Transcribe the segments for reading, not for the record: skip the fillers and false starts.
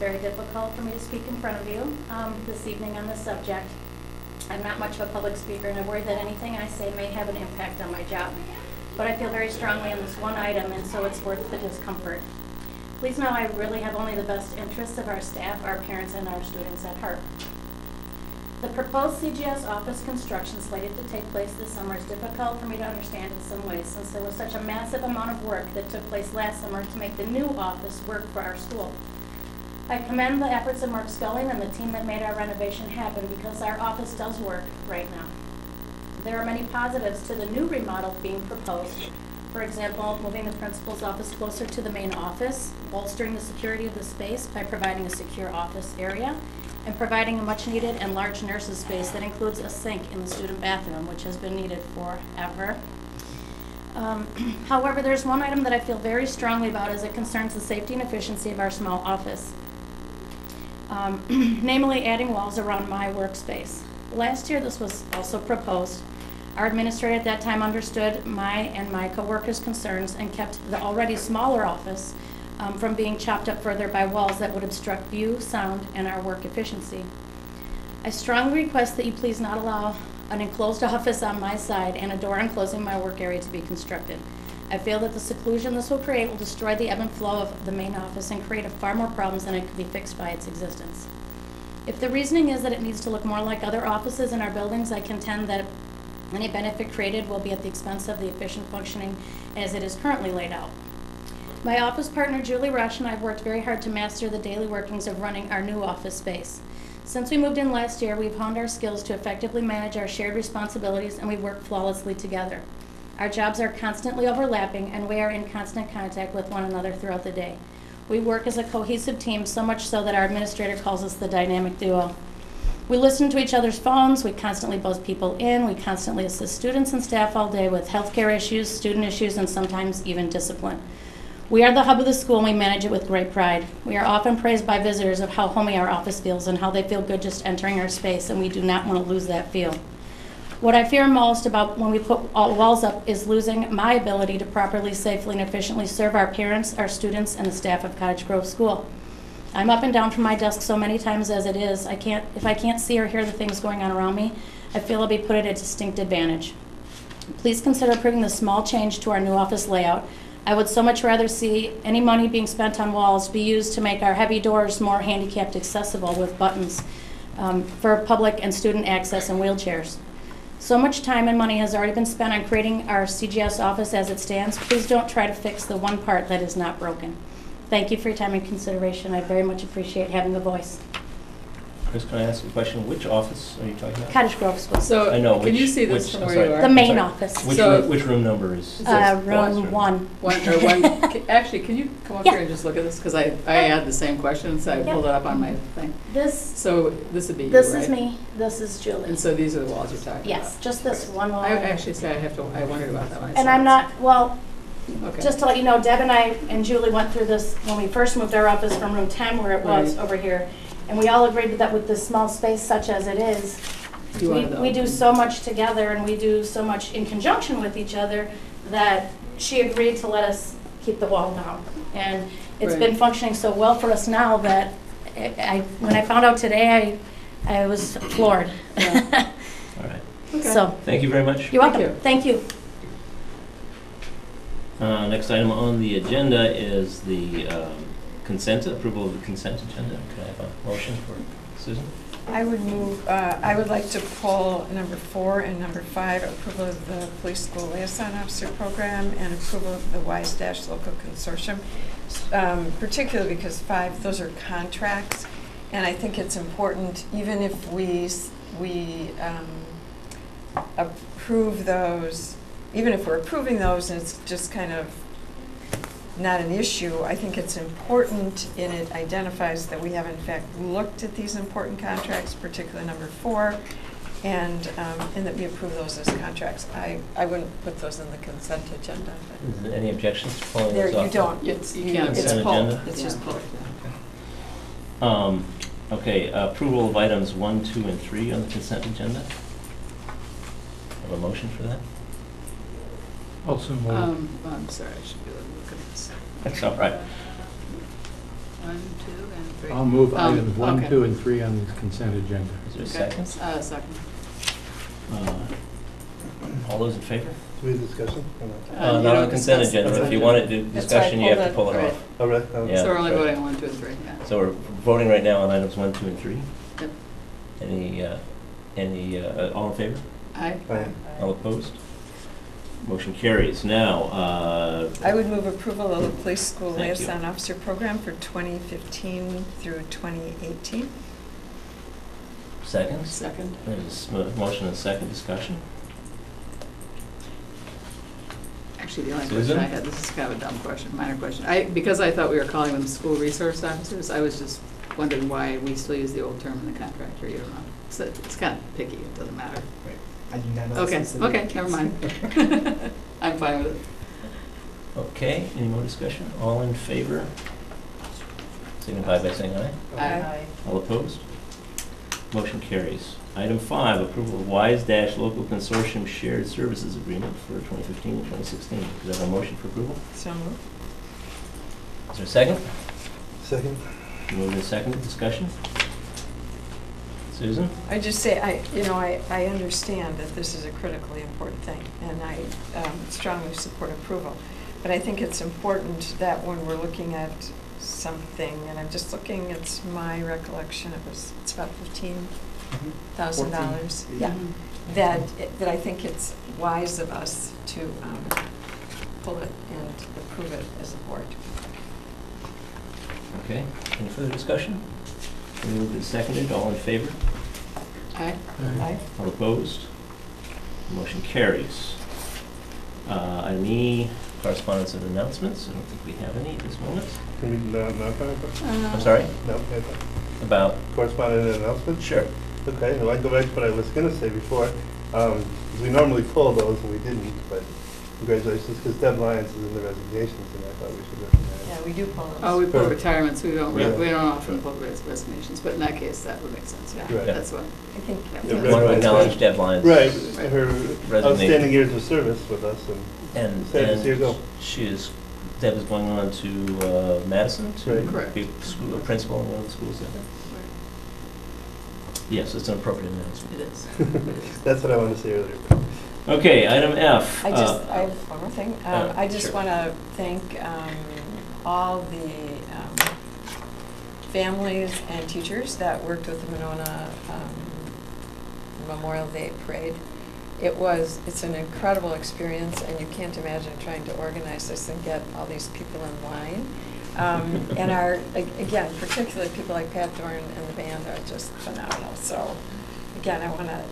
very difficult for me to speak in front of you this evening on this subject. I'm not much of a public speaker, and I worry that anything I say may have an impact on my job. But I feel very strongly on this one item, and so it's worth the discomfort. Please know I really have only the best interests of our staff, our parents, and our students at heart. The proposed CGS office construction slated to take place this summer is difficult for me to understand in some ways, since there was such a massive amount of work that took place last summer to make the new office work for our school. I commend the efforts of Mark Scully and the team that made our renovation happen, because our office does work right now. There are many positives to the new remodel being proposed. For example, moving the principal's office closer to the main office, bolstering the security of the space by providing a secure office area, and providing a much needed and large nurses space that includes a sink in the student bathroom, which has been needed forever. However, there's one item that I feel very strongly about as it concerns the safety and efficiency of our small office. Namely adding walls around my workspace. Last year this was also proposed. Our administrator at that time understood my and my co-workers' concerns and kept the already smaller office from being chopped up further by walls that would obstruct view, sound, and our work efficiency. I strongly request that you please not allow an enclosed office on my side and a door enclosing my work area to be constructed. I feel that the seclusion this will create will destroy the ebb and flow of the main office and create far more problems than it could be fixed by its existence. If the reasoning is that it needs to look more like other offices in our buildings, I contend that any benefit created will be at the expense of the efficient functioning as it is currently laid out. My office partner, Julie Rush, and I have worked very hard to master the daily workings of running our new office space. Since we moved in last year, we've honed our skills to effectively manage our shared responsibilities, and we work flawlessly together. Our jobs are constantly overlapping, and we are in constant contact with one another throughout the day. We work as a cohesive team, so much so that our administrator calls us the dynamic duo. We listen to each other's phones, we constantly buzz people in, we constantly assist students and staff all day with healthcare issues, student issues, and sometimes even discipline. We are the hub of the school, and we manage it with great pride. We are often praised by visitors of how homey our office feels and how they feel good just entering our space, and we do not want to lose that feel. What I fear most about when we put all walls up is losing my ability to properly, safely, and efficiently serve our parents, our students, and the staff of Cottage Grove School. I'm up and down from my desk so many times as it is, if I can't see or hear the things going on around me, I feel I'll be put at a distinct advantage. Please consider approving this small change to our new office layout. I would so much rather see any money being spent on walls be used to make our heavy doors more handicapped accessible with buttons for public and student access and wheelchairs. So much time and money has already been spent on creating our CGS office as it stands. Please don't try to fix the one part that is not broken. Thank you for your time and consideration. I very much appreciate having a voice. Chris, can I ask a question? Which office are you talking about? Cottage Grove School. So, I know. can you see this from where you are? The main office. Which room number is? Room 1. Actually, can you come up here and just look at this? Because I had the same question, so I pulled it up on my thing. So this would be you, This right? is me. This is Julie. And so these are the walls you're talking about? Yes, just this one wall. I actually said I wondered about that one. And I'm not, well, okay. just to let you know, Deb and I and Julie went through this when we first moved our office from room 10 where it was over here. And we all agreed that with this small space such as it is, we do so much together and we do so much in conjunction with each other that she agreed to let us keep the wall down. And it's been functioning so well for us now that when I found out today, I was floored. Yeah. All right. Okay. So thank you very much. You're welcome. Thank you. Next item on the agenda is the approval of the consent agenda. Can I have a motion for Susan? I would move, I would like to pull number 4 and number 5, approval of the Police School Liaison Officer Program and approval of the WISE- Local Consortium, particularly because 5, those are contracts, and I think it's important, even if we approve those, even if we're approving those and it's just kind of not an issue, I think it's important, and it identifies that we have in fact looked at these important contracts, particularly number 4, and that we approve those as contracts. I wouldn't put those in the consent agenda. Is there any objections to pulling There, those off? you don't. You can't. It's Consent pulled. agenda? It's just pulled. Okay, approval of items 1, 2, and 3 on the consent agenda. Have a motion for that? Also move. I'm sorry, I should be looking at this. That's all right. 1, 2, and 3. I'll move items 1, okay. 2, and 3 on the consent agenda. Is there a Okay. second? Second. All those in favor? Do we have discussion? Not on the consent agenda, but if you want to do discussion, you have to pull it off. Oh, really? Yeah. So we're only right. voting on 1, 2, and 3, yeah. So we're voting right now on items 1, 2, and 3. Yep. All in favor? Aye. Aye. All opposed? Motion carries. Now, I would move approval of the police school Thank you. liaison officer program for 2015 through 2018. second? Second. There's a motion and second discussion. Actually, the only Susan? question I had, this is kind of a dumb question, minor question. Because I thought we were calling them school resource officers, I was just wondering why we still use the old term in the contract, or you don't know. So it's kind of picky, it doesn't matter. I do not know. Okay, specific. okay, never mind. I'm fine with it. Okay, any more discussion? All in favor? Signify by saying aye. Aye. All opposed? Motion carries. Item 5, approval of WISE-Local Consortium Shared Services Agreement for 2015 and 2016. Is there a motion for approval? So moved. Is there a second? Second? Moved and seconded. Discussion? Susan? I just say, I understand that this is a critically important thing, and I strongly support approval. But I think it's important that when we're looking at something, and I'm just looking, it's my recollection, it's about $15,000. Yeah, that I think it's wise of us to pull it and approve it as a board. Okay. Any further discussion? Moved and seconded. All in favor? Aye. Aye. All opposed? Motion carries. Item E, correspondence and announcements. I don't think we have any at this moment. Can we not talk about? I'm sorry? No, can't talk. About? Correspondent and announcements? Sure. Okay, well, I go back to what I was going to say before. We normally pull those, and we didn't, but congratulations, because Deb Lyons is in the resignations, and I thought we should recognize. Yeah, we do pull those. Oh, we put retirements, we don't Yeah. often put resignations, but in that case, that would make sense, yeah. Right. That's what. I think. Yeah, We want to acknowledge deadlines. Right, her Resignation. outstanding years of service with us, and sad to see her go. Deb is going on to Madison to Right. Correct. be a principal in one of the schools there. Yes, it's an appropriate announcement. It is. That's what I wanted to say earlier. Okay, item F. I have one more thing. I just sure. want to thank all the families and teachers that worked with the Monona Memorial Day Parade. It's an incredible experience, and you can't imagine trying to organize this and get all these people in line. And again, particularly people like Pat Dorn and the band are just phenomenal. So again, I want to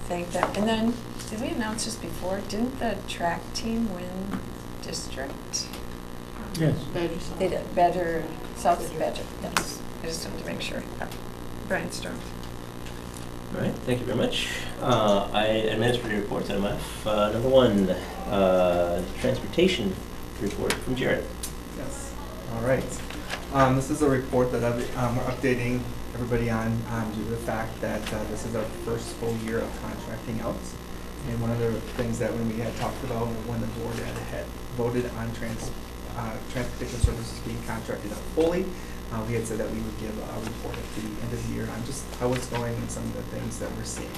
thank them. And then, did we announce this before? Didn't the track team win district? Yes. They did. Badger, South of Badger, yes. I just wanted to make sure. Brian Storm. All right, thank you very much. Administrative reports, item F. Number 1, transportation report from Jared. Yes. All right. This is a report that we're updating everybody on due to the fact that this is our first full year of contracting out. And one of the things that when we had talked about when the board had voted on transportation services being contracted out fully, we had said that we would give a report at the end of the year on just how it's going and some of the things that we're seeing.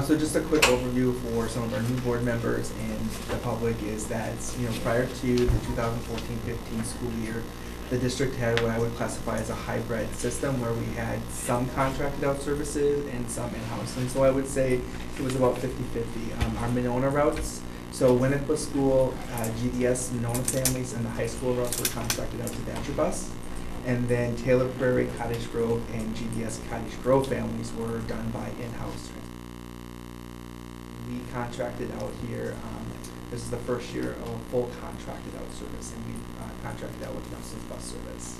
So just a quick overview for some of our new board members and the public is that, prior to the 2014-15 school year, the district had what I would classify as a hybrid system where we had some contracted out services and some in-house. And so I would say it was about 50-50. Our Monona routes, so Winnetka School, GDS, Monona families, and the high school routes were contracted out to Badger Bus. And then Taylor Prairie, Cottage Grove, and GDS Cottage Grove families were done by in-house. We contracted out here, this is the first year of a full contracted out service, and we contracted out with Nelson's bus service.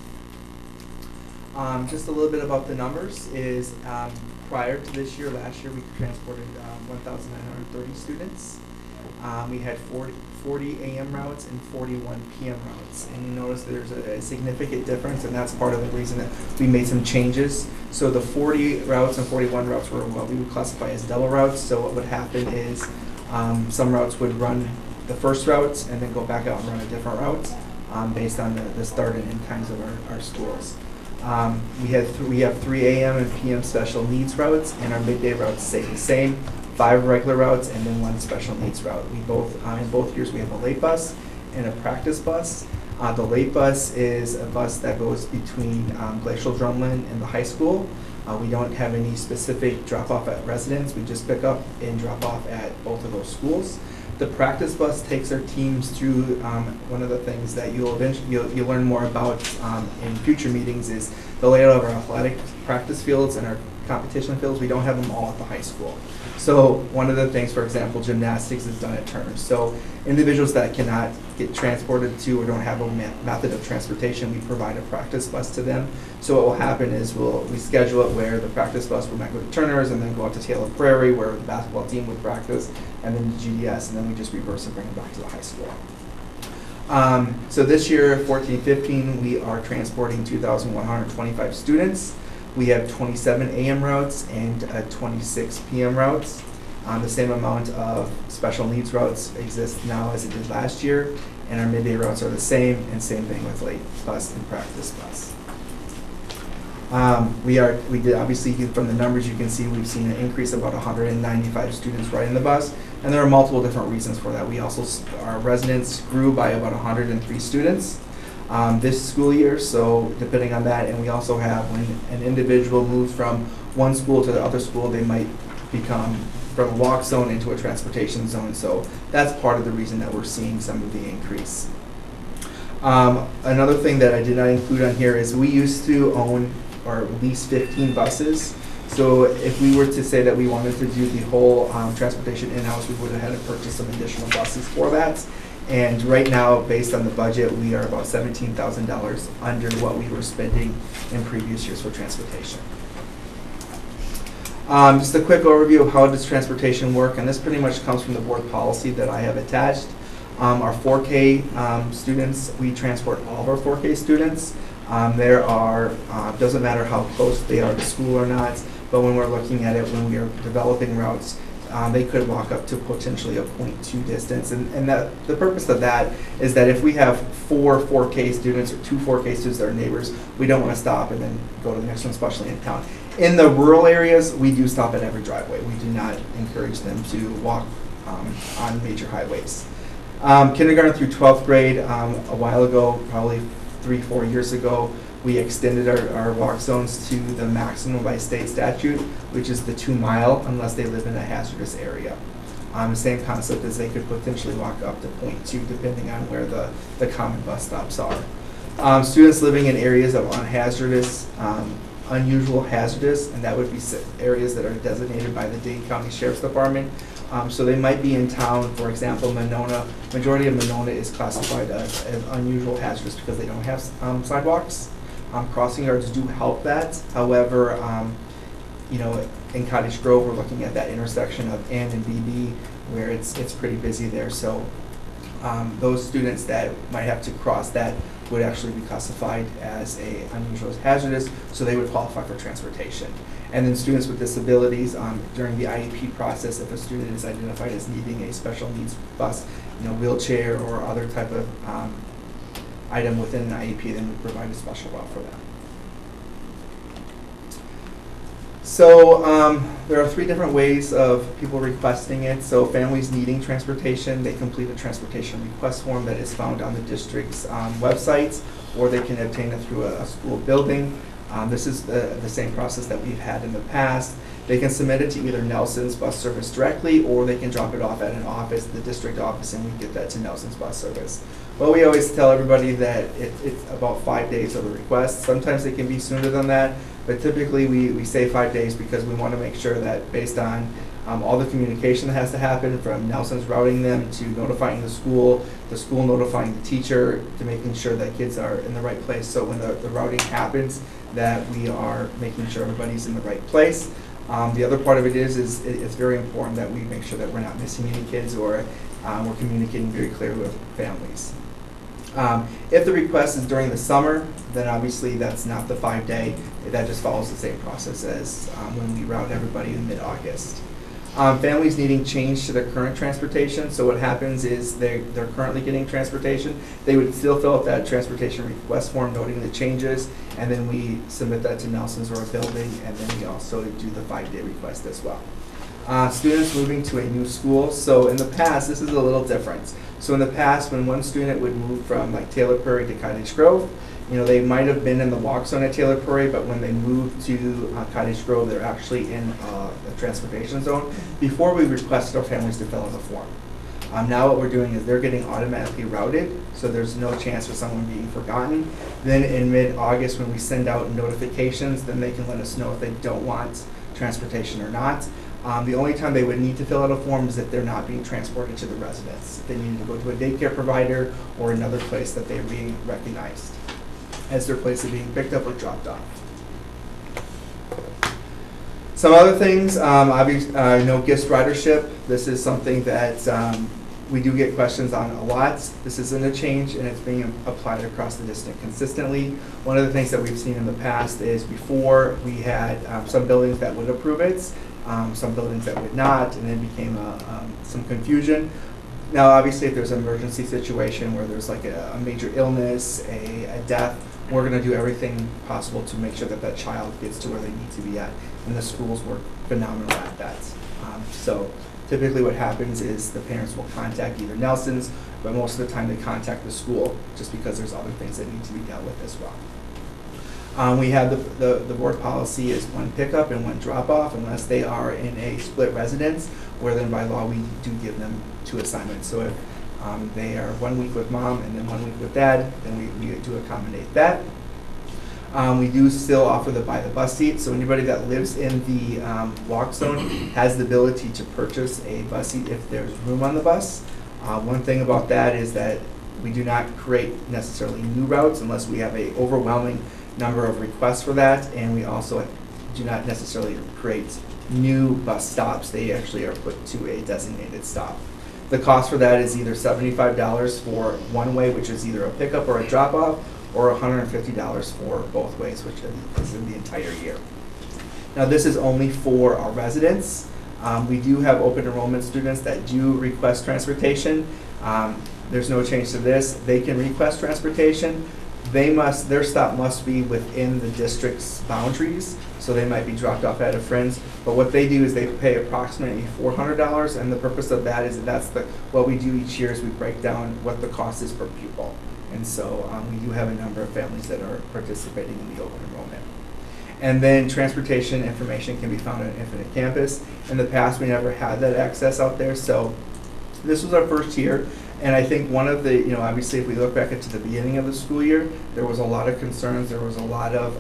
Just a little bit about the numbers is prior to this year, last year we transported 1,930 students. We had 40 AM routes and 41 PM routes. And you notice there's a significant difference, and that's part of the reason that we made some changes. So the 40 routes and 41 routes were what we would classify as double routes. So what would happen is some routes would run the first routes and then go back out and run a different route. based on the start and end times of our schools. We have 3 a.m. and p.m. special needs routes, and our midday routes stay the same. 5 regular routes and then 1 special needs route. We both in both years we have a late bus and a practice bus. The late bus is a bus that goes between Glacial Drumlin and the high school. We don't have any specific drop-off at residence. We just pick up and drop off at both of those schools. The practice bus takes our teams through one of the things that you'll learn more about in future meetings is the layout of our athletic practice fields and our competition fields. We don't have them all at the high school. So one of the things, for example, gymnastics is done at Turner. So individuals that cannot get transported to or don't have a method of transportation, we provide a practice bus to them. So what will happen is we schedule it where the practice bus will go to Turner's and then go out to Taylor Prairie where the basketball team would practice, and then to GDS, and then we just reverse and bring it back to the high school. So this year, 14-15, we are transporting 2,125 students. We have 27 AM routes and 26 PM routes. The same amount of special needs routes exist now as it did last year, and our midday routes are the same, and same thing with late bus and practice bus. We did obviously from the numbers you can see we've seen an increase of about 195 students riding the bus, and there are multiple different reasons for that. Our residents grew by about 103 students this school year, so depending on that, and we also have when an individual moves from one school to the other school, they might become from a walk zone into a transportation zone, so that's part of the reason that we're seeing some of the increase. Another thing that I did not include on here is we used to own or lease 15 buses. So if we were to say that we wanted to do the whole transportation in-house, we would have had to purchase some additional buses for that. And right now, based on the budget, we are about $17,000 under what we were spending in previous years for transportation. Just a quick overview of how does transportation work, and this pretty much comes from the board policy that I have attached. Our 4K students, we transport all of our 4K students. Doesn't matter how close they are to school or not, but when we're looking at it, when we are developing routes, they could walk up to potentially a 0.2 distance. And the purpose of that is that if we have 4 4K students or 2 4K students that are neighbors, we don't want to stop and then go to the next one, especially in town. In the rural areas, we do stop at every driveway. We do not encourage them to walk on major highways. Kindergarten through 12th grade, a while ago, probably 3-4 years ago, we extended our walk zones to the maximum by state statute, which is the 2 mile, unless they live in a hazardous area. The same concept as they could potentially walk up to 0.2 depending on where the common bus stops are. Students living in areas of unusual hazardous, and that would be areas that are designated by the Dane County Sheriff's Department. So they might be in town, for example, Monona. Majority of Monona is classified as unusual hazardous because they don't have sidewalks. Crossing guards do help that. However, in Cottage Grove, we're looking at that intersection of N and BB where it's pretty busy there. So those students that might have to cross that would actually be classified as unusual hazardous, so they would qualify for transportation. And then students with disabilities, during the IEP process, if a student is identified as needing a special needs bus, wheelchair or other type of item within an IEP, then we provide a special route for them. So there are 3 different ways of people requesting it. So families needing transportation, they complete a transportation request form that is found on the district's websites, or they can obtain it through a school building. This is the same process that we've had in the past. They can submit it to either Nelson's bus service directly, or they can drop it off at an office, the district office, and we get that to Nelson's bus service. Well, we always tell everybody that it's about 5 days of the request. Sometimes it can be sooner than that, but typically we say 5 days because we want to make sure that based on all the communication that has to happen from Nelson's routing them to notifying the school notifying the teacher, to making sure that kids are in the right place. So when the routing happens, that we are making sure everybody's in the right place. The other part of it is it's very important that we make sure that we're not missing any kids, or we're communicating very clearly with families. If the request is during the summer, then obviously that's not the 5-day. That just follows the same process as when we route everybody in mid-August. Families needing change to their current transportation, so what happens is they're currently getting transportation. They would still fill out that transportation request form noting the changes, and then we submit that to Nelson's or a building, and then we also do the 5-day request as well. Students moving to a new school, so in the past, this is a little different. So in the past, when one student would move from like Taylor Prairie to Cottage Grove, you know, they might have been in the walk zone at Taylor Prairie, but when they moved to Cottage Grove, they're actually in the transportation zone before we requested our families to fill out the form. Now what we're doing is they're getting automatically routed, so there's no chance for someone being forgotten. Then in mid-August, when we send out notifications, then they can let us know if they don't want transportation or not. The only time they would need to fill out a form is if they're not being transported to the residence. They need to go to a daycare provider or another place that they're being recognized as their place of being picked up or dropped off. Some other things, obviously, no GIST ridership. This is something that we do get questions on a lot. This isn't a change, and it's being applied across the district consistently. One of the things that we've seen in the past is before we had some buildings that would approve it, some buildings that would not, and then became some confusion. Now, obviously, if there's an emergency situation where there's like a major illness, a death, we're going to do everything possible to make sure that that child gets to where they need to be at. And the schools work phenomenal at that. So typically what happens is the parents will contact either Nelson's, but most of the time they contact the school just because there's other things that need to be dealt with as well. We have the board policy is one pickup and one drop off unless they are in a split residence, where then by law we do give them 2 assignments. So if they are 1 week with mom and then 1 week with dad, then we do accommodate that. We do still offer the buy the bus seat, so anybody that lives in the walk zone has the ability to purchase a bus seat if there's room on the bus. One thing about that is that we do not create necessarily new routes unless we have an overwhelming number of requests for that, and we also do not necessarily create new bus stops. They actually are put to a designated stop. The cost for that is either $75 for one way, which is either a pickup or a drop-off, or $150 for both ways, which is in the entire year. Now, this is only for our residents. We do have open enrollment students that do request transportation. There's no change to this. They can request transportation. Their stop must be within the district's boundaries, so they might be dropped off at a friend's. But what they do is they pay approximately $400, and the purpose of that is what we do each year is we break down what the cost is per pupil. And so we do have a number of families that are participating in the open enrollment. And then transportation information can be found on Infinite Campus. In the past, we never had that access out there, so this was our first year. And I think one of the, obviously if we look back into the beginning of the school year, there was a lot of concerns, there was a lot of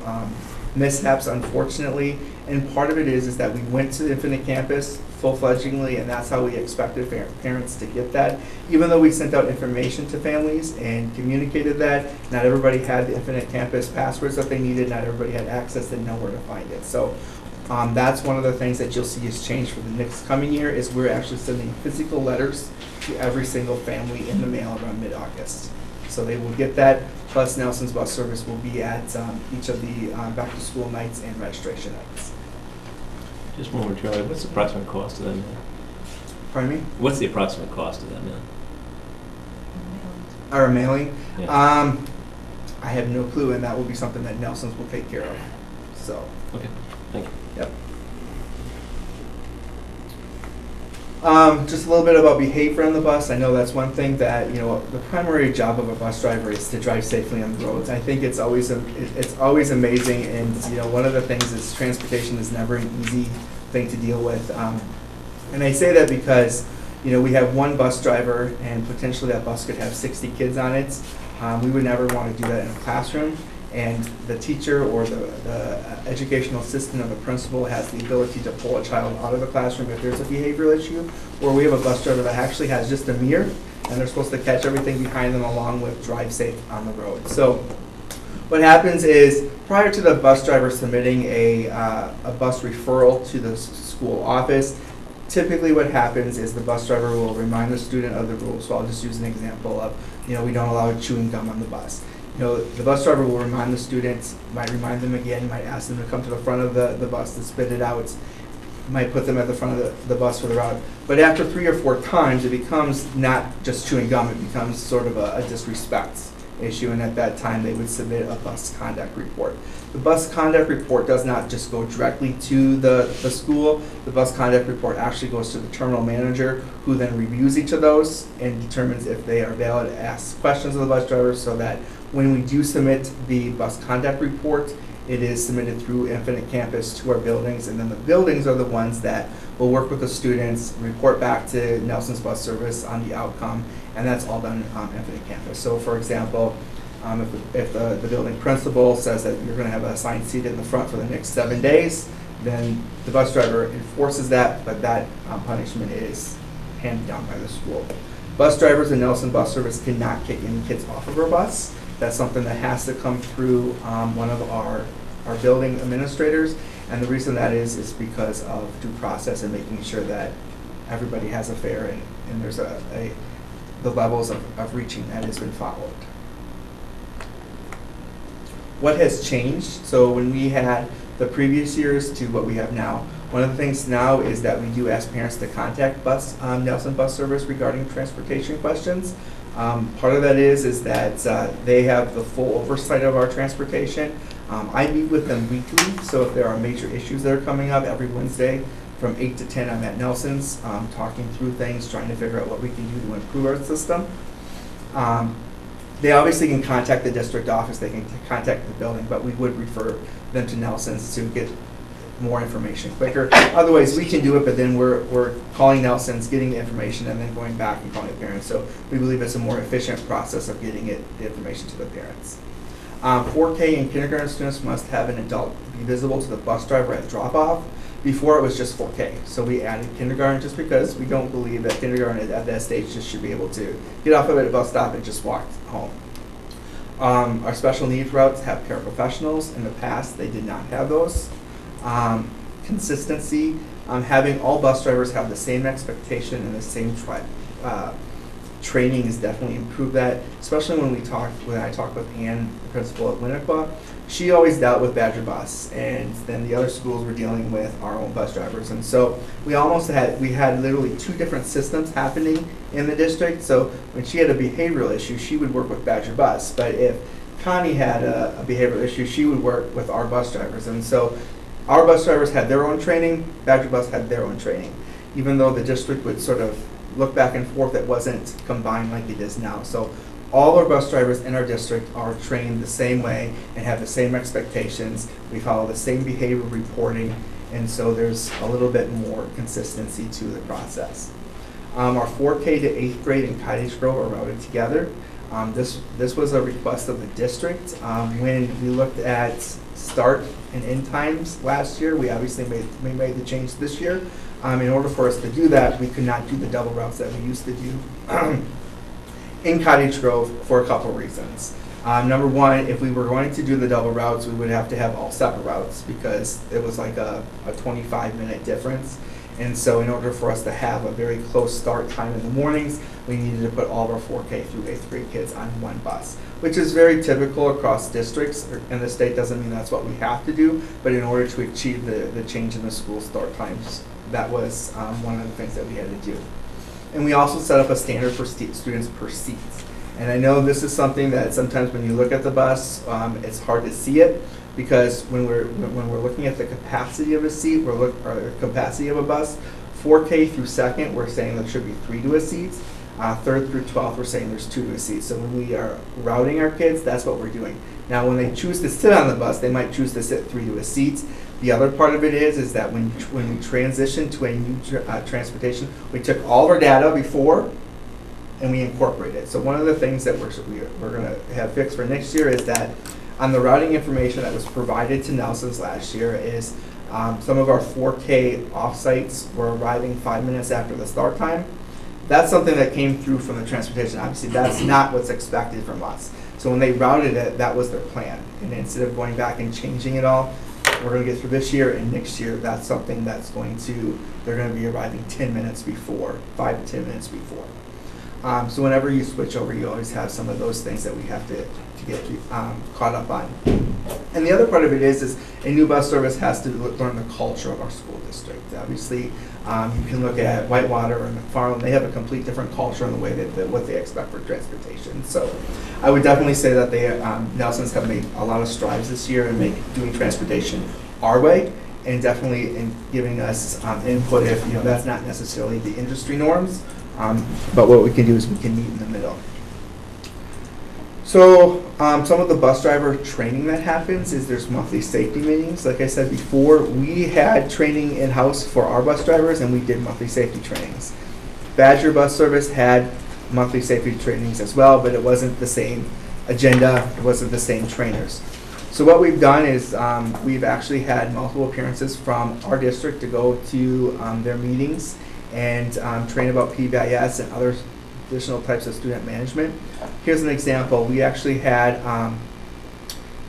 mishaps, unfortunately. And part of it is that we went to Infinite Campus full-fledgedly, and that's how we expected parents to get that. Even though we sent out information to families and communicated that, not everybody had the Infinite Campus passwords that they needed, not everybody had access, didn't know where to find it. So that's one of the things that you'll see is change for the next coming year, is we're actually sending physical letters to every single family in the mail around mid-August. So they will get that, plus Nelson's bus service will be at each of the back-to-school nights and registration nights. Just one more, Charlie. What's the approximate cost of that meal? Pardon me? What's the approximate cost of that meal? Our mailing? Yeah. I have no clue, and that will be something that Nelson's will take care of. So. Okay, thank you. Yep. Just a little bit about behavior on the bus. I know that's one thing that, the primary job of a bus driver is to drive safely on the roads. I think it's always amazing, and one of the things is transportation is never an easy thing to deal with. And I say that because, we have one bus driver, and potentially that bus could have 60 kids on it. We would never want to do that in a classroom. And the teacher or the educational assistant or the principal has the ability to pull a child out of the classroom if there's a behavioral issue. Or we have a bus driver that actually has just a mirror, and they're supposed to catch everything behind them along with drive safe on the road. So what happens is, prior to the bus driver submitting a bus referral to the school office, typically what happens is the bus driver will remind the student of the rules. So I'll just use an example of, we don't allow chewing gum on the bus. The bus driver will remind the students, might remind them again, might ask them to come to the front of the bus to spit it out. might put them at the front of the bus for the route. But after 3 or 4 times, it becomes not just chewing gum, it becomes sort of a disrespect issue, and at that time, they would submit a bus conduct report. The bus conduct report does not just go directly to the school. The bus conduct report actually goes to the terminal manager, who then reviews each of those and determines if they are valid, asks questions of the bus driver, so that when we do submit the bus conduct report, it is submitted through Infinite Campus to our buildings, and then the buildings are the ones that will work with the students, report back to Nelson's Bus Service on the outcome, and that's all done on Infinite Campus. So for example, if the building principal says that you're going to have an assigned seat in the front for the next 7 days, then the bus driver enforces that, but that punishment is handed down by the school. Bus drivers in Nelson Bus Service cannot kick any kids off of our bus. That's something that has to come through one of our building administrators, and the reason that is because of due process and making sure that everybody has a fair and there's the levels of reaching that has been followed. What has changed? So when we had the previous years to what we have now, one of the things now is that we do ask parents to contact Nelson Bus Service regarding transportation questions. Part of that is that they have the full oversight of our transportation. I meet with them weekly, so if there are major issues that are coming up every Wednesday from 8 to 10, I'm at Nelson's talking through things, trying to figure out what we can do to improve our system. They obviously can contact the district office, they can contact the building, but we would refer them to Nelson's to get more information quicker. Otherwise, we can do it, but then we're calling Nelson's, getting the information, and then going back and calling the parents. So we believe it's a more efficient process of getting the information to the parents. 4K and kindergarten students must have an adult be visible to the bus driver at drop-off. Before it was just 4K, so we added kindergarten just because we don't believe that kindergarten at that stage just should be able to get off of it at a bus stop and just walk home. Our special needs routes have paraprofessionals. In the past, they did not have those. Consistency, having all bus drivers have the same expectation and the same training has definitely improved that, especially when I talked with Ann, the principal at Winnequa. She always dealt with Badger Bus, and then the other schools were dealing with our own bus drivers. And so we had literally 2 different systems happening in the district. So when she had a behavioral issue, she would work with Badger Bus. But if Connie had a behavioral issue, she would work with our bus drivers. And so our bus drivers had their own training, Badger Bus had their own training. Even though the district would sort of look back and forth, it wasn't combined like it is now. So all our bus drivers in our district are trained the same way and have the same expectations. We follow the same behavioral reporting, and so there's a little bit more consistency to the process. Our 4K to 8th grade in Cottage Grove are routed together. This was a request of the district. When we looked at start and end times last year, we obviously made the change this year. In order for us to do that, we could not do the double routes that we used to do in Cottage Grove for a couple reasons. Number one, if we were going to do the double routes, we would have to have all separate routes because it was like a 25-minute difference. And so in order for us to have a very close start time in the mornings, we needed to put all of our 4K through 8th grade kids on one bus, which is very typical across districts in the state. Doesn't mean that's what we have to do, but in order to achieve the change in the school start times, that was one of the things that we had to do. And we also set up a standard for students per seat. And I know this is something that sometimes when you look at the bus, it's hard to see it, because when we're looking at the capacity of a seat, or the capacity of a bus, 4K through 2nd, we're saying there should be 3 to a seat. 3rd through 12th, we're saying there's 2 to a seat. So when we are routing our kids, that's what we're doing. Now, when they choose to sit on the bus, they might choose to sit 3 to a seat. The other part of it is that when we transition to a new transportation, we took all of our data before and we incorporate it. So one of the things that we're going to have fixed for next year is that on the routing information that was provided to Nelson's last year is some of our 4K offsites were arriving 5 minutes after the start time. That's something that came through from the transportation. Obviously, that's not what's expected from us. So when they routed it, that was their plan. And instead of going back and changing it all, we're going to get through this year, and next year, that's something that's they're going to be arriving 10 minutes before, 5 to 10 minutes before. So whenever you switch over, you always have some of those things that we have to get caught up on. And the other part of it is a new bus service has to learn the culture of our school district. Obviously, you can look at Whitewater or McFarland, they have a complete different culture in the way that what they expect for transportation. So I would definitely say that Nelson's have made a lot of strides this year in doing transportation our way, and definitely in giving us input if that's not necessarily the industry norms. But what we can do is we can meet in the middle. So some of the bus driver training that happens is there's monthly safety meetings. Like I said before, we had training in-house for our bus drivers, and we did monthly safety trainings. Badger Bus Service had monthly safety trainings as well, but it wasn't the same agenda, it wasn't the same trainers. So what we've done is we've actually had multiple appearances from our district to go to their meetings and train about PBIS and other additional types of student management. Here's an example. We actually had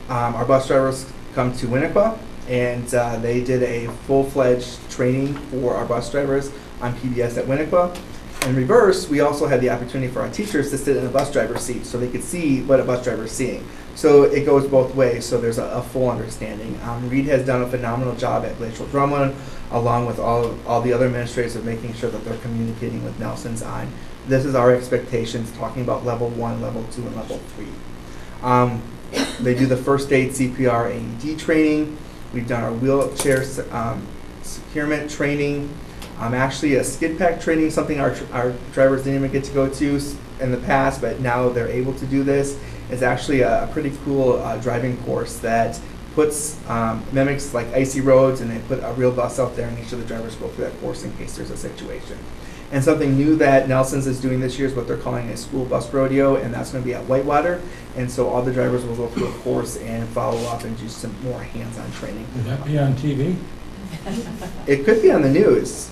our bus drivers come to Winnequa, and they did a full-fledged training for our bus drivers on PBS at Winnequa. In reverse, we also had the opportunity for our teachers to sit in a bus driver's seat so they could see what a bus driver is seeing. So it goes both ways, so there's a full understanding. Reed has done a phenomenal job at Glacial Drumlin, along with all the other administrators, of making sure that they're communicating with Nelson's on this is our expectations, talking about level 1, level 2, and level 3. They do the first aid, CPR, AED training. We've done our wheelchair securement training. Actually a skid pack training, something our drivers didn't even get to go to in the past, but now they're able to do this. It's actually a pretty cool driving course that mimics like icy roads, and they put a real bus out there, and each of the drivers go through that course in case there's a situation. And something new that Nelson's is doing this year is what they're calling a school bus rodeo, and that's going to be at Whitewater. And so all the drivers will go through a course and follow up and do some more hands-on training. Will that be on TV? It could be on the news.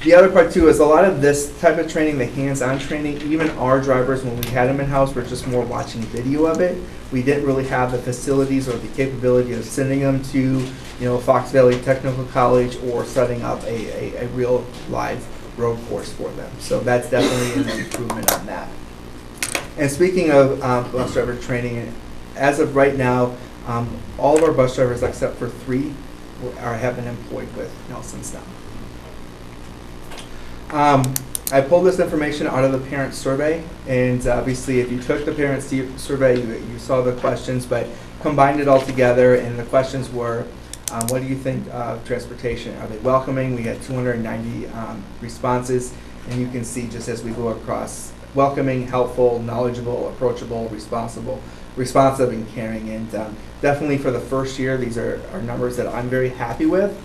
The other part too is a lot of this type of training, the hands-on training, even our drivers, when we had them in-house, were just more watching video of it. We didn't really have the facilities or the capability of sending them to, Fox Valley Technical College or setting up a real live road course for them. So that's definitely an improvement on that. And speaking of bus driver training, as of right now, all of our bus drivers except for 3 have been employed with Nelson's now. I pulled this information out of the parent survey, and obviously if you took the parent survey, you saw the questions, but combined it all together, and the questions were, what do you think of transportation? Are they welcoming? We had 290 responses, and you can see just as we go across, welcoming, helpful, knowledgeable, approachable, responsive, and caring. And definitely for the first year, these are numbers that I'm very happy with.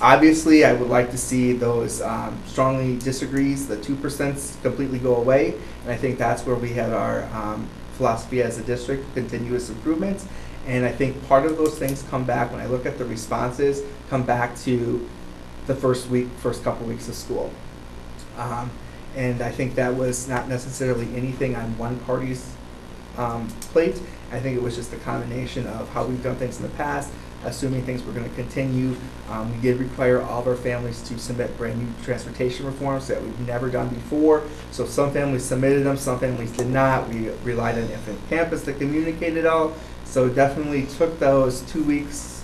Obviously, I would like to see those strongly disagrees, the 2% completely go away. And I think that's where we have our philosophy as a district, continuous improvements. And I think part of those things come back, when I look at the responses, come back to the first couple weeks of school. And I think that was not necessarily anything on one party's plate. I think it was just a combination of how we've done things in the past, assuming things were going to continue. We did require all of our families to submit brand new transportation reforms that we've never done before. So some families submitted them, some families did not. We relied on Infinite Campus to communicate it all. So definitely took those 2 weeks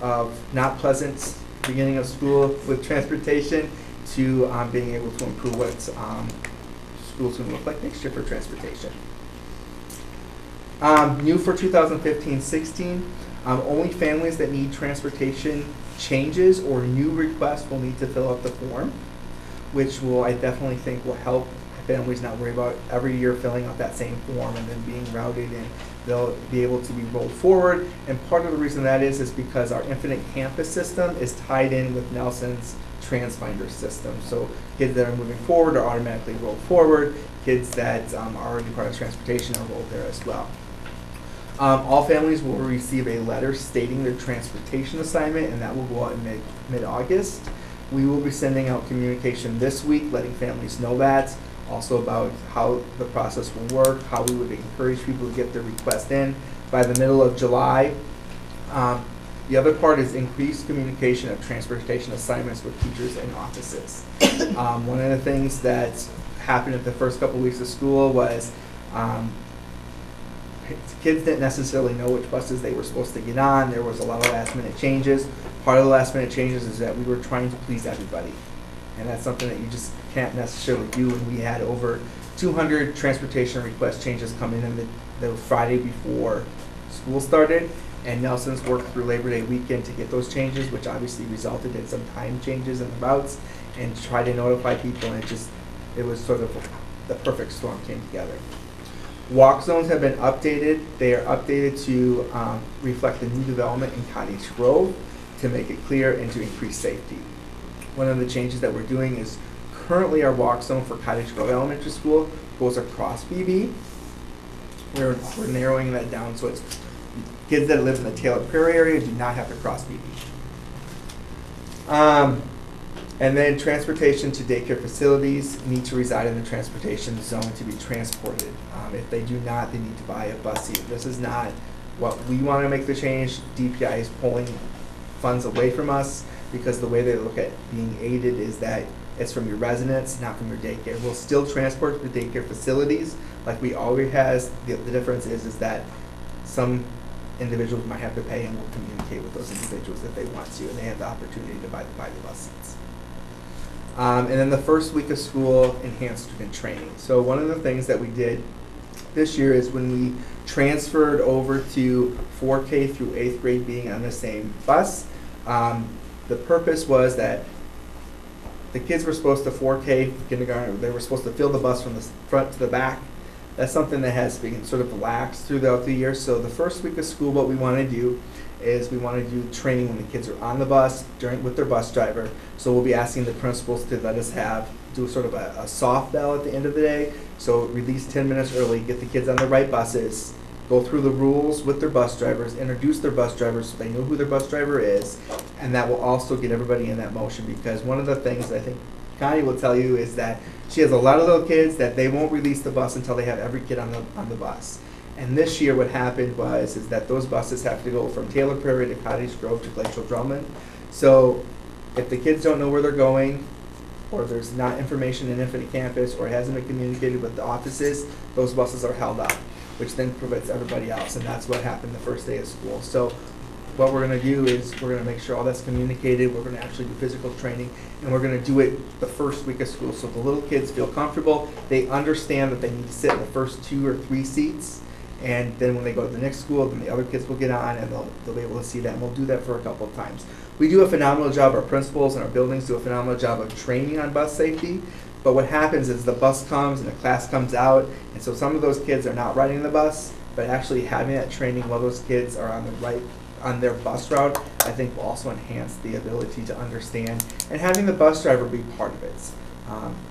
of not pleasant beginning of school with transportation to being able to improve what schools going to look like next year for transportation. New for 2015-16. Only families that need transportation changes or new requests will need to fill out the form, which I definitely think will help families not worry about every year filling out that same form and then being routed, and they'll be able to be rolled forward. And part of the reason that is because our Infinite Campus system is tied in with Nelson's TransFinder system. So kids that are moving forward are automatically rolled forward. Kids that are already part of transportation are rolled there as well. All families will receive a letter stating their transportation assignment, and that will go out in mid-August. We will be sending out communication this week, letting families know that, also about how the process will work, how we would encourage people to get their request in by the middle of July. The other part is increased communication of transportation assignments with teachers and offices. One of the things that happened at the first couple weeks of school was kids didn't necessarily know which buses they were supposed to get on. There was a lot of last minute changes. Part of the last minute changes is that we were trying to please everybody. And that's something that you just can't necessarily do. And we had over 200 transportation request changes come in the Friday before school started. And Nelson's worked through Labor Day weekend to get those changes, which obviously resulted in some time changes in the routes, and try to notify people, and it was sort of the perfect storm came together. Walk zones have been updated. They are updated to reflect the new development in Cottage Grove to make it clear and to increase safety. One of the changes that we're doing is currently our walk zone for Cottage Grove Elementary School goes across BB. We're narrowing that down so it's kids that live in the Taylor Prairie area do not have to cross BB. And then transportation to daycare facilities need to reside in the transportation zone to be transported. If they do not, they need to buy a bus seat. This is not what we want to make the change. DPI is pulling funds away from us because the way they look at being aided is that it's from your residence, not from your daycare. We'll still transport to the daycare facilities like we always has. The difference is that some individuals might have to pay, and we'll communicate with those individuals if they want to, and they have the opportunity to buy the bus seats. And then the first week of school, enhanced student training. So one of the things that we did this year is when we transferred over to 4K through 8th grade being on the same bus, the purpose was that the kids were supposed to 4K kindergarten, they were supposed to fill the bus from the front to the back. That's something that has been sort of relaxed throughout the year. So the first week of school, what we want to do is we want to do training when the kids are on the bus with their bus driver. So we'll be asking the principals to let us do sort of a soft bell at the end of the day. So release 10 minutes early, get the kids on the right buses, go through the rules with their bus drivers, introduce their bus drivers so they know who their bus driver is, and that will also get everybody in that motion, because one of the things I think Connie will tell you is that she has a lot of little kids that they won't release the bus until they have every kid on the bus. And this year what happened is that those buses have to go from Taylor Prairie to Cottage Grove to Glacial Drummond. So if the kids don't know where they're going, or there's not information in Infinite Campus, or it hasn't been communicated with the offices, those buses are held up, which then prevents everybody else. And that's what happened the first day of school. So what we're going to do is we're going to make sure all that's communicated. We're going to actually do physical training, and we're going to do it the first week of school so the little kids feel comfortable. They understand that they need to sit in the first 2 or 3 seats, and then when they go to the next school, then the other kids will get on, and they'll be able to see that, and we'll do that for a couple of times. We do a phenomenal job, our principals and our buildings do a phenomenal job of training on bus safety, but what happens is the bus comes and the class comes out, and so some of those kids are not riding the bus, but actually having that training while those kids are on their bus route, I think will also enhance the ability to understand, and having the bus driver be part of it.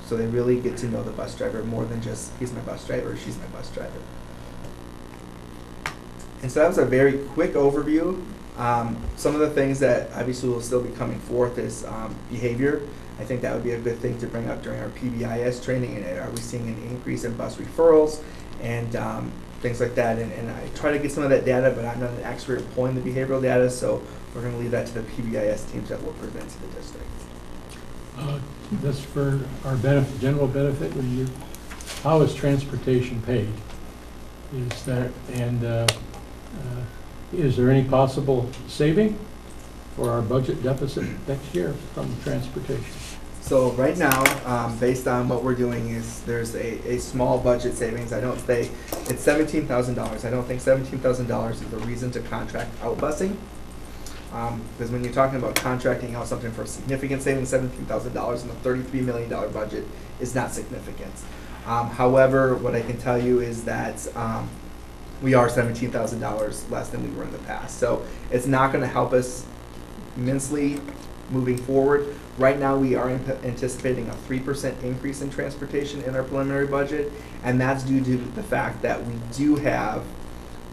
So they really get to know the bus driver more than just, he's my bus driver, she's my bus driver. And so that was a very quick overview. Some of the things that obviously will still be coming forth is behavior. I think that would be a good thing to bring up during our PBIS training, and are we seeing an increase in bus referrals and things like that. And I try to get some of that data, but I'm not an expert at pulling the behavioral data, so we're going to leave that to the PBIS teams that will present to the district. That's for our benefit, general benefit. How is transportation paid? Is there any possible saving for our budget deficit next year from transportation? So right now, based on what we're doing, is there's a small budget savings. I don't say it's $17,000. I don't think $17,000 is the reason to contract out busing. Because when you're talking about contracting out something for a significant savings, $17,000 in a $33 million budget is not significant. However, what I can tell you is that we are $17,000 less than we were in the past. So it's not going to help us immensely moving forward. Right now we are anticipating a 3% increase in transportation in our preliminary budget, and that's due to the fact that we do have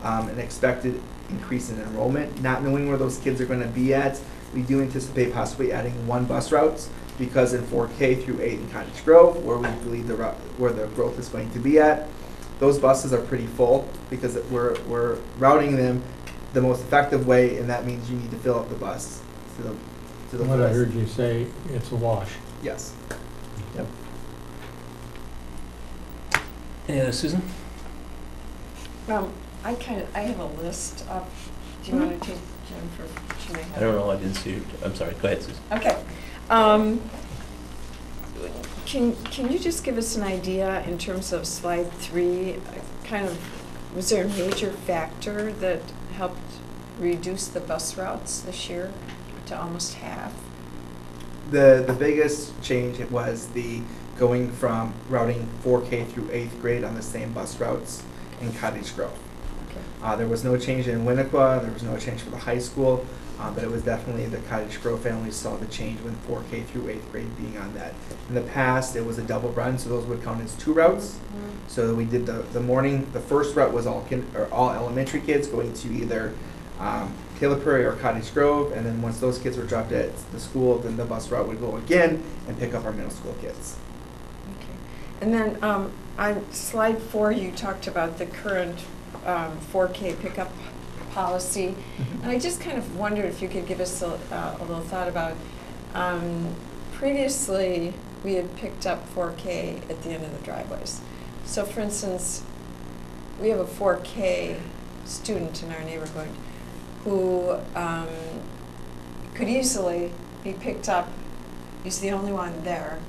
an expected increase in enrollment. Not knowing where those kids are going to be at, we do anticipate possibly adding 1 bus route, because in 4K through 8 in Cottage Grove, where we believe where the growth is going to be at, those buses are pretty full because we're routing them the most effective way, and that means you need to fill up the bus to the What fullest. I heard you say, it's a wash. Yes. Yep. Any other, Susan? Well, I have a list of, do you want to take Jennifer? She may have. I don't know, I didn't see your, I'm sorry, go ahead, Susan. Okay. Can you just give us an idea in terms of slide 3, kind of, was there a major factor that helped reduce the bus routes this year to almost half? The biggest change was the going from routing 4K through 8th grade on the same bus routes in Cottage Grove. Okay. There was no change in Winnequa, there was no change for the high school, but it was definitely the Cottage Grove families saw the change with 4K through 8th grade being on that. In the past, it was a double run, so those would count as 2 routes. So we did the morning, the first route was all elementary kids going to either Taylor Prairie or Cottage Grove, and then once those kids were dropped at the school, then the bus route would go again and pick up our middle school kids. Okay. And then on slide 4, you talked about the current 4K pickup policy. And I just kind of wondered if you could give us a little thought about, previously we had picked up 4K at the end of the driveways. So for instance, we have a 4K student in our neighborhood who could easily be picked up. He's the only one there.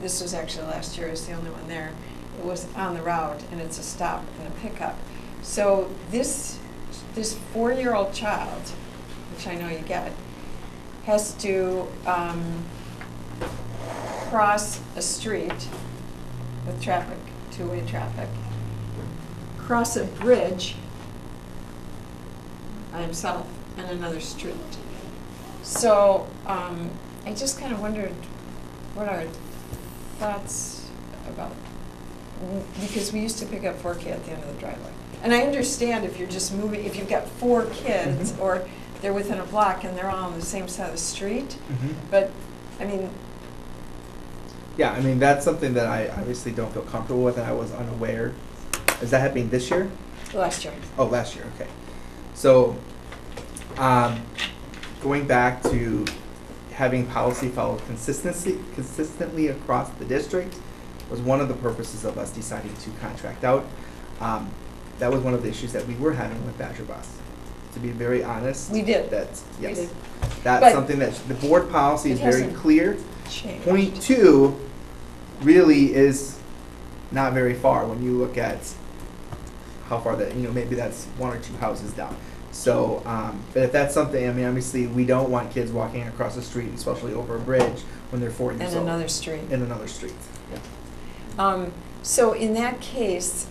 This was actually last year, he's the only one there. It was on the route, and it's a stop and a pickup. So this 4-year-old child, which I know you get, has to cross a street with traffic, 2-way traffic, cross a bridge by himself and another street. So I just kind of wondered what our thoughts about, because we used to pick up 4K at the end of the driveway. And I understand if you're just moving, if you've got 4 kids or they're within a block and they're all on the same side of the street, but I mean. Yeah, I mean, that's something that I obviously don't feel comfortable with, and I was unaware. Is that happening this year? Last year. Oh, last year, okay. So, going back to having policy followed consistently across the district was one of the purposes of us deciding to contract out. That was one of the issues that we were having with Badger Bus. To be very honest. We did. That's, yes. We did. That's But something that the board policy is very hasn't clear. changed. Point 2 really is not very far when you look at how far that, maybe that's 1 or 2 houses down. So, but if that's something, I mean, obviously we don't want kids walking across the street, especially over a bridge when they're 4 years And old. another street. In another street, yeah. So in that case,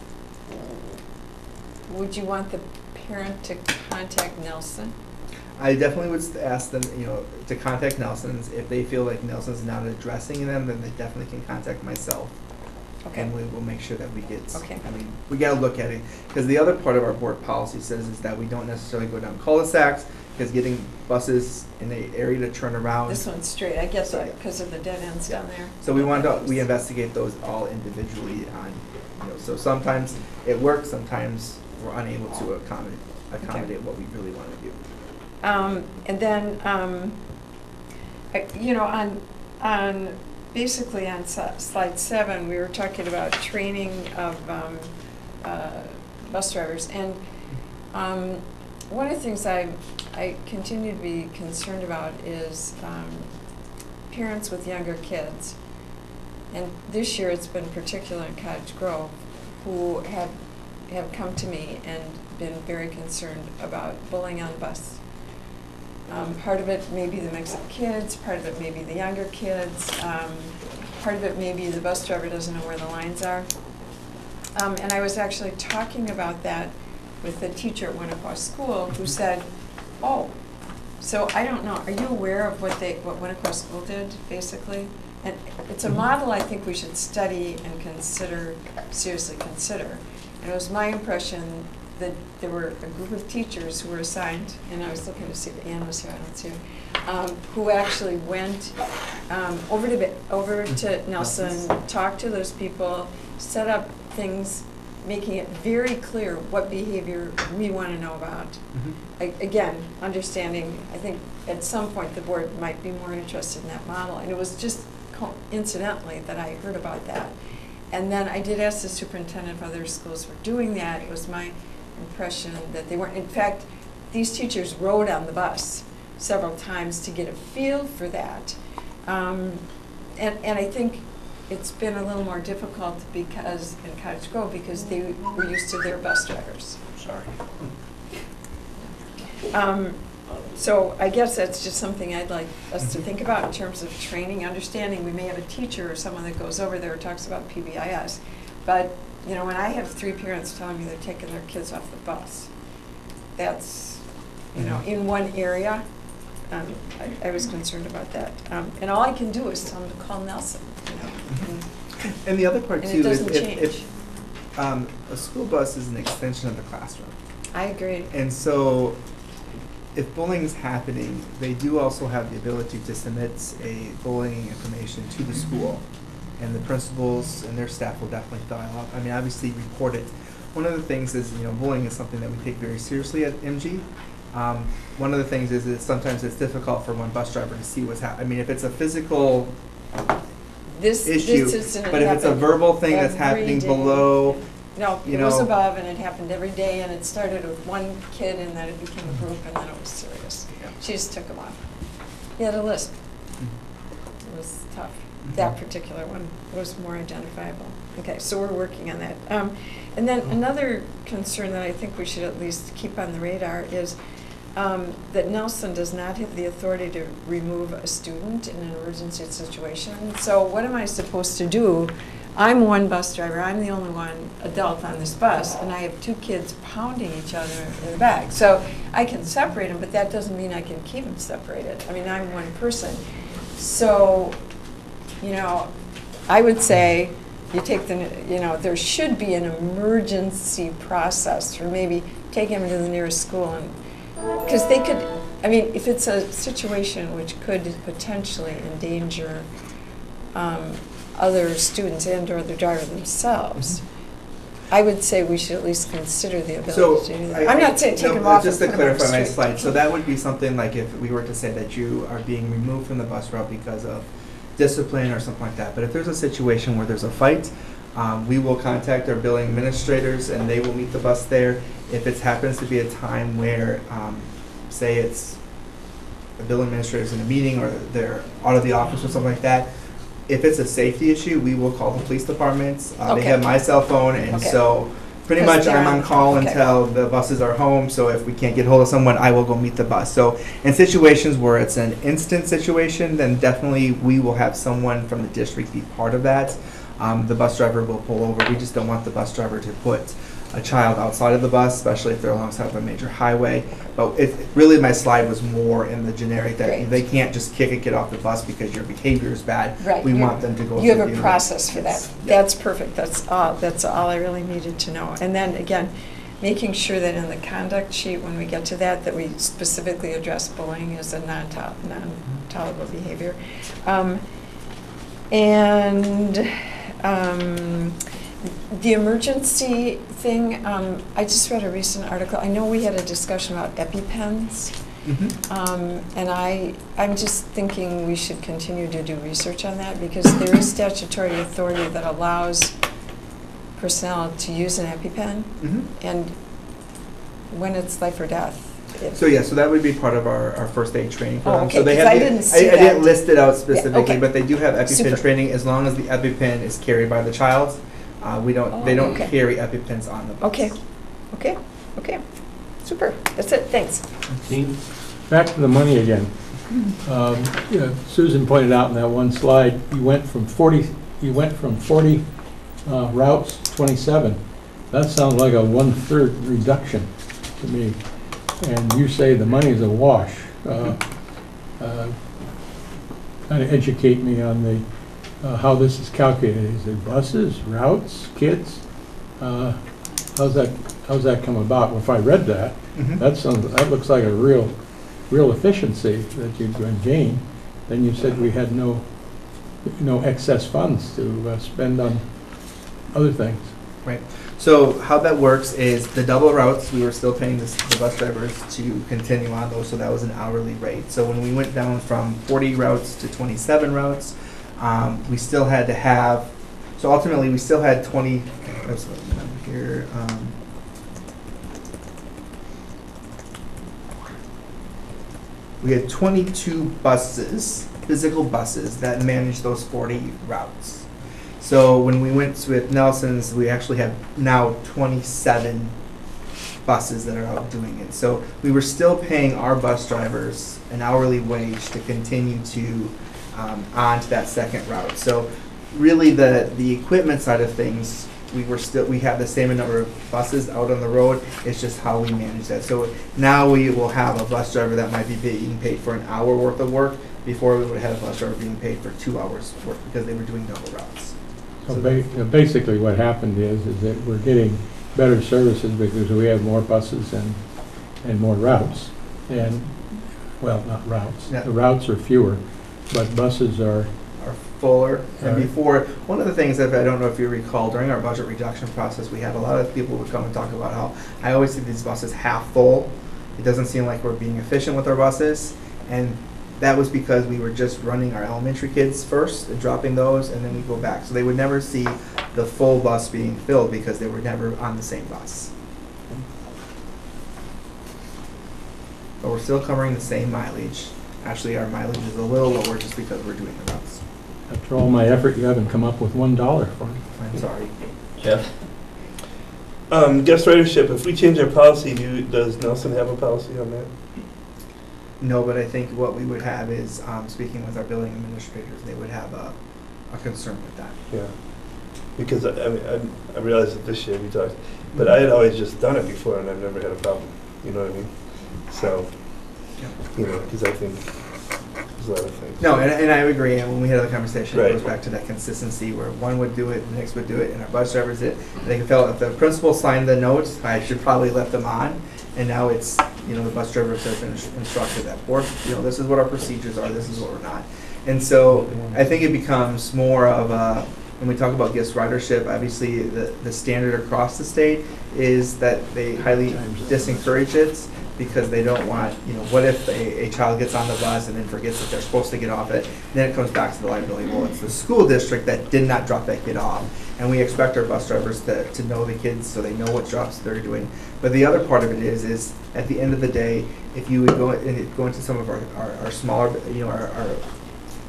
would you want the parent to contact Nelson? I definitely would ask them, to contact Nelson's. If they feel like Nelson's not addressing them, then they definitely can contact myself. Okay. And we will make sure that we get, Okay. I mean, we gotta look at it. Because the other part of our board policy says is that we don't necessarily go down cul-de-sacs, because getting buses in the area to turn around. This one's straight, I guess, Yeah. because of the dead ends down there. So we investigate those all individually on, so sometimes it works, sometimes we're unable to accommodate what we really want to do. And then, basically on slide 7, we were talking about training of bus drivers. And one of the things I continue to be concerned about is parents with younger kids. And this year it's been particular in Cottage Grove, who have come to me and been very concerned about bullying on the bus. Part of it may be the mix of kids, part of it may be the younger kids, part of it may be the bus driver doesn't know where the lines are. And I was actually talking about that with the teacher at Winnequa School who said, oh, so I don't know, are you aware of what Winnequa School did, basically? And it's a model I think we should study and seriously consider. And it was my impression that there were a group of teachers who were assigned, and I was looking to see if Ann was here, I don't see her, who actually went over to Nelson, talked to those people, set up things, making it very clear what behavior we want to know about. Again, understanding, I think at some point the board might be more interested in that model, and it was just coincidentally that I heard about that. And then I did ask the superintendent if other schools were doing that. It was my impression that they weren't. In fact, these teachers rode on the bus several times to get a feel for that. And I think it's been a little more difficult because in Cottage Grove because they were used to their bus drivers. Sorry. So I guess that's just something I'd like us to think about in terms of training, understanding. We may have a teacher or someone that goes over there and talks about PBIS. But, you know, when I have 3 parents telling me they're taking their kids off the bus, that's, you know, in one area, I was concerned about that. And all I can do is tell them to call Nelson, you know. And the other part And too it is doesn't change. if a school bus is an extension of the classroom. I agree. And so if bullying is happening, they do also have the ability to submit a bullying information to the school. And the principals and their staff will definitely dial up. I mean, obviously report it. One of the things is, you know, bullying is something that we take very seriously at MG. One of the things is that sometimes it's difficult for one bus driver to see what's happening. I mean, if it's a physical issue, but if it's a verbal thing that's happening below, no, you it was know, above, and it happened every day, and it started with one kid, and then it became a group, and then it was serious. Yeah. She just took him off. He had a lisp. It was tough. That particular one was more identifiable. Okay, so we're working on that. And then another concern that I think we should at least keep on the radar is that Nelson does not have the authority to remove a student in an emergency situation. So what am I supposed to do? I'm one bus driver. I'm the only one adult on this bus, and I have 2 kids pounding each other in the back. So I can separate them, but that doesn't mean I can keep them separated. I mean, I'm one person. So, you know, I would say you take the, you know, there should be an emergency process for maybe taking them to the nearest school, and because they could, I mean, if it's a situation which could potentially endanger other students and or the driver themselves, I would say we should at least consider the ability to do that. I'm not saying take them off just and to put them on the clarify my street. slide, so that would be something like if we were to say that you are being removed from the bus route because of discipline or something like that. But if there's a situation where there's a fight, we will contact our billing administrators and they will meet the bus there. If it happens to be a time where, say it's the billing administrator's in a meeting or they're out of the office or something like that, if it's a safety issue, we will call the police departments. They Okay. have my cell phone, and Okay. so pretty Because much they're I'm on on- call okay. until the buses are home. So if we can't get hold of someone, I will go meet the bus. So in situations where it's an instant situation, then definitely we will have someone from the district be part of that. The bus driver will pull over. We just don't want the bus driver to put a child outside of the bus, especially if they're alongside of a major highway. But really my slide was more in the generic that Great. they can't just kick a kid off the bus because your behavior is bad. Right. We You- want them to go. You through have a the- process for that. Yes. That's perfect. That's all I really needed to know. And then again, making sure that in the conduct sheet, when we get to that, that we specifically address bullying as a non-tolerable behavior. The emergency thing, I just read a recent article. I know we had a discussion about EpiPens. Mhm. And I'm just thinking we should continue to do research on that because there is statutory authority that allows personnel to use an EpiPen, Mhm. and when it's life or death. So yeah, so that would be part of our first aid training for Oh, them. okay, So they 'cause have I the- didn't see I didn't that. list it out specifically, okay. but they do have EpiPen Super. training as long as the EpiPen is carried by the child. They don't okay. carry EpiPens on the bus. Okay, super, that's it, thanks. Dean? Back to the money again. Susan pointed out in that one slide, you went from 40 routes to 27. That sounds like a 1/3 reduction to me. And you say the money's a wash. Kind of educate me on the how this is calculated. Is it buses, routes, kids? How's that come about? If I read that, Mhm. that looks like a real efficiency that you're going to gain. Then you said we had no excess funds to spend on other things. Right. So how that works is the double routes, we were still paying the bus drivers to continue on those, so that was an hourly rate. So when we went down from 40 routes to 27 routes, we still had to have, so ultimately we still had 20, let's look here, we had 22 buses, physical buses, that managed those 40 routes. So when we went with Nelson's, we actually have now 27 buses that are out doing it. So we were still paying our bus drivers an hourly wage to continue to on to that second route. So really the equipment side of things, we have the same number of buses out on the road. It's just how we manage that. So now we will have a bus driver that might be being paid for an hour worth of work. Before we would have a bus driver being paid for 2 hours work because they were doing double routes. So basically what happened is that we're getting better services because we have more buses and more routes. And, well, not routes. Yeah. The routes are fewer, but buses are Fuller. And Right. before, one of the things that I don't know if you recall, during our budget reduction process, we had a lot of people would come and talk about how I always see these buses half full. It doesn't seem like we're being efficient with our buses. And that was because we were just running our elementary kids first and dropping those, and then we go back. So they would never see the full bus being filled because they were never on the same bus. But we're still covering the same mileage. Actually, our mileage is a little lower just because we're doing the routes. after all my effort, you haven't come up with $1 for me. I'm sorry. Jeff? Guest ridership, if we change our policy, does Nelson have a policy on that? No, but I think what we would have is, speaking with our building administrators, they would have a concern with that. Yeah. Because I mean, I realized that this year we talked, but I had always just done it before and I've never had a problem. You know what I mean? So, you know, because I think there's a lot of things. No, and I agree, and when we had the conversation, it Right. goes back to that consistency where one would do it, the next would do it, and our bus drivers did. And they felt if the principal signed the notes, I should probably let them on. And now it's, you know, the bus drivers have been instructed that, or, you know, this is what our procedures are, this is what we're not. And so I think it becomes more of a, when we talk about guest ridership, obviously the standard across the state is that they highly disencourage it because they don't want, you know, what if a child gets on the bus and then forgets that they're supposed to get off it? Then it comes back to the liability. Well, it's the school district that did not drop that kid off. And we expect our bus drivers to know the kids so they know what drops they're doing. But the other part of it is at the end of the day, if you would go into some of our smaller, you know, our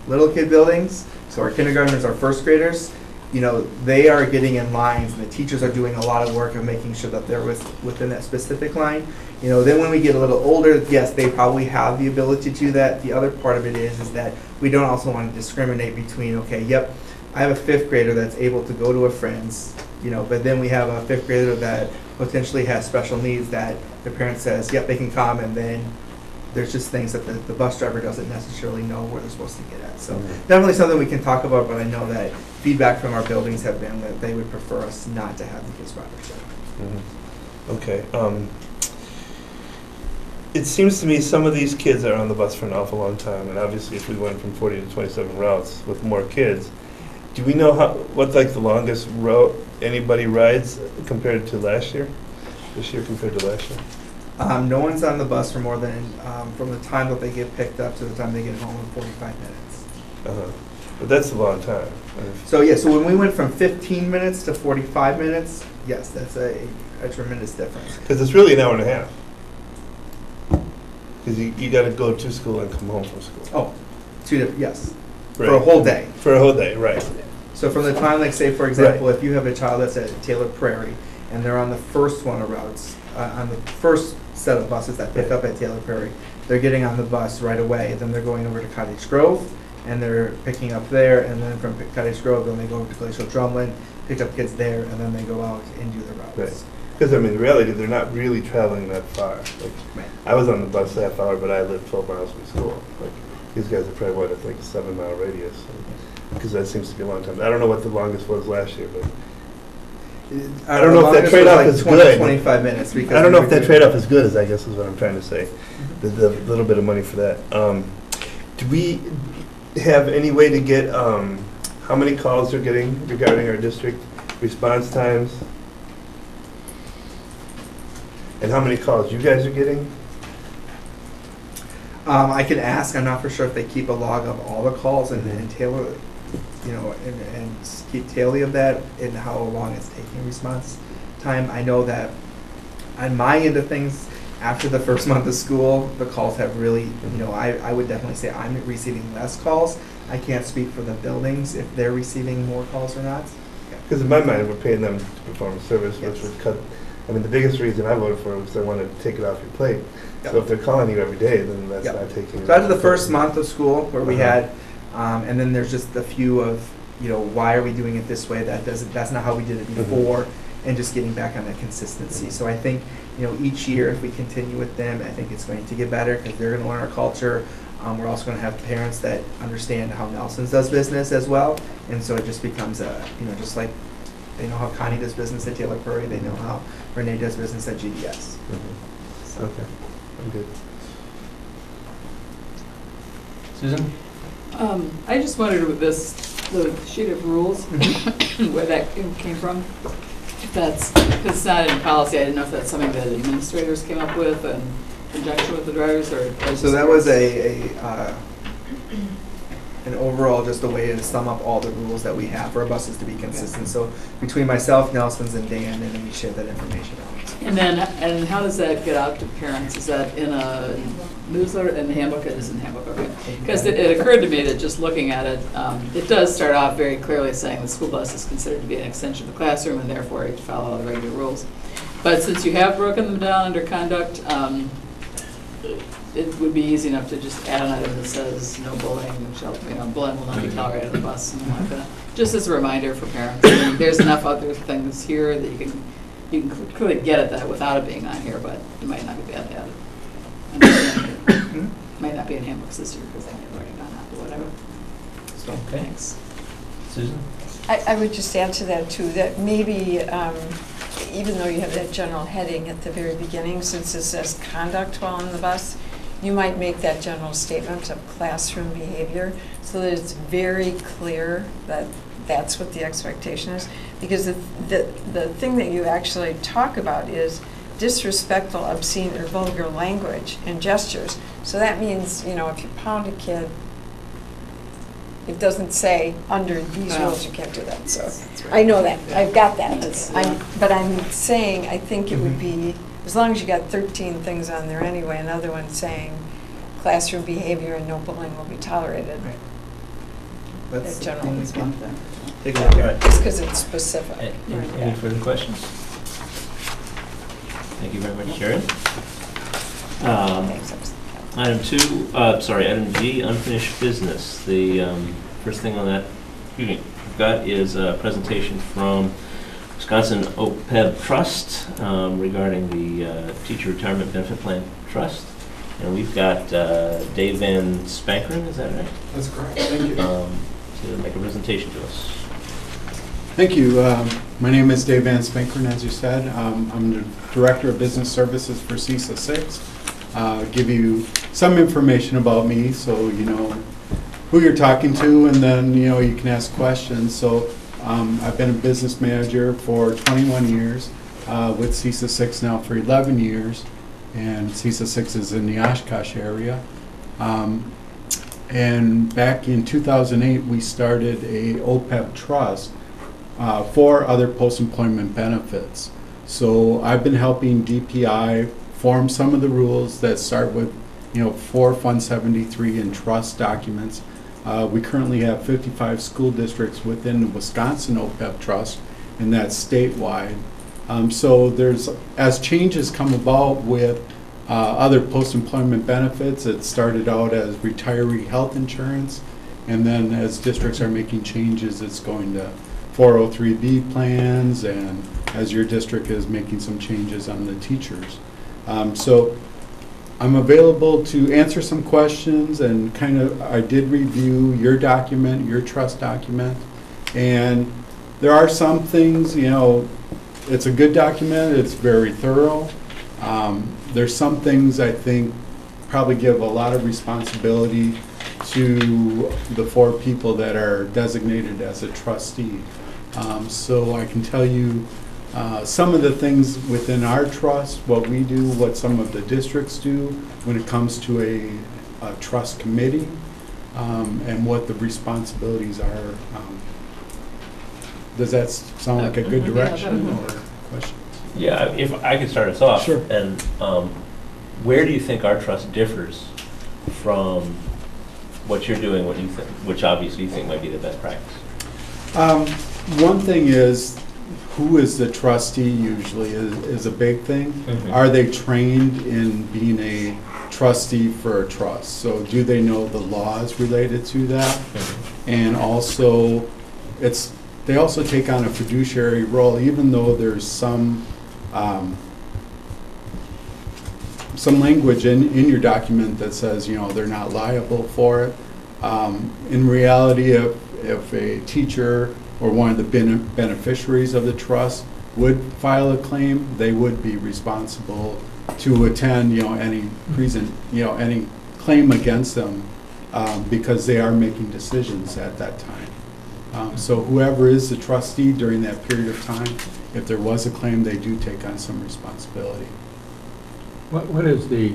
little kid buildings, so our kindergartners, our first graders, you know, they are getting in lines and the teachers are doing a lot of work of making sure that they're within that specific line. You know, then when we get a little older, yes, they probably have the ability to do that. The other part of it is that we don't also want to discriminate between, okay, yep, I have a fifth grader that's able to go to a friend's, you know, but then we have a fifth grader that potentially has special needs that the parent says, yep, they can come, and then there's just things that the bus driver doesn't necessarily know where they're supposed to get at. So definitely something we can talk about, but I know that feedback from our buildings have been that they would prefer us not to have the guest ridership. Okay. It seems to me some of these kids are on the bus for an awful long time, and obviously if we went from 40 to 27 routes with more kids, do we know what's like the longest route anybody rides compared to last year? This year compared to last year? No one's on the bus for more than, from the time that they get picked up to the time they get home in 45 minutes. But that's a long time. So yeah, so when we went from 15 minutes to 45 minutes, yes, that's a tremendous difference. Because it's really an hour and a half. Because you got to go to school and come home from school. Oh, two different, yes, Right. for a whole day. For a whole day, right. So from the time, like say for example, if you have a child that's at Taylor Prairie and they're on the first one of routes, on the first set of buses that pick up at Taylor Prairie, they're getting on the bus right away. Then they're going over to Cottage Grove and they're picking up there, and then from Cottage Grove, then they go over to Glacial Drumlin, pick up kids there, and then they go out and do the routes. Right. Because I mean, in reality, they're not really traveling that far. Like, Right. I was on the bus half hour, but I live 12 miles from school. Like, these guys are probably what, at like a 7-mile radius, because that seems to be a long time. I don't know what the longest was last year, but I don't know if that trade-off is 20, good. 25 minutes. Because I don't know if we that were trade-off is good, I guess is what I'm trying to say. The little bit of money for that. Do we have any way to get how many calls they're getting regarding our district, response times, and how many calls you guys are getting? I can ask. I'm not for sure if they keep a log of all the calls and tailor, you know, and keep tally of that and how long it's taking response time. I know that on my end of things, after the first month of school, the calls have really, I would definitely say I'm receiving less calls. I can't speak for the buildings if they're receiving more calls or not. Because in my mind, we're paying them to perform a service, which Yes. would cut, I mean, the biggest reason I voted for it was they wanted to take it off your plate. So Yep. if they're calling you every day, then that's Yep. not taking it. So after the first month of school, where we Uh-huh. had, and then there's just a few of, why are we doing it this way? That's not how we did it Mhm. before, and just getting back on that consistency. So I think, each year, if we continue with them, I think it's going to get better, because they're gonna learn our culture. We're also gonna have parents that understand how Nelson's does business as well, and so it just becomes just like they know how Connie does business at Taylor Prairie, they know how Renee does business at GDS. Mhm. So. Okay, I'm good. Susan? I just wondered with the sheet of rules, where that came from. If that's, because it's not in policy, I didn't know if that's something that administrators came up with in conjunction with the drivers, or. So that was an overall, just a way to sum up all the rules that we have for our buses to be consistent. So between myself, Nelson's, and Dan, and then we share that information out. And how does that get out to parents? Is that in a newsletter, in the handbook? It is in the handbook, okay. Because it occurred to me that just looking at it, it does start off very clearly saying the school bus is considered to be an extension of the classroom, and therefore you follow all the regular rules. But since you have broken them down under conduct, it would be easy enough to just add an item that says no bullying, bullying will not be tolerated on the bus, and like that. Just as a reminder for parents. I mean, there's enough other things here that you can clearly get at that without it being on here, but it might not be bad to add it. Might not be in handbooks this year because they may have already gone out or whatever. So, Okay. Thanks. Susan? I would just add to that too, that maybe, even though you have that general heading at the very beginning, since it says conduct while on the bus, you might make that general statement of classroom behavior so that it's very clear that that's what the expectation is. Because the thing that you actually talk about is disrespectful, obscene, or vulgar language and gestures. So that means, if you pound a kid, it doesn't say under these rules you can't do that. So I know that, I've got that. But I'm saying, I think it would be, as long as you got 13 things on there anyway, another one saying classroom behavior and no bullying will be tolerated. Right. That That's generally is one thing. take a look at it. Just because it's specific. Any further questions? Thank you very much, Sharon. Item G, unfinished business. The first thing on that, we've got is a presentation from Wisconsin OPEB Trust regarding the Teacher Retirement Benefit Plan Trust. And we've got Dave Van Spankeren, is that right? That's correct. Thank you. To make a presentation to us. Thank you. My name is Dave Van Spankeren, as you said. I'm the Director of Business Services for CISA 6. Give you some information about me so you know who you're talking to, and then you can ask questions. So I've been a business manager for 21 years, with CISA 6 now for 11 years, and CISA 6 is in the Oshkosh area. And back in 2008, we started a OPEB trust for other post-employment benefits. So I've been helping DPI form some of the rules that start with, for Fund 73 and trust documents. We currently have 55 school districts within the Wisconsin OPEB trust, and that's statewide. So as changes come about with other post-employment benefits, it started out as retiree health insurance, and then as districts are making changes, it's going to 403B plans, and as your district is making some changes on the teachers. So I'm available to answer some questions, and I did review your document, your trust document, and there are some things, it's a good document, it's very thorough. There's some things I think probably give a lot of responsibility to the 4 people that are designated as a trustee. So I can tell you some of the things within our trust, what we do, what some of the districts do when it comes to a trust committee, and what the responsibilities are. Does that sound like a good direction or question? Yeah, if I could start us off. Sure. And where do you think our trust differs from what you're doing, what you think, which obviously you think might be the best practice? One thing is, who is the trustee usually is a big thing. Mhm. Are they trained in being a trustee for a trust? So do they know the laws related to that? And also, they also take on a fiduciary role, even though there's some language in your document that says, you know, they're not liable for it. In reality, if a teacher or one of the beneficiaries of the trust would file a claim, they would be responsible to attend, you know, any any claim against them, because they are making decisions at that time. So whoever is the trustee during that period of time, if there was a claim, they do take on some responsibility. What is the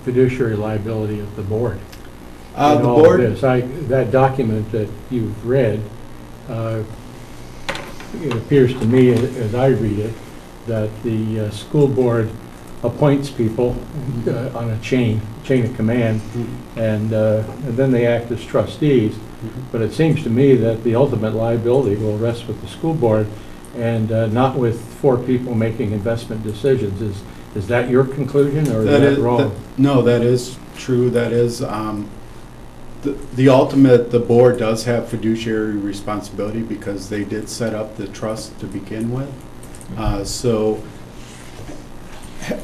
fiduciary liability of the board? The in all of board, this? That document that you've read, it appears to me, as I read it, that the school board appoints people on a chain of command, and then they act as trustees. But it seems to me that the ultimate liability will rest with the school board and not with 4 people making investment decisions. Is that your conclusion, or is that wrong? No, that is true. That is the ultimate. The board does have fiduciary responsibility because they did set up the trust to begin with. So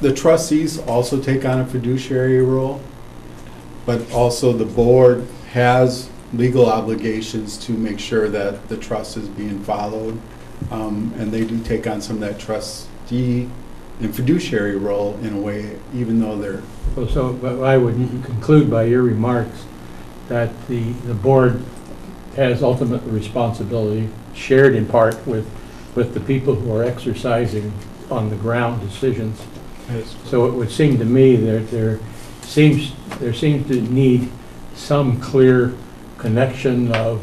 the trustees also take on a fiduciary role, but also the board has legal obligations to make sure that the trust is being followed, and they do take on some of that trustee and fiduciary role in a way, even though they're... But I would conclude by your remarks that the board has ultimate responsibility, shared in part with the people who are exercising on the ground decisions. So it would seem to me that there seems to need some clear connection of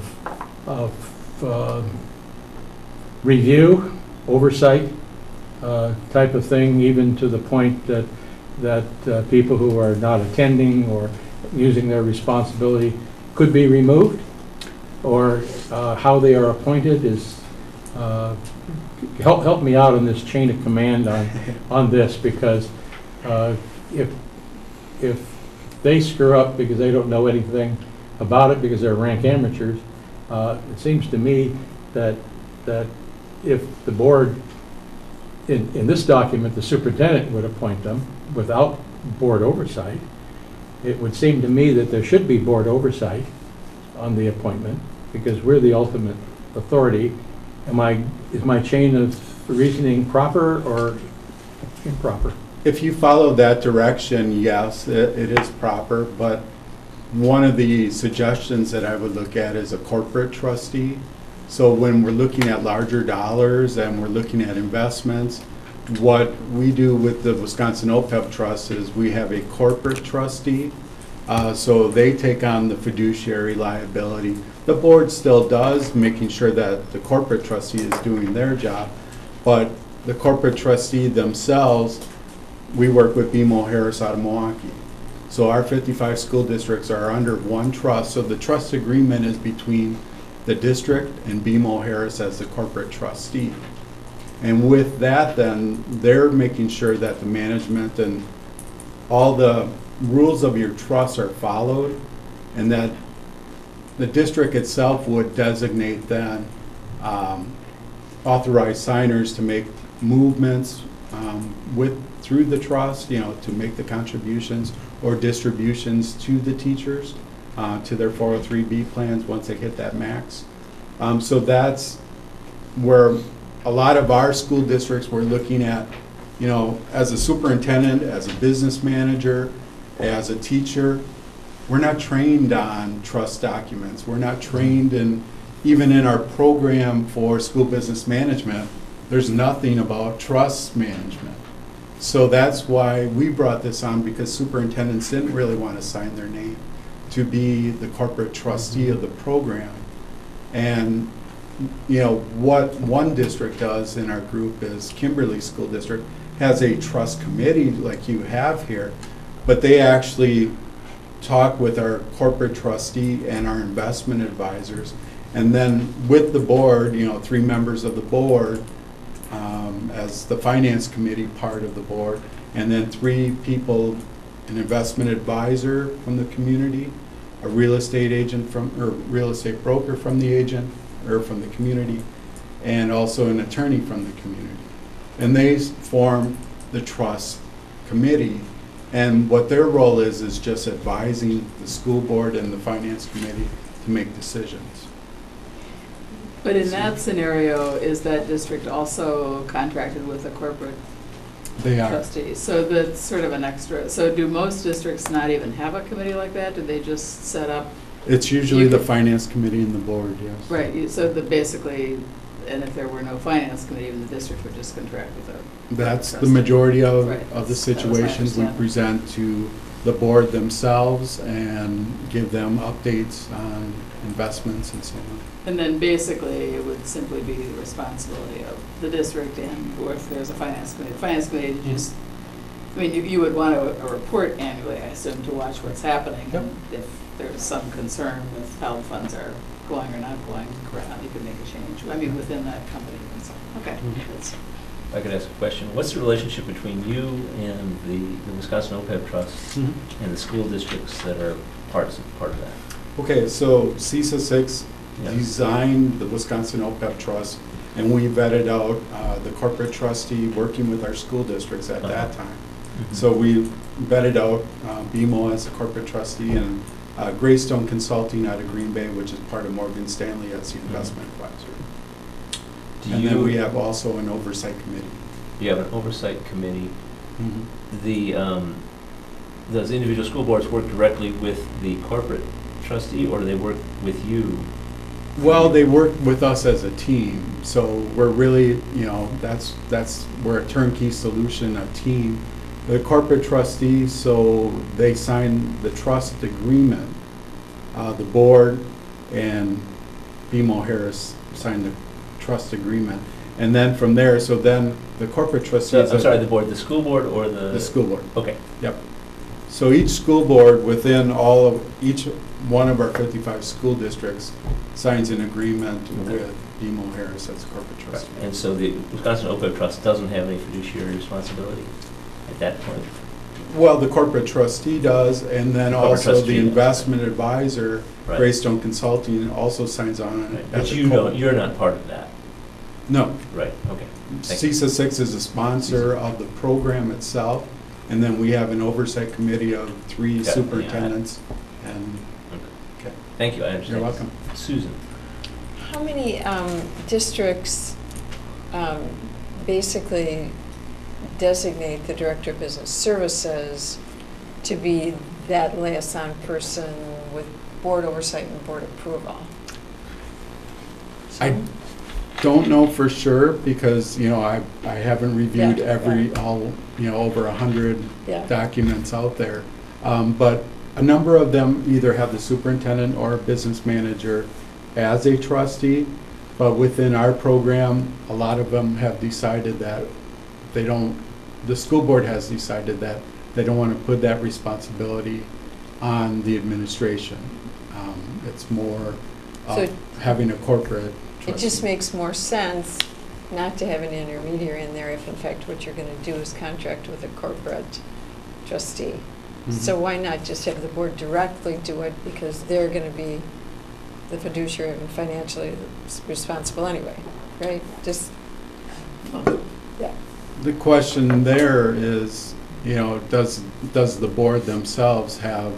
review, oversight type of thing, even to the point that people who are not attending or using their responsibility could be removed, or how they are appointed is help me out on this chain of command on this, because if they screw up because they don't know anything about it because they're rank amateurs, it seems to me that if the board, in this document, the superintendent would appoint them without board oversight, it would seem to me that there should be board oversight on the appointment, because we're the ultimate authority. Is my chain of reasoning proper or improper? If you follow that direction, yes, it is proper, but one of the suggestions that I would look at is a corporate trustee. So when we're looking at larger dollars and we're looking at investments, what we do with the Wisconsin OPEB Trust is we have a corporate trustee. So they take on the fiduciary liability. The board still does, making sure that the corporate trustee is doing their job, but the corporate trustee themselves, we work with BMO Harris out of Milwaukee. So our 55 school districts are under one trust, so the trust agreement is between the district and BMO Harris as the corporate trustee. And with that, then, they're making sure that the management and all the rules of your trust are followed, and that the district itself would designate then authorized signers to make movements through the trust, to make the contributions or distributions to the teachers, to their 403B plans once they hit that max. So that's where a lot of our school districts were looking at, as a superintendent, as a business manager, as a teacher, we're not trained on trust documents. We're not trained even in our program for school business management, there's nothing about trust management. So that's why we brought this on, because superintendents didn't really want to sign their name to be the corporate trustee of the program. And what one district does in our group is Kimberly School District has a trust committee like you have here, but they actually talk with our corporate trustee and our investment advisors. And then with the board, 3 members of the board, as the finance committee part of the board, and then 3 people, an investment advisor from the community, a real estate agent or real estate broker from the agent, or from the community, and also an attorney from the community. And they form the trust committee, and what their role is just advising the school board and the finance committee to make decisions. But in that scenario, is that district also contracted with a corporate They are. trustee? So that's sort of an extra, so do most districts not even have a committee like that? Do they just set up? It's usually You the could- finance committee and the board, yes. Right, so basically, and if there were no finance committee, even the district would just contract with a. That's the trustee. majority of Right. the That was my situations we understanding. present to the board themselves and give them updates on investments and so on. And then basically, it would simply be the responsibility of the district and, or if there's a finance committee. The finance committee just, I mean, you would want a report annually, I assume, to watch what's happening. Yep. And if there's some concern with how the funds are going or not going, you could make a change, I mean, within that company. And so, okay. That's- If I could ask a question, what's the relationship between you and the Wisconsin OPEB Trust and the school districts that are part of that? Okay, so CISA 6 Yeah. designed the Wisconsin OPEB Trust, and we vetted out the corporate trustee working with our school districts at that time. So we vetted out BMO as the corporate trustee and Greystone Consulting out of Green Bay, which is part of Morgan Stanley as the investment advisor. And then we have also an oversight committee. You have an oversight committee. The, does individual school boards work directly with the corporate trustee, or do they work with you? Well, they work with us as a team, so we're really, that's we're a turnkey solution, a team. The corporate trustees, so they sign the trust agreement. The board and BMO Harris signed the trust agreement. And then from there, so then the corporate trustees. I'm sorry, the board, the school board or the? The school board. Okay. Yep. So each school board within each one of our 55 school districts signs an agreement with BMO Harris as corporate trustee. And so the Wisconsin OPEB Trust doesn't have any fiduciary responsibility at that point? Well, the corporate trustee does, and then Corporate also trustee the does. investment advisor, Right. Greystone Consulting, also signs on it. Right. as But a you don't, corporate- you're not part of that? No. Right, okay. Thank you. CISA 6 is a sponsor of the program itself, and then we have an oversight committee of 3 Got it, yeah. superintendents. And okay. Thank you, I understand. You're welcome. Susan? How many districts basically designate the Director of Business Services to be that liaison person with board oversight and board approval? I don't know for sure because, I haven't reviewed Yeah, over 100 Yeah. documents out there. But a number of them either have the superintendent or a business manager as a trustee, but within our program, a lot of them have decided that the school board has decided that they don't want to put that responsibility on the administration. It's more So- having a corporate It trustee. just makes more sense not to have an intermediary in there if in fact what you're going to do is contract with a corporate trustee. Mhm. So why not just have the board directly do it because they're going to be the fiduciary and financially responsible anyway, right? Just, yeah. The question there is, does the board themselves have,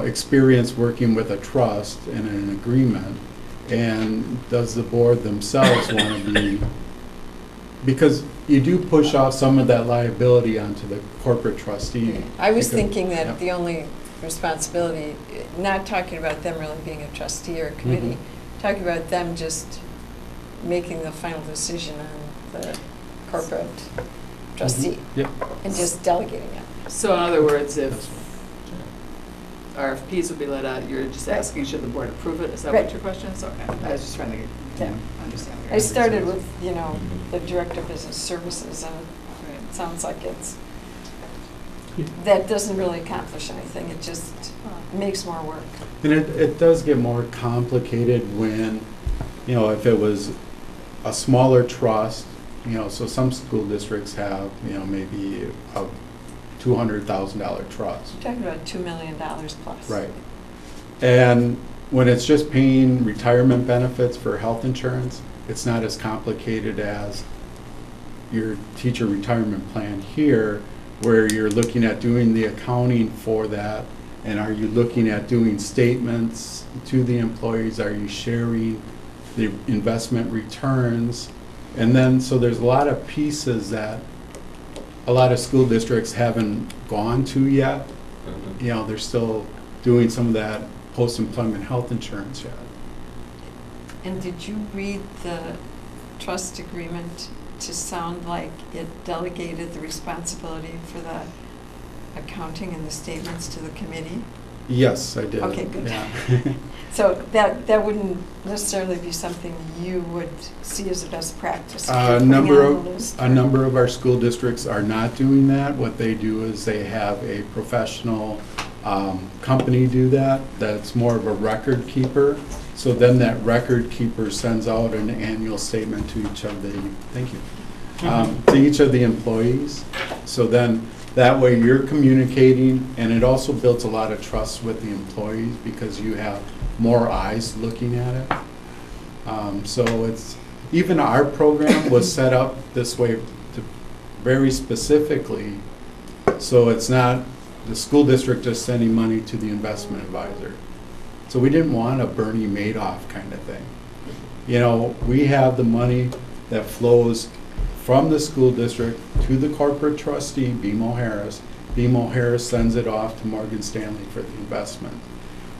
experience working with a trust and an agreement? And does the board themselves want to be, because you do push off some of that liability onto the corporate trustee. I was Because- thinking yeah. that the only responsibility, not talking about them really being a trustee or a committee, talking about them just making the final decision on the corporate trustee Yep. and just delegating it. So in other words, if RFPs would be let out, you're just asking, should the board approve it? Is that Right. what your question is? Okay, I was just trying to Yeah. understand. I started with, the Director of Business Services, and sounds like that doesn't really accomplish anything. It just makes more work. And it does get more complicated when, if it was a smaller trust, so some school districts have, maybe a $200,000 trust. You're talking about $2 million plus. Right. And when it's just paying retirement benefits for health insurance, it's not as complicated as your teacher retirement plan here, where you're looking at doing the accounting for that, and are you looking at doing statements to the employees? Are you sharing the investment returns? And then, so there's a lot of pieces that a lot of school districts haven't gone to yet. They're still doing some of that post-employment health insurance yet. And did you read the trust agreement to sound like it delegated the responsibility for the accounting and the statements to the committee? Yes, I did. Okay, good. Yeah. So that wouldn't necessarily be something you would see as a best practice? A number of our school districts are not doing that. What they do is they have a professional company do that. That's more of a record keeper. So then that record keeper sends out an annual statement to each of the, thank you, to each of the employees. So then that way you're communicating, and it also builds a lot of trust with the employees because you have more eyes looking at it. So it's, even our program was set up this way to very specifically, so it's not the school district just sending money to the investment advisor. So we didn't want a Bernie Madoff kind of thing. We have the money that flows from the school district to the corporate trustee, BMO Harris. BMO Harris sends it off to Morgan Stanley for the investment.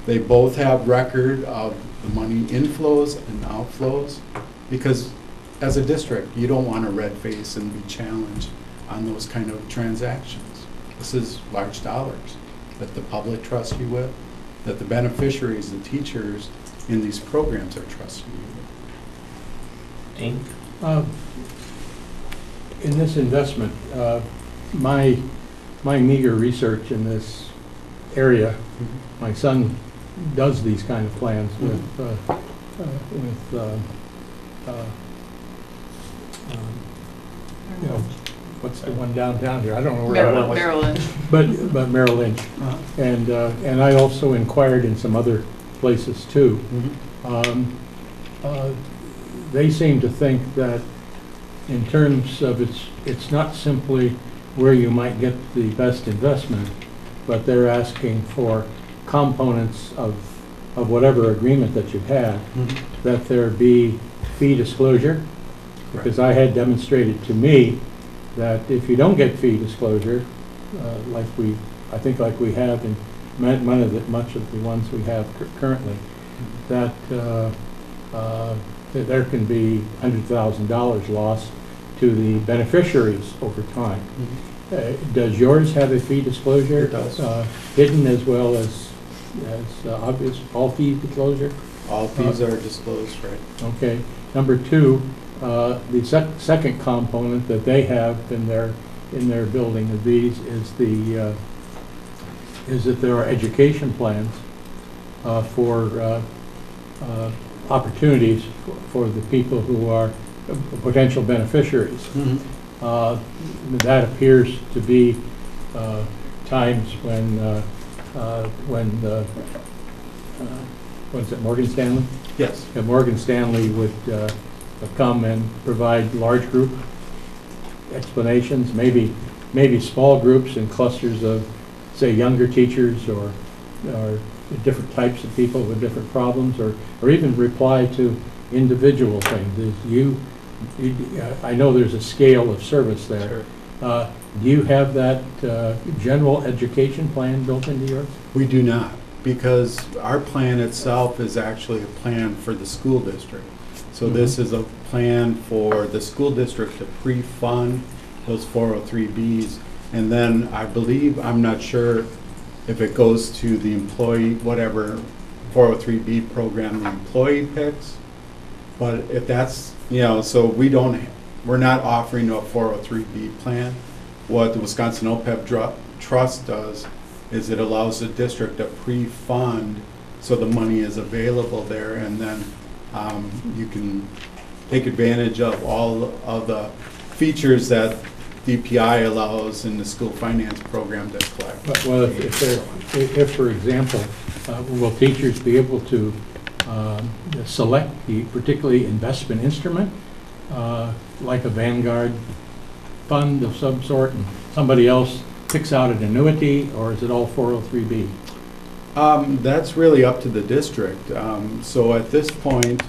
They both have record of the money inflows and outflows, because as a district, you don't want a red face and be challenged on those kind of transactions. This is large dollars that the public trusts you with, that the beneficiaries, the teachers in these programs are trusting you with. Dean? In this investment, my meager research in this area, my son does these kind of plans with what's the one downtown here? I don't know where it was. Merrill Lynch. But Merrill Lynch. And I also inquired in some other places too. They seem to think that in terms of it's not simply where you might get the best investment, but they're asking for components of whatever agreement that you had, that there be fee disclosure, because I had demonstrated to me that if you don't get fee disclosure, like we have in much of the ones we have currently, that there can be $100,000 lost to the beneficiaries over time. Does yours have a fee disclosure? It does. Hidden as well as obvious, all fee disclosure? All fees are disclosed, right? Okay. Number two, the second component that they have in their building of these is that there are education plans for opportunities for the people who are potential beneficiaries. That appears to be times when was it Morgan Stanley? Yes. Morgan Stanley would come and provide large group explanations, maybe small groups and clusters of, say, younger teachers or different types of people with different problems, or even reply to individual things. I know there's a scale of service there. Sure. Do you have that general education plan built into yours? We do not, because our plan itself is actually a plan for the school district. So this is a plan for the school district to pre-fund those 403Bs, and then I believe, I'm not sure if it goes to the employee, whatever 403B program the employee picks, but if that's, so we're not offering a 403B plan. what the Wisconsin OPEB Trust does is it allows the district to pre-fund so the money is available there, and then you can take advantage of all of the features that DPI allows in the school finance program to collect. Well, if for example, will teachers be able to select the particularly investment instrument, like a Vanguard fund of some sort, and somebody else picks out an annuity, or is it all 403B? That's really up to the district. So at this point,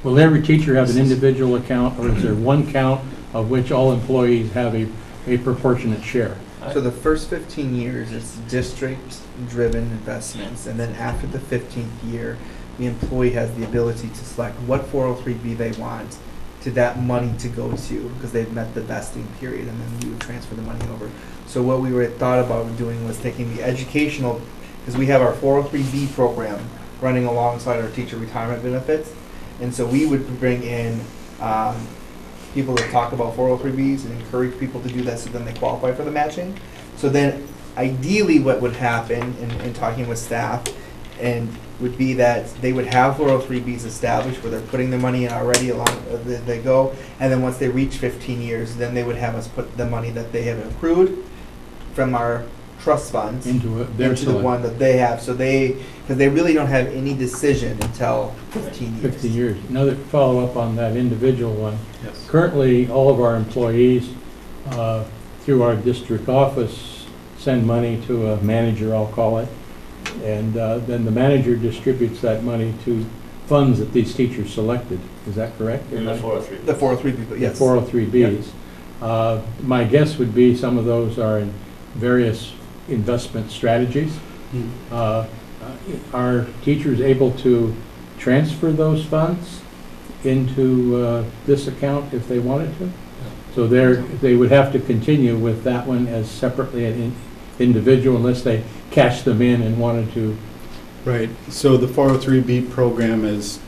Will every teacher have an individual account, or is there one count of which all employees have a proportionate share? So the first 15 years is district-driven investments, and then after the 15th year, the employee has the ability to select what 403B they want to that money to go to, because they've met the vesting period, and then you would transfer the money over. So what we thought about doing was taking the educational, because we have our 403B program running alongside our teacher retirement benefits, and so we would bring in people that talk about 403Bs and encourage people to do that so then they qualify for the matching. So then ideally what would happen in talking with staff and would be that they would have 403Bs established where they're putting their money in already along they go, and then once they reach 15 years, then they would have us put the money that they have accrued from our trust funds Into the one that they have. So because they really don't have any decision until 15 years. 50 years. Another follow-up on that individual one. Yes. Currently, all of our employees, through our district office, send money to a manager, I'll call it, and then the manager distributes that money to funds that these teachers selected. Is that correct? In the 403. The 403B, yes. The 403Bs. My guess would be some of those are in various investment strategies. Are teachers able to transfer those funds into this account if they wanted to? So they would have to continue with that one as separately an individual unless they cashed them in and wanted to. right, so the 403B program is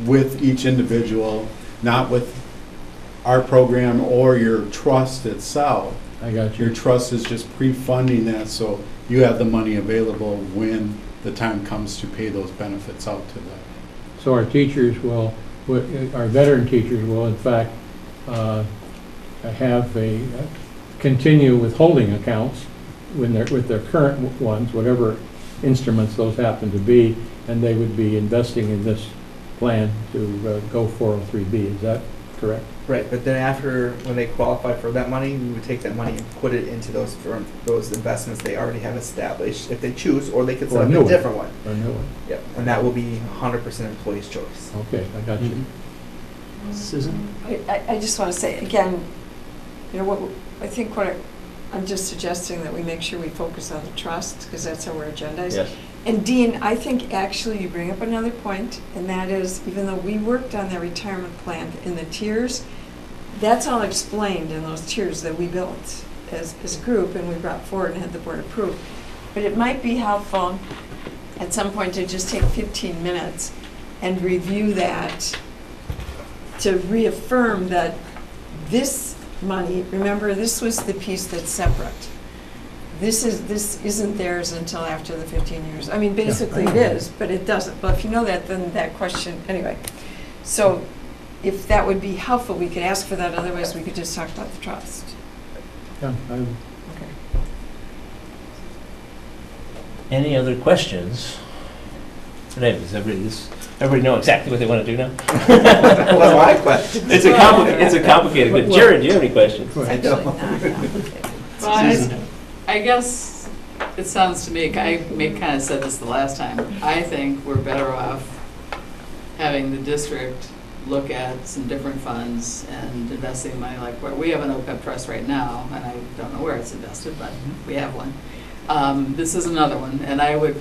with each individual, not with our program or your trust itself. I got Your you. trust is just pre-funding that, so you have the money available when the time comes to pay those benefits out to them. So our teachers our veteran teachers will in fact have continue with holding accounts with their current ones, whatever instruments those happen to be, and they would be investing in this plan to go 403B. Is that correct? Right, but then after, when they qualify for that money, we would take that money and put it into those investments they already have established, if they choose, or they could set Or a up new a one. different one. Or no one? Yep, and that will be 100% employee's choice. Okay, I got you. Susan? I just want to say, again, I'm just suggesting that we make sure we focus on the trust, because that's how we're agendized. Yes. And Dean, I think actually you bring up another point, and that is, even though we worked on the retirement plan in the tiers, that's all explained in those tiers that we built as a group, and we brought forward and had the board approve. But it might be helpful at some point to just take 15 minutes and review that, to reaffirm that this money, remember, this was the piece that's separate. This isn't theirs until after the 15 years. I mean, basically it is, but it doesn't. But if you know that, then that question, anyway. So if that would be helpful, we could ask for that. Otherwise, we could just talk about the trust. Yeah, Okay. Any other questions? Does everybody know exactly what they want to do now? That was my question. It's a complicated, but Jared, do you have any questions? It's actually not complicated. Well, I guess it sounds to me, I kind of said this the last time, I think we're better off having the district look at some different funds and investing money, like where we have an OPEB trust right now, and I don't know where it's invested, but we have one. This is another one, and I would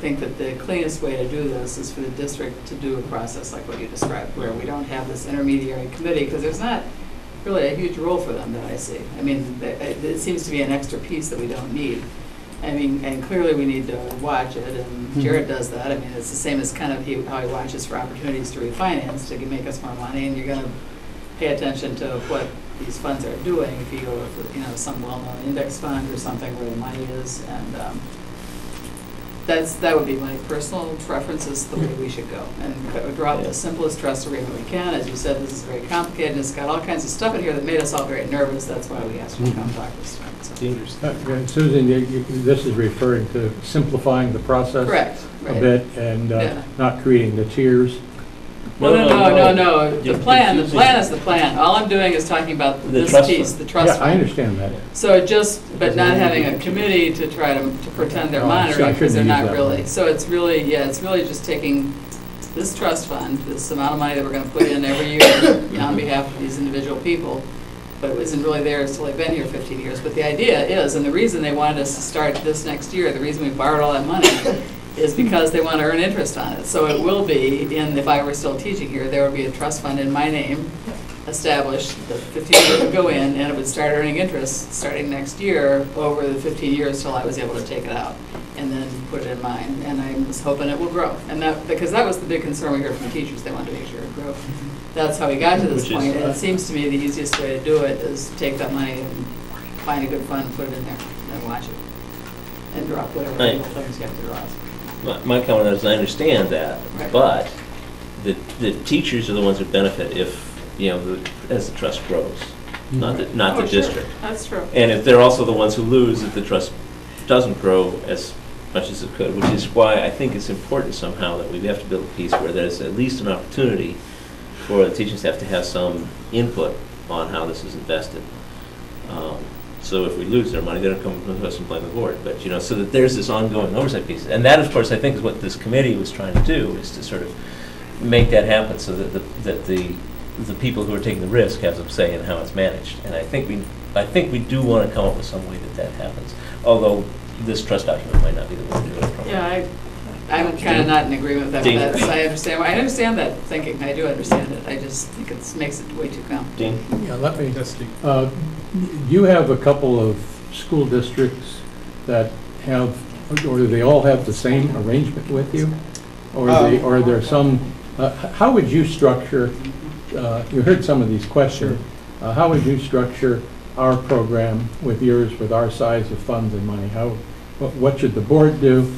think that the cleanest way to do this is for the district to do a process like what you described, where we don't have this intermediary committee, because there's not really a huge role for them that I see. I mean, it seems to be an extra piece that we don't need. I mean, and clearly we need to watch it, and Jared does that. I mean, it's the same as kind of how he watches for opportunities to refinance to make us more money, and you're going to pay attention to what these funds are doing, if you go with, you know, some well-known index fund or something where the money is, and that would be my personal preference, is the way we should go. And draw up the simplest trust agreement we can. As you said, this is very complicated, and it's got all kinds of stuff in here that made us all very nervous. That's why we asked you to come talk to us. Susan, this is referring to simplifying the process Correct, a right. bit and Yeah. not creating the tiers. Well, no. The You're plan confusing. is the plan. All I'm doing is talking about The this trust piece, fund. the trust Yeah, fund. I understand that. So but not having a committee to try to pretend they're Oh, I monitoring, because they're shouldn't use not that really. word. So it's really just taking this trust fund, this amount of money that we're gonna put in every year on behalf of these individual people, but it isn't really theirs till they've been here 15 years. But the idea is, and the reason they wanted us to start this next year, the reason we borrowed all that money is because they want to earn interest on it. So it will be, if I were still teaching here, there would be a trust fund in my name established, the 15 years would go in, and it would start earning interest starting next year over the 15 years till I was able to take it out and then put it in mine. And I was hoping it will grow. And because that was the big concern we heard from the teachers, they wanted to make sure it grew. That's how we got to this Which is, point. And it seems to me the easiest way to do it is take that money and find a good fund, put it in there, and watch it. And drop whatever Right. little things you have to drop. My comment is, I understand that, Right. but the teachers are the ones who benefit if, you know, as the trust grows, not the Oh, sure. district. That's true. And if they're also the ones who lose if the trust doesn't grow as much as it could, which is why I think it's important somehow that we have to build a piece where there's at least an opportunity for the teaching staff to have some input on how this is invested. So if we lose their money, they don't come to us and blame the board. But, you know, so that there's this ongoing oversight piece. And that, of course, I think is what this committee was trying to do, is to sort of make that happen so that the people who are taking the risk have some say in how it's managed. And I think we do want to come up with some way that happens. Although this trust document might not be the way to do it. Yeah, I'm kind of not in agreement with that. Dean. But I understand that thinking. I do understand it. I just think it makes it way too complicated. Dean? Yeah, let me, you have a couple of school districts that have, or do they all have the same arrangement with you? Or are there some, how would you structure, you heard some of these questions, how would you structure our program with yours, with our size of funds and money? What should the board do,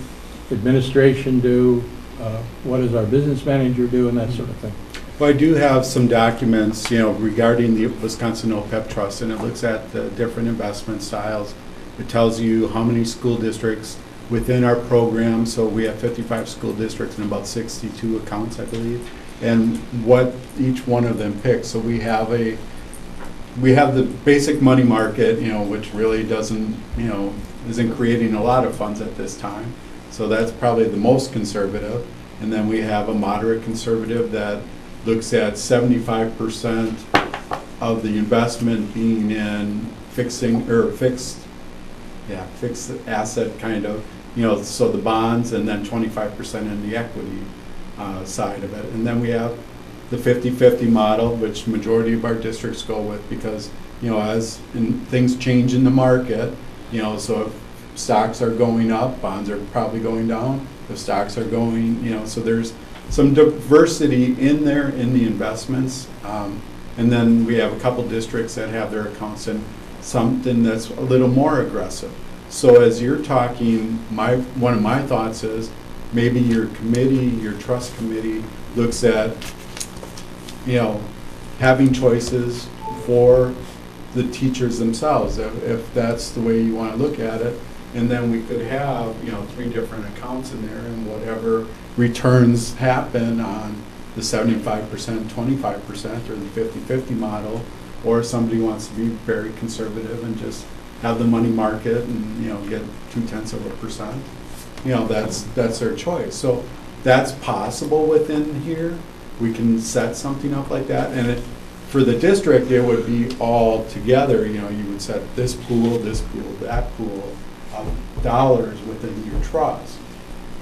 administration do, what does our business manager do, and that sort of thing? Well, I do have some documents, regarding the Wisconsin OPEB Trust, and it looks at the different investment styles. It tells you how many school districts within our program, so we have 55 school districts and about 62 accounts, I believe, and what each one of them picks. So we have the basic money market, which really doesn't, isn't creating a lot of funds at this time. So that's probably the most conservative. And then we have a moderate conservative that looks at 75% of the investment being in fixed asset kind of, so the bonds, and then 25% in the equity side of it. And then we have the 50-50 model, which majority of our districts go with because, as things change in the market, so if stocks are going up, bonds are probably going down. If stocks are going, so there's some diversity in there in the investments. And then we have a couple districts that have their accounts in something that's a little more aggressive. So as you're talking, one of my thoughts is maybe your trust committee looks at, having choices for the teachers themselves, if that's the way you want to look at it. And then we could have, 3 different accounts in there, and whatever returns happen on the 75%, 25%, or the 50-50 model, or somebody wants to be very conservative and just have the money market and, get 0.2%, that's their choice. So that's possible within here. We can set something up like that, and for the district, it would be all together. You would set this pool, that pool of dollars within your trust,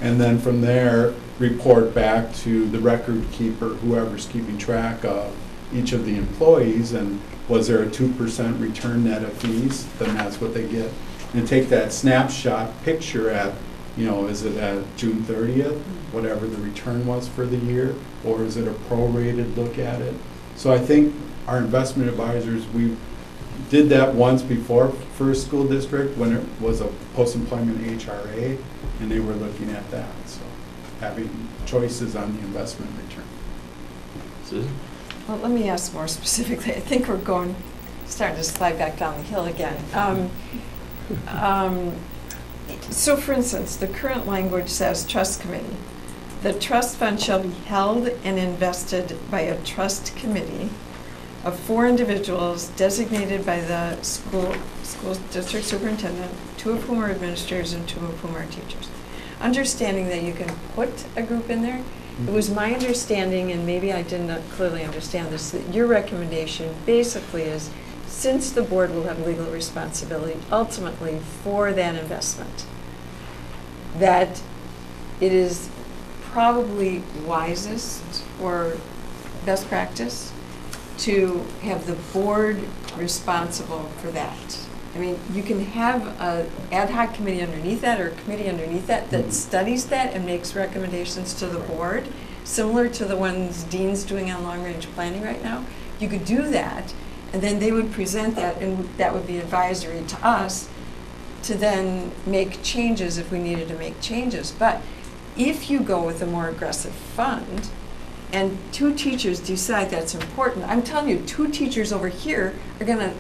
and then from there report back to the record keeper, whoever's keeping track of each of the employees, and was there a 2% return net of fees, then that's what they get. And take that snapshot picture at, is it at June 30th, whatever the return was for the year, or is it a prorated look at it? So I think our investment advisors, did that once before for a school district when it was a post-employment HRA, and they were looking at that, so having choices on the investment return. Susan? Well, let me ask more specifically. I think we're starting to slide back down the hill again. So for instance, the current language says trust committee. The trust fund shall be held and invested by a trust committee of 4 individuals designated by the school district superintendent, 2 of whom are administrators and 2 of whom are teachers. Understanding that you can put a group in there, it was my understanding, and maybe I did not clearly understand this, that your recommendation basically is, since the board will have legal responsibility ultimately for that investment, that it is probably wisest or best practice to have the board responsible for that. I mean, you can have an ad hoc committee underneath that or a committee underneath that that studies that and makes recommendations to the board, similar to the ones Dean's doing on long-range planning right now. You could do that, and then they would present that, and that would be advisory to us to then make changes if we needed to make changes. But if you go with a more aggressive fund, and 2 teachers decide that's important, I'm telling you, 2 teachers over here are going to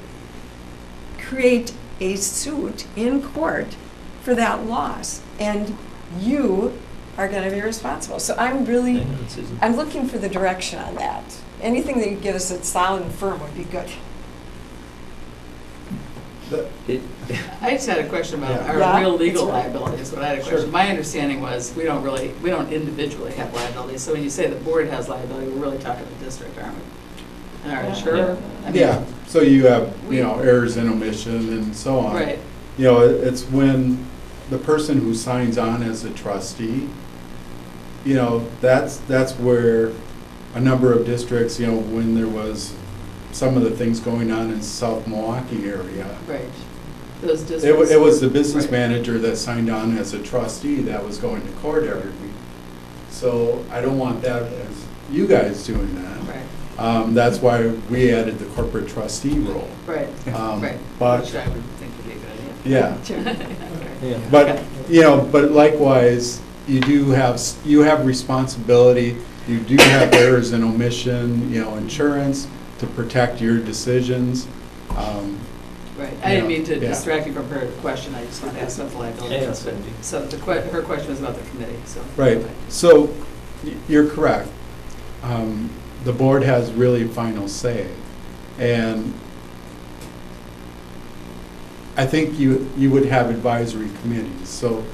create a suit in court for that loss, and you are going to be responsible. So I'm really, Hang on, Susan. I'm looking for the direction on that. Anything that you give us that's solid and firm would be good. I just had a question about Yeah. our Yeah, real legal that's right. liabilities, but I had a Sure. question. My understanding was we don't individually have liabilities. So when you say the board has liability, we're really talking the district, aren't we? All right, sure. I mean, Yeah, so you have, errors and omission and so on. Right, It's when the person who signs on as a trustee, that's where a number of districts, when there was some of the things going on in South Milwaukee area, right. Those districts. it was the business Right. manager that signed on as a trustee that was going to court every week. So I don't want that as you guys doing that. Right, That's why we added the corporate trustee role. right, right. But, Which I would think would be a good idea. yeah. Okay. Yeah. But, but likewise, you have responsibility, you do have errors and omission, insurance to protect your decisions. Right, I didn't mean to Yeah. distract you from her question, I just wanted to ask about the liability. Yeah, that's fine. So her question was about the committee, so. Right, so you're correct. The board has really final say. And I think you would have advisory committees. So,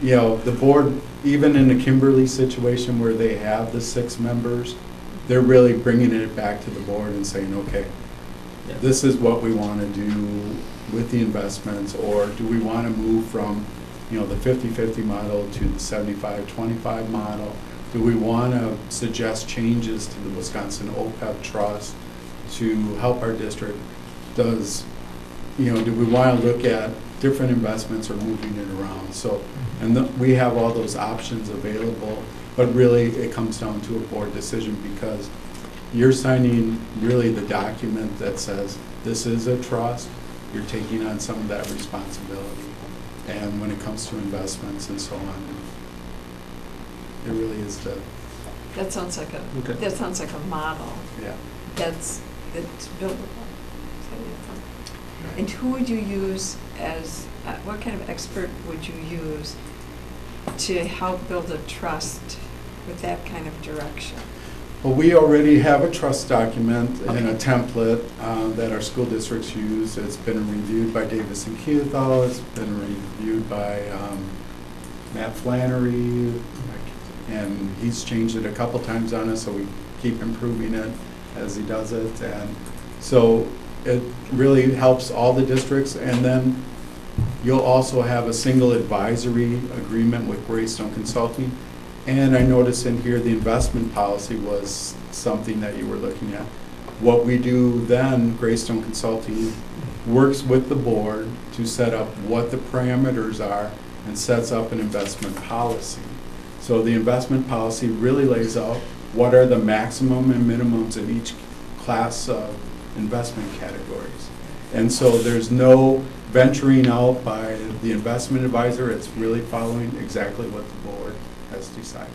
the board, even in the Kimberly situation where they have the 6 members, they're really bringing it back to the board and saying, okay, Yeah. this is what we want to do with the investments, or do we want to move from, the 50-50 model to the 75-25 model? Do we want to suggest changes to the Wisconsin OPEB trust to help our district? Do we want to look at different investments or moving it around? So, and we have all those options available, but really it comes down to a board decision because you're signing really the document that says this is a trust, you're taking on some of that responsibility. And when it comes to investments and so on, it really is That sounds like a model yeah. that's buildable. And who would you use as, what kind of expert would you use to help build a trust with that kind of direction? Well, we already have a trust document and a template that our school districts use. It's been reviewed by Davis and Keithall. It's been reviewed by Matt Flannery, and he's changed it a couple times on us, so we keep improving it as he does it. And so it really helps all the districts. And then you'll also have a single advisory agreement with Greystone Consulting. And I noticed in here the investment policy was something that you were looking at. What we do then, Greystone Consulting works with the board to set up what the parameters are and sets up an investment policy. So the investment policy really lays out what are the maximum and minimums in each class of investment categories. And so there's no venturing out by the investment advisor. It's really following exactly what the board has decided.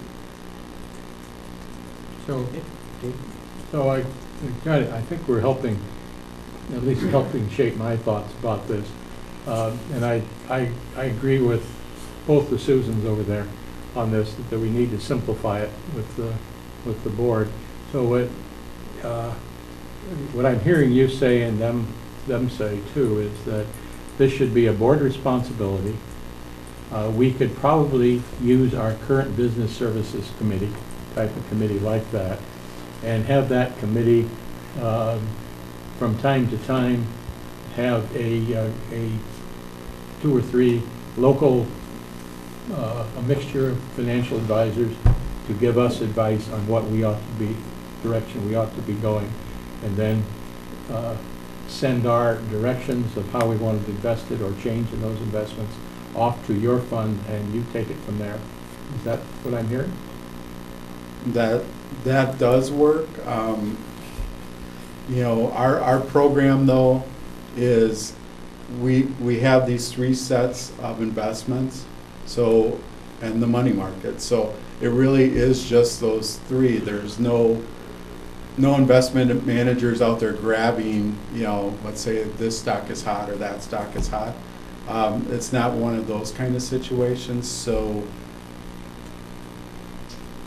So I think we're helping, at least helping shape my thoughts about this. And I agree with both the Susans over there on this, that we need to simplify it with the board. So what I'm hearing you say and them say too is that this should be a board responsibility. We could probably use our current business services committee, type of committee like that, and have that committee from time to time have a 2 or 3 local, a mixture of financial advisors to give us advice on what we ought to be, direction we ought to be going, and then send our directions of how we want to invest it or change in those investments off to your fund, and you take it from there. Is that what I'm hearing? That does work. You know, our program though is we have these 3 sets of investments, so, and the money market. So it really is just those 3. There's no investment managers out there grabbing, you know, let's say this stock is hot or that stock is hot. It's not one of those kind of situations. So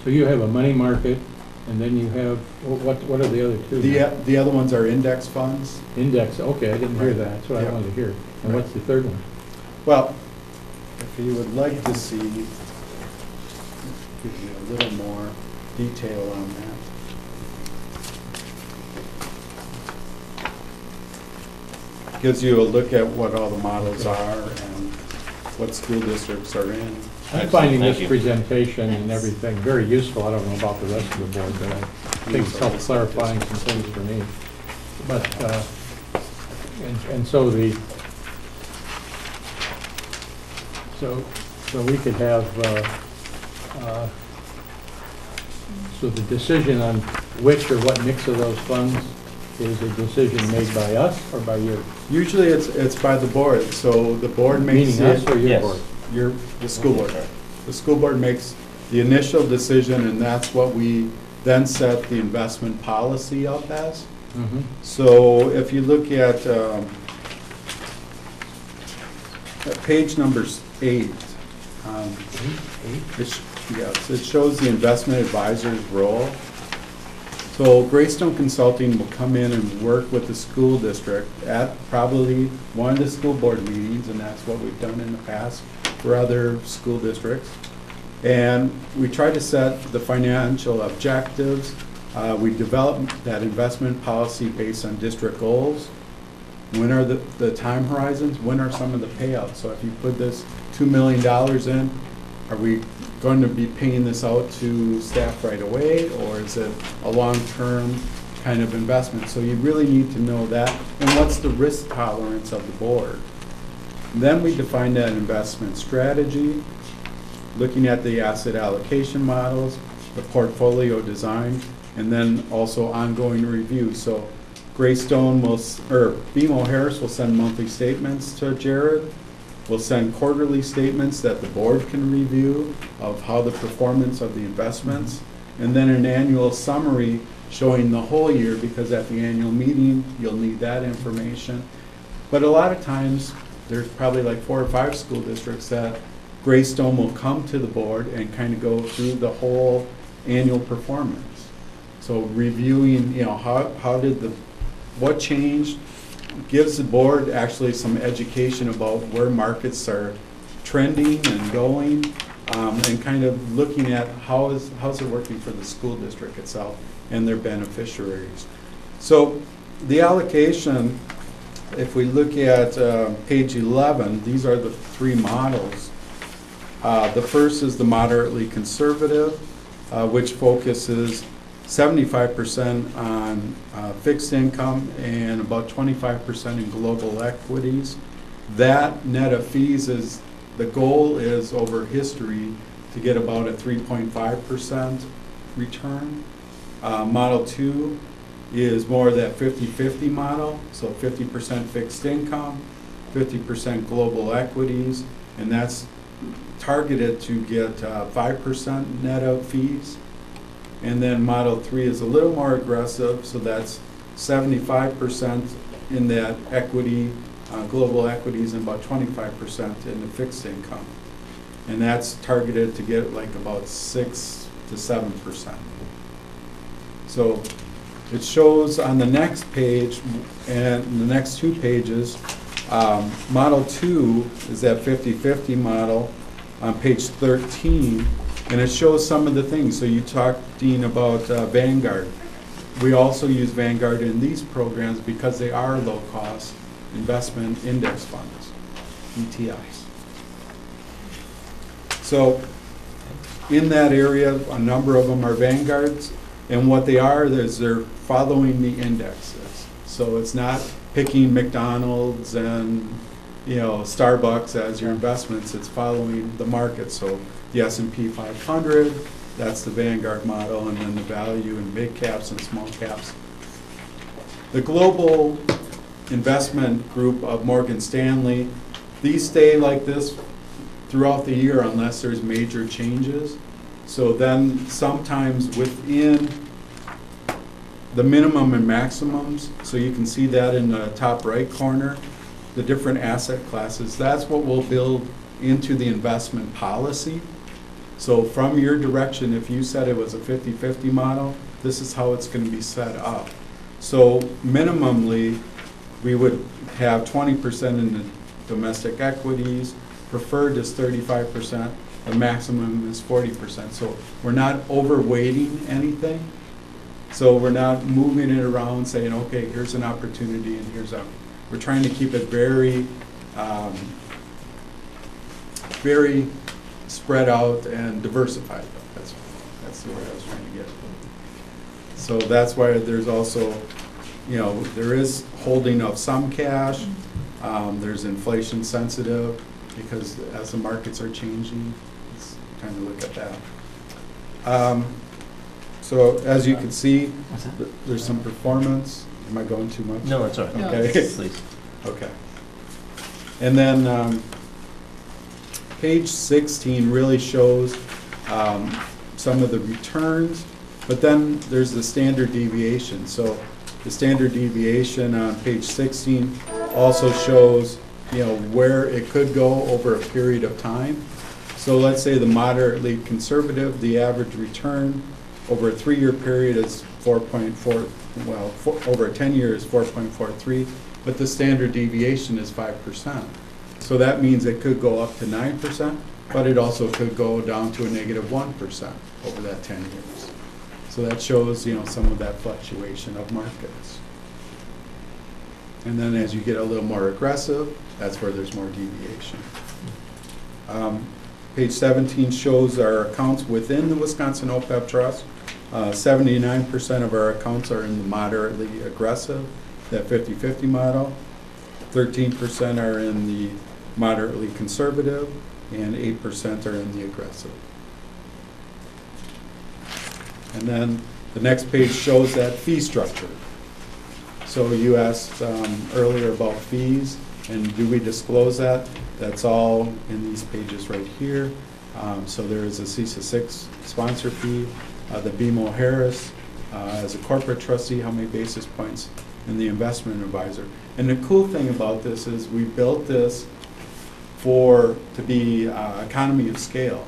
you have a money market, and then you have, what are the other 2? the other ones are index funds. Index, okay, I didn't hear Right. that. That's what Yep. I wanted to hear. And what's the third one? Well, if you would like to see, give you a little more detail on that. Gives you a look at what all the models are and what school districts are in. I'm finding Thank this you. presentation and everything very useful. I don't know about the rest of the board, but I think it's helped clarifying some things for me. But, and so so we could have, so the decision on which or what mix of those funds is a decision made by us or by you? Usually it's by the board, so the board makes Meaning us or your Yes. board? the school board. The school board makes the initial decision, and that's what we then set the investment policy up as. Mhm. So if you look at page number 8, yes, it shows the investment advisor's role. So Greystone Consulting will come in and work with the school district at probably one of the school board meetings, and that's what we've done in the past for other school districts. And we try to set the financial objectives. We develop that investment policy based on district goals. When are the time horizons? When are some of the payouts? So if you put this $2 million in, are we going to be paying this out to staff right away, or is it a long-term kind of investment? So you really need to know that, and what's the risk tolerance of the board. Then we define that investment strategy, looking at the asset allocation models, the portfolio design, and then also ongoing review. So Greystone will, or BMO Harris will send monthly statements to Jared. We'll send quarterly statements that the board can review of how the performance of the investments, and then an annual summary showing the whole year, because at the annual meeting, you'll need that information. But a lot of times, there's probably like 4 or 5 school districts that Greystone will come to the board and kind of go through the whole annual performance. So reviewing, you know, what changed, gives the board actually some education about where markets are trending and going, and kind of looking at how's it working for the school district itself and their beneficiaries. So the allocation, if we look at page 11, these are the 3 models. The first is the moderately conservative, which focuses 75% on fixed income and about 25% in global equities. That net of fees is, the goal is over history to get about a 3.5% return. Model 2 is more of that 50-50 model, so 50% fixed income, 50% global equities, and that's targeted to get 5% net of fees. And then Model 3 is a little more aggressive, so that's 75% in that equity, global equities, and about 25% in the fixed income. And that's targeted to get like about 6 to 7%. So it shows on the next page and the next 2 pages, Model 2 is that 50-50 model on page 13, and it shows some of the things. So you talked, Dean, about Vanguard. We also use Vanguard in these programs because they are low-cost investment index funds, ETFs. So in that area, a number of them are Vanguards, and what they are is they're following the indexes. So it's not picking McDonald's and Starbucks as your investments, it's following the market. So the S&P 500, that's the Vanguard model, and then the value in big caps and small caps. The global investment group of Morgan Stanley, these stay like this throughout the year unless there's major changes. So then sometimes within the minimum and maximums, so you can see that in the top right corner, the different asset classes, that's what we'll build into the investment policy. So from your direction, if you said it was a 50-50 model, this is how it's going to be set up. So minimally, we would have 20% in the domestic equities, preferred is 35%, the maximum is 40%. So we're not overweighting anything. So we're not moving it around saying, okay, here's an opportunity and here's a, we're trying to keep it very, very spread out and diversified. That's the word I was trying to get. So that's why there's also, there is holding of some cash. There's inflation sensitive because as the markets are changing, it's time to look at that. So as you can see, there's some performance. Am I going too much? No, that's all right. Okay. Please. Okay. And then page 16 really shows some of the returns, but then there's the standard deviation. So the standard deviation on page 16 also shows, where it could go over a period of time. So let's say the moderately conservative, the average return over a 3-year period is 4.4, well, over a 10-year is 4.43, but the standard deviation is 5%. So that means it could go up to 9%, but it also could go down to a negative 1% over that 10 years. So that shows, some of that fluctuation of markets. And then as you get a little more aggressive, that's where there's more deviation. Page 17 shows our accounts within the Wisconsin OPEB Trust. 79% of our accounts are in the moderately aggressive, that 50-50 model. 13% are in the moderately conservative, and 8% are in the aggressive. And then the next page shows that fee structure. So you asked earlier about fees, and do we disclose that? That's all in these pages right here. So there is a CISA 6 sponsor fee, the BMO Harris as a corporate trustee, how many basis points, and the investment advisor. And the cool thing about this is we built this to be economy of scale.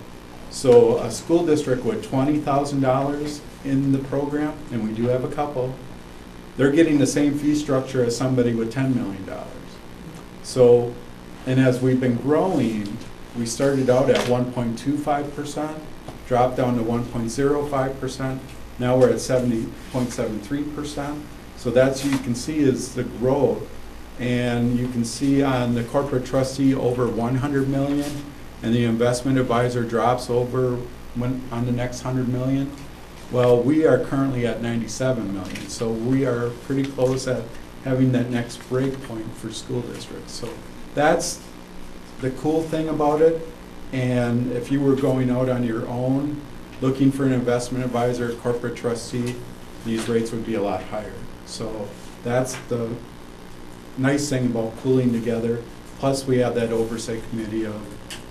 So a school district with $20,000 in the program, and we do have a couple, they're getting the same fee structure as somebody with $10 million. So, and as we've been growing, we started out at 1.25%, dropped down to 1.05%. Now we're at 70.73%. So that's, you can see, is the growth. And you can see on the corporate trustee over 100 million, and the investment advisor drops over on the next 100 million. Well, we are currently at 97 million. So we are pretty close at having that next break point for school districts. So that's the cool thing about it. And if you were going out on your own, looking for an investment advisor, corporate trustee, these rates would be a lot higher. So that's the nice thing about pooling together. Plus, we have that oversight committee of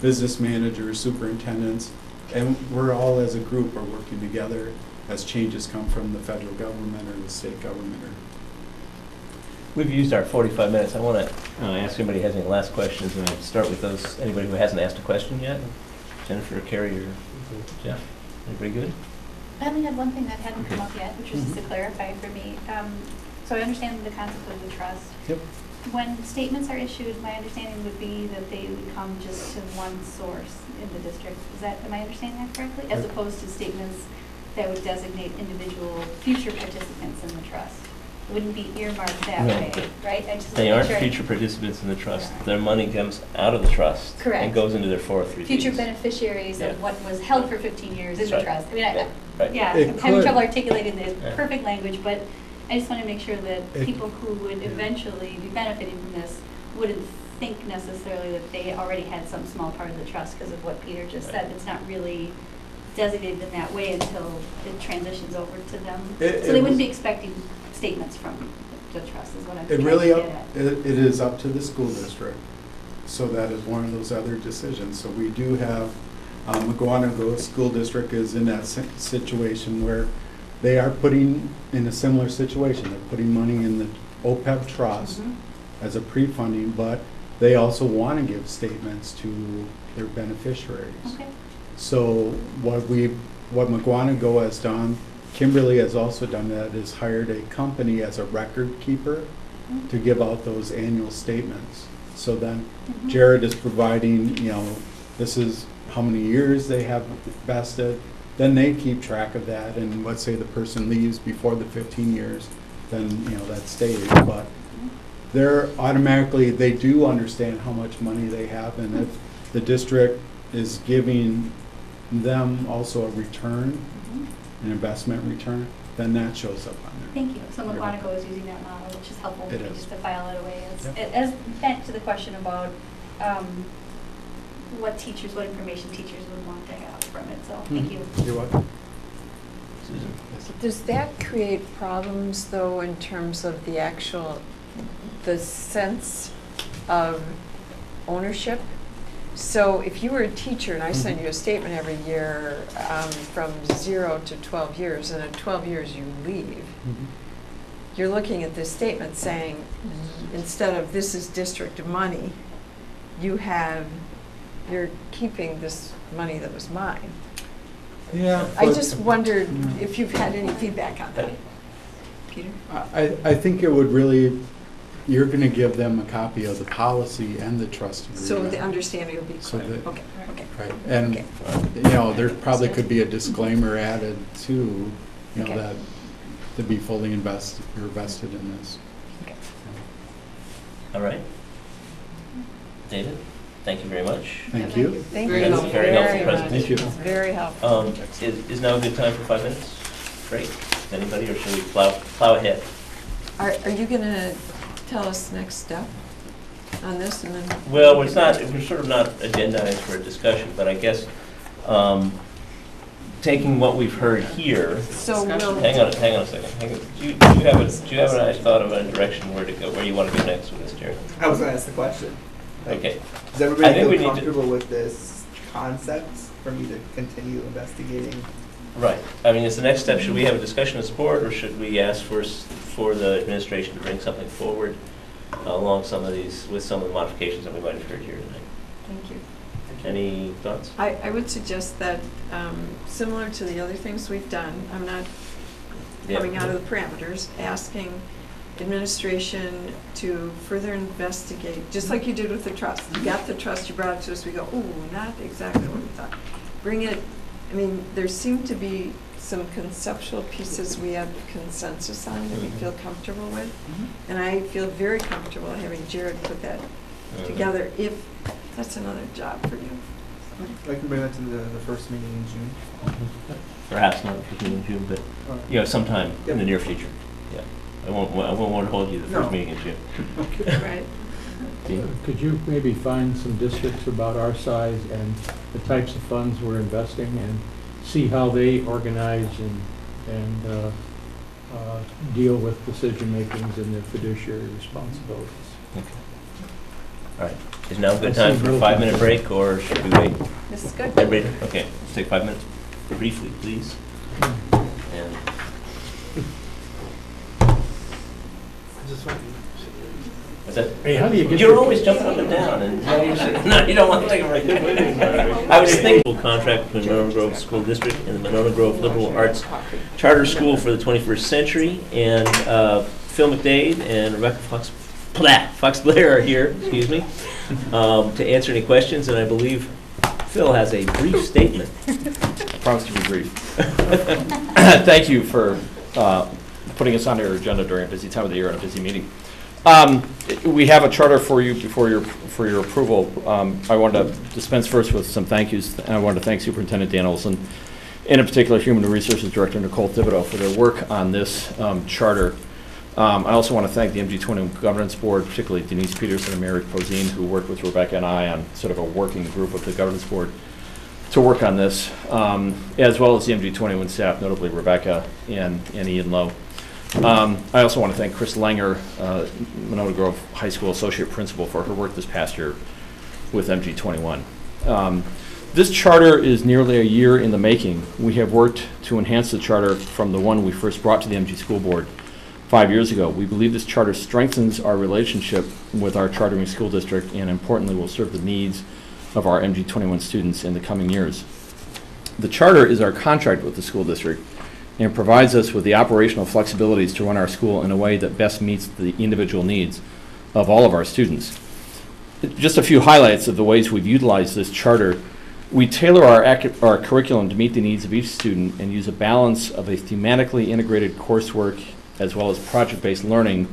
business managers, superintendents, and we're all as a group are working together as changes come from the federal government or the state government. We've used our 45 minutes. I want to ask if anybody has any last questions, and I'll start with those. Anybody who hasn't asked a question yet? Jennifer, Carrie, or Jeff? Everybody good? I only had one thing that hadn't come up yet, which was just to clarify for me. So I understand the concept of the trust. Yep. When statements are issued, my understanding would be that they would come just to one source in the district. Am I understanding that correctly? As opposed to statements that would designate individual future participants in the trust. It wouldn't be earmarked that No. way, right? I just They wanna aren't make sure I- future participants in the trust. Their money comes out of the trust. Correct. And goes into their 403Bs. Future beneficiaries Yeah. of what was held for 15 years in That's the right. trust. I mean, Right. yeah, It I'm having could. trouble articulating the Yeah. perfect language, but I just want to make sure that It- people who would eventually be benefiting from this wouldn't think necessarily that they already had some small part of the trust because of what Peter just said. It's not really designated in that way until it transitions over to them. So they wouldn't be expecting statements from the trust is what I'm It trying really, to get at. it is up to the school district. So that is one of those other decisions. So we do have, McGuanago School District is in that situation where they are putting, in a similar situation, they're putting money in the OPEB trust Mhm. as a pre-funding, but they also want to give statements to their beneficiaries. Okay. So what McGuanago has done, Kimberly has also done that, is hired a company as a record keeper to give out those annual statements. So then Mhm. Jared is providing, this is how many years they have vested. Then they keep track of that, and let's say the person leaves before the 15 years, then, that stays. But they're automatically, they do understand how much money they have, and if the district is giving them also a return, Mhm. an investment return, then that shows up on there. Thank you. So Monona is using that model, which is helpful for It me is. just to file it away. Yep. As back to the question about what information teachers would want to have from it. So thank you. You're welcome. Susan? Does that create problems, though, in terms of the sense of ownership? So if you were a teacher and I send you a statement every year from 0 to 12 years, and at 12 years you leave, you're looking at this statement saying, instead of this is district money, you're keeping this money that was mine. Yeah. I just wondered if you've had any feedback on that. Peter? I think it would really, you're going to give them a copy of the policy and the trust agreement. So the understanding will be So clear. that- Okay, okay. Right, and, Okay. there probably could be a disclaimer added too, Okay. that to be fully invested in this. Okay. All right. David, thank you very much. Thank you. Thank Very you. helpful. Very helpful much. presentation. Thank you. Very helpful. Is now a good time for 5 minutes? Great. Anybody, or should we plow ahead? Are you going to tell us next step on this and then? Well, we're sort of not agendized for a discussion, but I guess, taking what we've heard here, So we'll. hang on a second. Do you have a nice thought of a direction where to go, where you want to go next with this, Jared? I was gonna ask the question. Okay. Does I everybody think we feel need to- comfortable with this concept for me to continue investigating? Right. I mean, is the next step, should we have a discussion as a board, or should we ask for the administration to bring something forward along with some of the modifications that we might have heard here tonight? Thank you. Any thoughts? I would suggest that, similar to the other things we've done, I'm not coming out of the parameters, asking administration to further investigate, just like you did with the trust. You got the trust, you brought it to us, we go, ooh, not exactly what we thought. Bring it, there seem to be some conceptual pieces we have consensus on that we feel comfortable with. And I feel very comfortable having Jared put that together, if that's another job for you. I can bring that to the first meeting in June. Perhaps not for in June, but sometime in the near future. Yeah, I won't hold you the first No. meeting in June. Right. Could you maybe find some districts about our size and the types of funds we're investing and see how they organize and deal with decision makings and their fiduciary responsibilities. All right. Is now a good time for a 5-minute break, or should we wait? This is good. Everybody? Okay, let's take 5 minutes briefly, please. And what's that? Hey, how do you get You're your- always jumping up and down, and now you're sitting, no, you don't want to take a break. I was thinking contract between Monona Grove School District and the Monona Grove Liberal Arts Charter School for the 21st Century, and Phil McDade and Rebecca Fox Blair are here, excuse me, to answer any questions, and I believe Phil has a brief statement. I promise to be brief. Thank you for putting us on your agenda during a busy time of the year and a busy meeting. We have a charter for you for your approval. I wanted to dispense first with some thank yous, and I wanted to thank Superintendent Dan Olson, and in particular Human Resources Director Nicole Thibodeau for their work on this charter. I also want to thank the MG21 Governance Board, particularly Denise Peterson and Mary Posine, who worked with Rebecca and I on sort of a working group with the Governance Board to work on this, as well as the MG21 staff, notably Rebecca and Ian Lowe. I also want to thank Chris Langer, Monona Grove High School Associate Principal, for her work this past year with MG21. This charter is nearly a year in the making. We have worked to enhance the charter from the one we first brought to the MG School Board 5 years ago. We believe this charter strengthens our relationship with our chartering school district and, importantly, will serve the needs of our MG21 students in the coming years. The charter is our contract with the school district and provides us with the operational flexibilities to run our school in a way that best meets the individual needs of all of our students. Just a few highlights of the ways we've utilized this charter. We tailor our curriculum to meet the needs of each student and use a balance of a thematically integrated coursework as well as project-based learning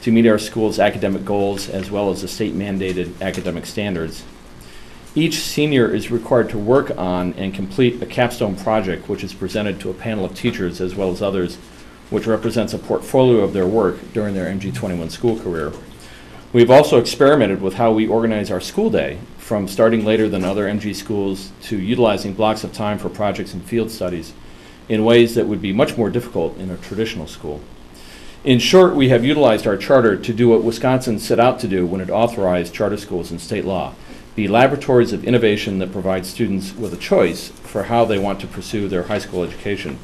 to meet our school's academic goals as well as the state-mandated academic standards. Each senior is required to work on and complete a capstone project which is presented to a panel of teachers as well as others, which represents a portfolio of their work during their MG21 school career. We've also experimented with how we organize our school day, from starting later than other MG schools to utilizing blocks of time for projects and field studies in ways that would be much more difficult in a traditional school. In short, we have utilized our charter to do what Wisconsin set out to do when it authorized charter schools in state law, be laboratories of innovation that provide students with a choice for how they want to pursue their high school education.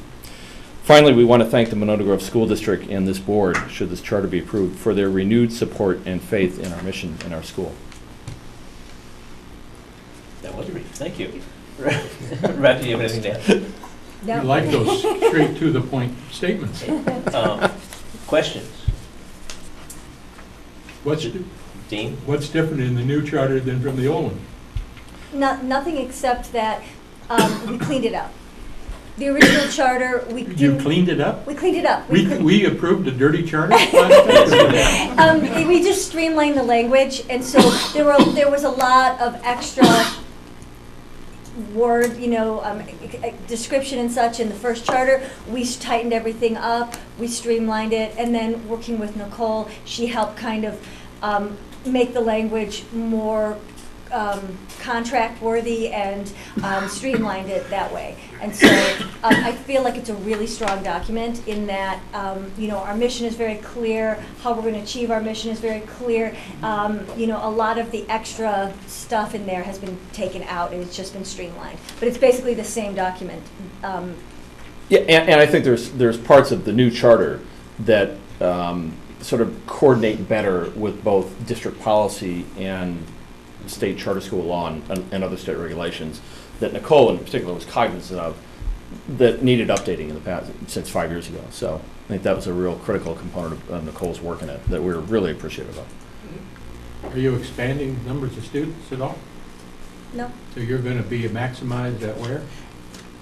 Finally, we want to thank the Monona Grove School District and this board, should this charter be approved, for their renewed support and faith in our mission and our school. That was brief. Thank you. Rebecca, do you have anything to add? You like those straight to the point statements. Questions? Dean? What's different in the new charter than from the old one? Nothing except that we cleaned it up. The original charter, we didn't. You cleaned it up? We cleaned it up. We approved a dirty charter? We just streamlined the language, and so there was a lot of extra word, description and such in the first charter. We tightened everything up, we streamlined it, and then working with Nicole, she helped kind of make the language more contract worthy and streamlined it that way. And so I feel like it's a really strong document in that our mission is very clear, how we're going to achieve our mission is very clear. A lot of the extra stuff in there has been taken out and it's just been streamlined. But it's basically the same document. Yeah, and I think there's parts of the new charter that sort of coordinate better with both district policy and state charter school law and other state regulations that Nicole in particular was cognizant of that needed updating in the past since 5 years ago. So I think that was a real critical component of Nicole's work in it that we're really appreciative of. Are you expanding numbers of students at all? No. So you're going to be maximized at where?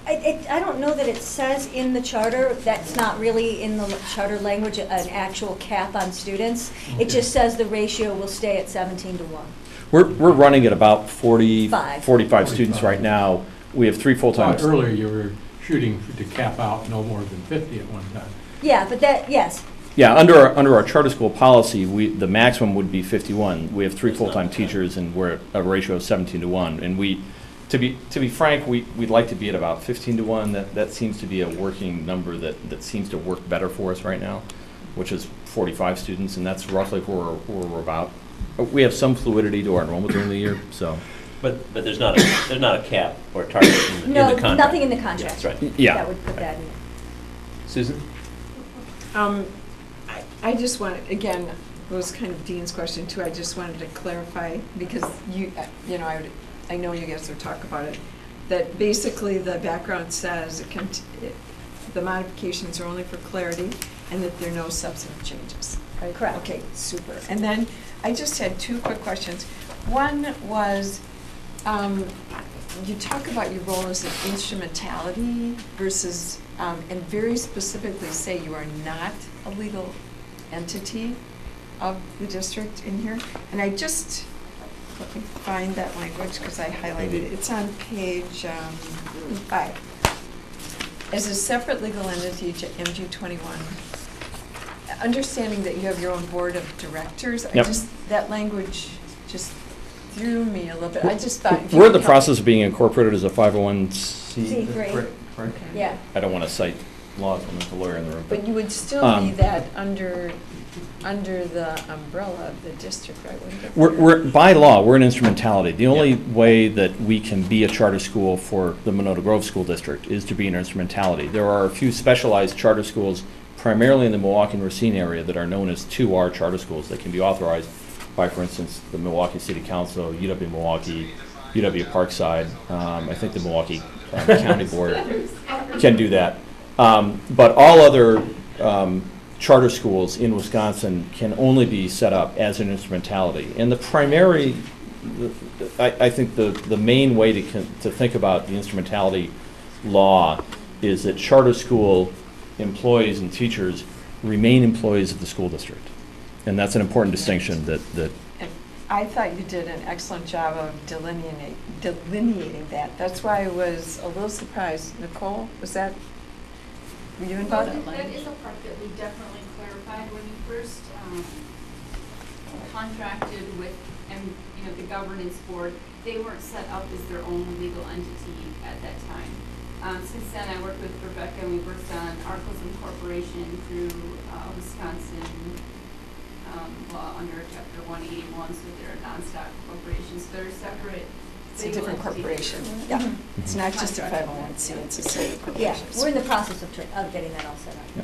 I don't know that it says in the charter, that's not really in the charter language, an actual cap on students. Okay. It just says the ratio will stay at 17 to 1. We're running at about 45 students right now. We have 3 full-time. Earlier you were shooting to cap out no more than 50 at one time. Yeah, but yes. Yeah, under our charter school policy, the maximum would be 51. We have 3 full-time teachers, and we're at a ratio of 17 to 1. And we To be frank, we'd like to be at about 15 to 1. That seems to be a working number that seems to work better for us right now, which is 45 students, and that's roughly where we're about. We have some fluidity to our enrollment during the year, so. But there's not a cap or a target in the No, contract. nothing in the contract. Yeah, that's right. Yeah. That would put that in. Susan? I just want, again, it was kind of Dean's question too, I just wanted to clarify, because I know you guys will talk about it, that basically the background says the modifications are only for clarity and that there are no substantive changes. Right? Correct. Okay, super. And then I just had two quick questions. One was, you talk about your role as an instrumentality versus, and very specifically say you are not a legal entity of the district in here. And I just, let me find that language because I highlighted it. It's on page 5. As a separate legal entity to MG 21, understanding that you have your own board of directors, Yep. That language just threw me a little bit. I just thought. We're in the process of being incorporated as a 501c. C3. Right. Yeah. I don't want to cite laws when there's a lawyer in the room. But you would still be that under the umbrella of the district, right? We're by law, we're an instrumentality. The only way that we can be a charter school for the Monona Grove School District is to be an instrumentality. There are a few specialized charter schools, primarily in the Milwaukee and Racine area, that are known as 2R charter schools that can be authorized by, for instance, the Milwaukee City Council, UW Milwaukee, UW Parkside. I think the Milwaukee County Board can do that. But all other charter schools in Wisconsin can only be set up as an instrumentality. And the primary, I think the main way to think about the instrumentality law is that charter school employees and teachers remain employees of the school district. And that's an important distinction that And I thought you did an excellent job of delineating that. That's why I was a little surprised. Nicole, were you involved? That is a part that we definitely clarified when you first contracted with the governance board. They weren't set up as their own legal entity at that time. Since then, I worked with Rebecca and we worked on articles of incorporation through Wisconsin law under Chapter 181, so they're a non-stock corporation. So they're separate. It's a different corporation. Yeah, it's not just a 501c, it's a separate corporation. Yeah, we're in the process of getting that all set up. Yeah.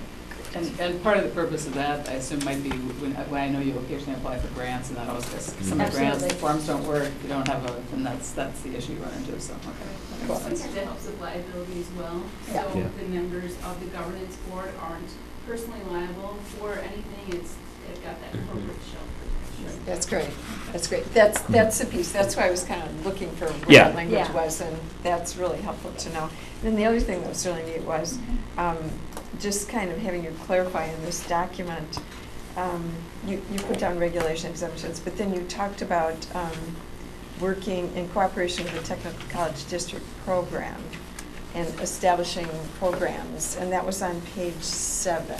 And part of the purpose of that, I assume, might be when I know you occasionally apply for grants, and that always gets some of the grants, the Absolutely. forms don't work, you don't have and that's the issue you run into, so, okay. That makes sense. Sometimes it helps with liability as well. Yeah. So Yeah. the members of the governance board aren't personally liable for anything. They've got that corporate shell protection. That's great. That's great. That's the piece. That's why I was kind of looking for what Yeah. that language Yeah. was, and that's really helpful to know. And then the other thing that was really neat was just kind of having you clarify in this document, you put down regulation exemptions, but then you talked about working in cooperation with the Technical College District program and establishing programs, and that was on page 7.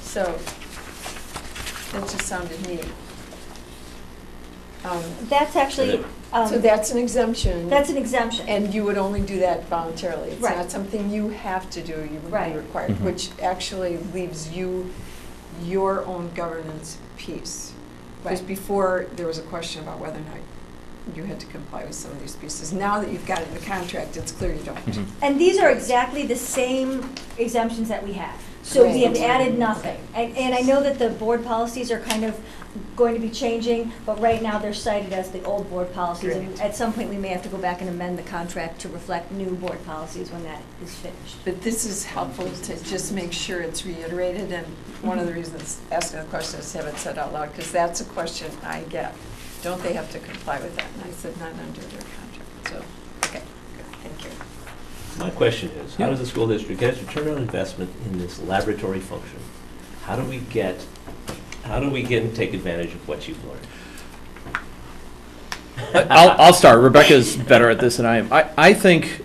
So that just sounded neat. That's actually, So that's an exemption. that's an exemption. And you would only do that voluntarily. It's Right. not something you have to do, you would be Right. required, Mhm. which actually leaves you your own governance piece. Because Right. before, there was a question about whether or not you had to comply with some of these pieces. Now that you've got it in the contract, it's clear you don't. Mhm. And these are exactly the same exemptions that we have. So we have Great. added nothing. And I know that the board policies are kind of going to be changing, but right now they're cited as the old board policies. And Great. at some point, we may have to go back and amend the contract to reflect new board policies when that is finished. But this is helpful to just make sure it's reiterated, and one of the reasons asking the question is to have it said out loud, because that's a question I get. Don't they have to comply with that? And I said, not under their contract. So, okay, good, thank you. My question is, how does the school district get its return on investment in this laboratory function? How do we get and take advantage of what you've learned? I'll start. Rebecca's better at this than I am. I think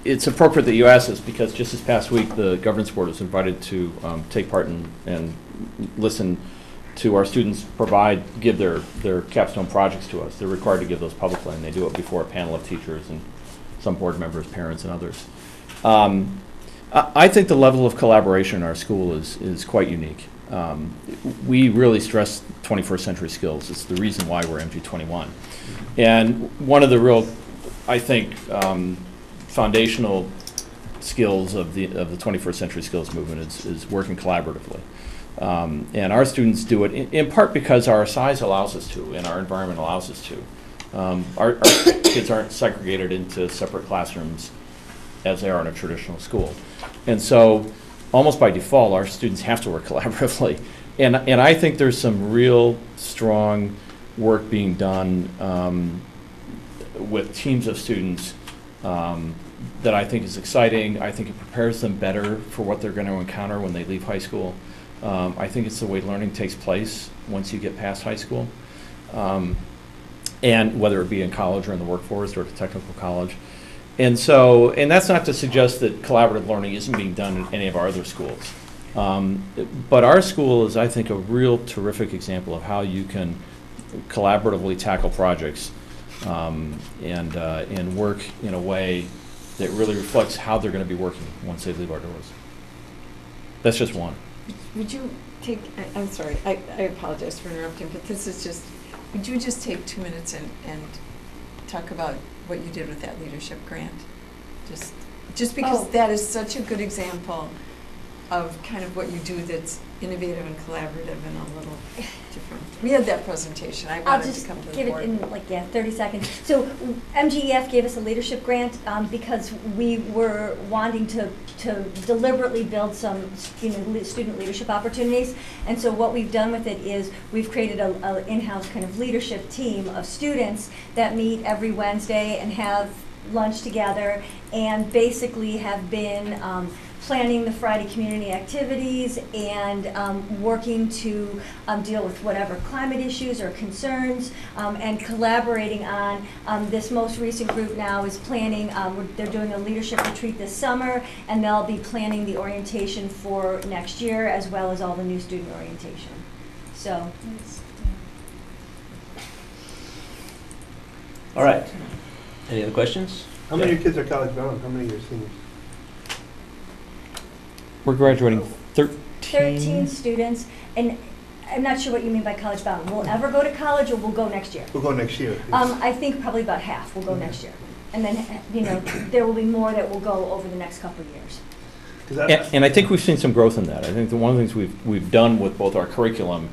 it's appropriate that you ask this because just this past week, the governance board was invited to take part and listen to our students give their capstone projects to us. They're required to give those publicly, and they do it before a panel of teachers and some board members, parents, and others. I think the level of collaboration in our school is quite unique. We really stress 21st century skills. It's the reason why we're MG21. And one of the real, I think, foundational skills of the 21st century skills movement is working collaboratively. And our students do it in part because our size allows us to, and our environment allows us to. Our kids aren't segregated into separate classrooms as they are in a traditional school. And so, almost by default, our students have to work collaboratively. And I think there's some real strong work being done with teams of students that I think is exciting. I think it prepares them better for what they're going to encounter when they leave high school. I think it's the way learning takes place once you get past high school. And whether it be in college or in the workforce or at a technical college. And that's not to suggest that collaborative learning isn't being done in any of our other schools. But our school is, I think, a real terrific example of how you can collaboratively tackle projects and work in a way that really reflects how they're going to be working once they leave our doors. That's just one. Would you take, I'm sorry, I apologize for interrupting, but this is just, would you just take 2 minutes and talk about what you did with that leadership grant? Just because that is such a good example of kind of what you do that's innovative and collaborative and a little different. We had that presentation. I wanted to come to the board. I'll just give it in 30 seconds. So MGEF gave us a leadership grant because we were wanting to deliberately build some student leadership opportunities. And so what we've done with it is we've created an in-house kind of leadership team of students that meet every Wednesday and have lunch together and basically have been planning the Friday community activities and working to deal with whatever climate issues or concerns and collaborating on this most recent group now is planning, they're doing a leadership retreat this summer and they'll be planning the orientation for next year as well as all the new student orientation. So. All right. Any other questions? How many of your kids are college bound? How many of your seniors? We're graduating 13 students, and I'm not sure what you mean by college bound. We'll ever go to college, or we'll go next year? We'll go next year. I think probably about half will go next year. And then, there will be more that will go over the next couple of years. And I think we've seen some growth in that. I think one of the things we've done with both our curriculum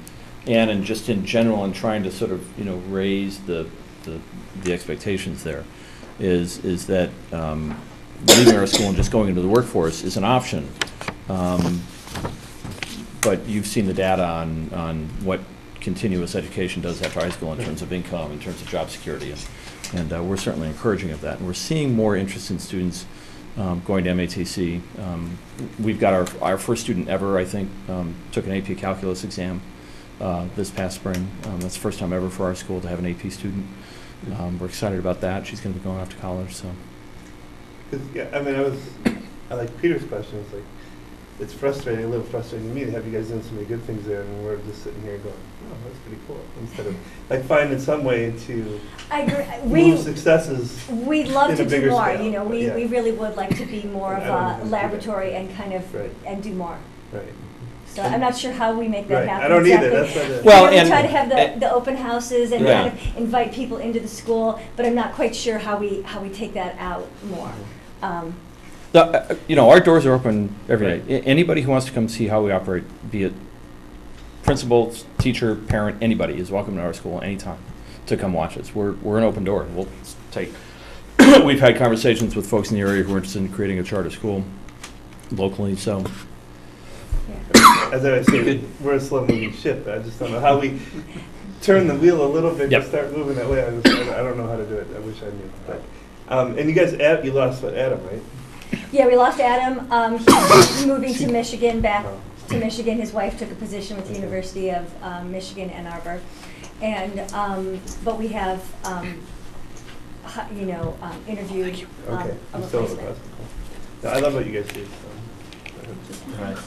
and just in general in trying to sort of, raise the expectations there is that leaving our school and just going into the workforce is an option. But you've seen the data on what continuous education does after high school in terms of income, in terms of job security, and we're certainly encouraging of that. And we're seeing more interest in students going to MATC. We've got our first student ever, I think, took an AP calculus exam this past spring. That's the first time ever for our school to have an AP student. We're excited about that. She's going to be going off to college. So. Yeah, I like Peter's question. It's like, it's frustrating, a little frustrating to me to have you guys doing so many good things there, and we're just sitting here going, oh, that's pretty cool. Instead of finding some way to move successes. We'd love to do more. Scale. We really would like to be more of a laboratory and kind of and do more. Right. So I'm not sure how we make that happen. I don't exactly. either. That's what well, we try to have the open houses and kind of invite people into the school, but I'm not quite sure how we take that out more. Our doors are open every day. Anybody who wants to come see how we operate, be it principal, teacher, parent, anybody is welcome to our school anytime to come watch us. We're an open door. We'll take. We've had conversations with folks in the area who are interested in creating a charter school locally. So, as I say, we're a slow-moving ship. I just don't know how we turn the wheel a little bit to start moving that way. I don't know how to do it. I wish I knew. But and you guys, you lost Adam, right? Yeah, we lost Adam. He's moving to Michigan, back to Michigan. His wife took a position with the University of Michigan, Ann Arbor. And, but we have, interviewed a replacement. I love what you guys do. All right.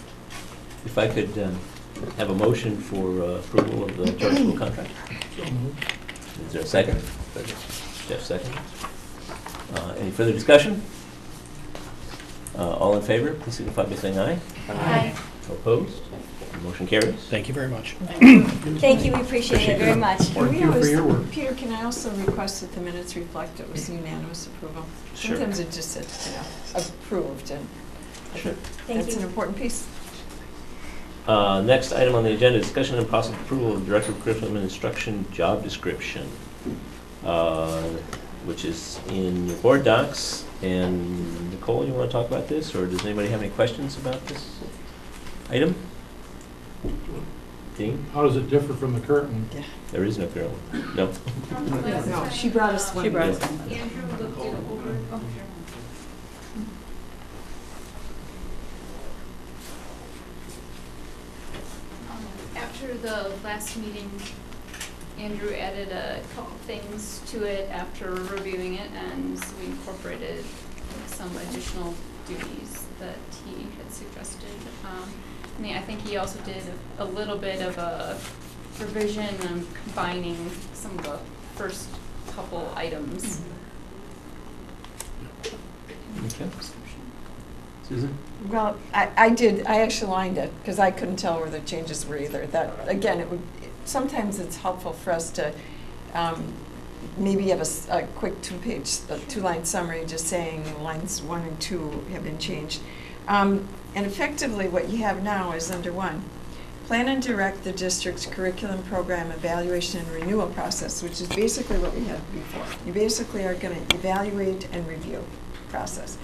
If I could Have a motion for approval of the charter school contract? Is there a second? Jeff, second. Any further discussion? All in favor, please signify by saying aye. Aye. Opposed? Motion carries. Thank you very much. Thank you, we appreciate it very much. Can we you for always- your work. Peter, can I also request that the minutes reflect it was unanimous approval? Sure. Sometimes it just said, approved, and I Sure. think Thank that's an you. important piece. Next item on the agenda, discussion and possible approval of Director of Curriculum and Instruction job description, which is in your board docs. And Nicole, you want to talk about this, or does anybody have any questions about this item? Dean? How does it differ from the current one? There is no current one. No? No, she brought us one. She brought us Yeah. one. Andrew looked it over. Oh, after the last meeting, Andrew added a couple things to it after reviewing it, and so we incorporated some additional duties that he had suggested. I think he also did a little bit of a revision and combining some of the first couple items. Okay. Susan? Well, I did, I actually lined it, because I couldn't tell where the changes were either. That, again, it would, sometimes it's helpful for us to maybe have a quick two-line summary, just saying lines 1 and 2 have been changed. And effectively, what you have now is under 1, plan and direct the district's curriculum program evaluation and renewal process, which is basically what we had before. You basically are going to evaluate and review process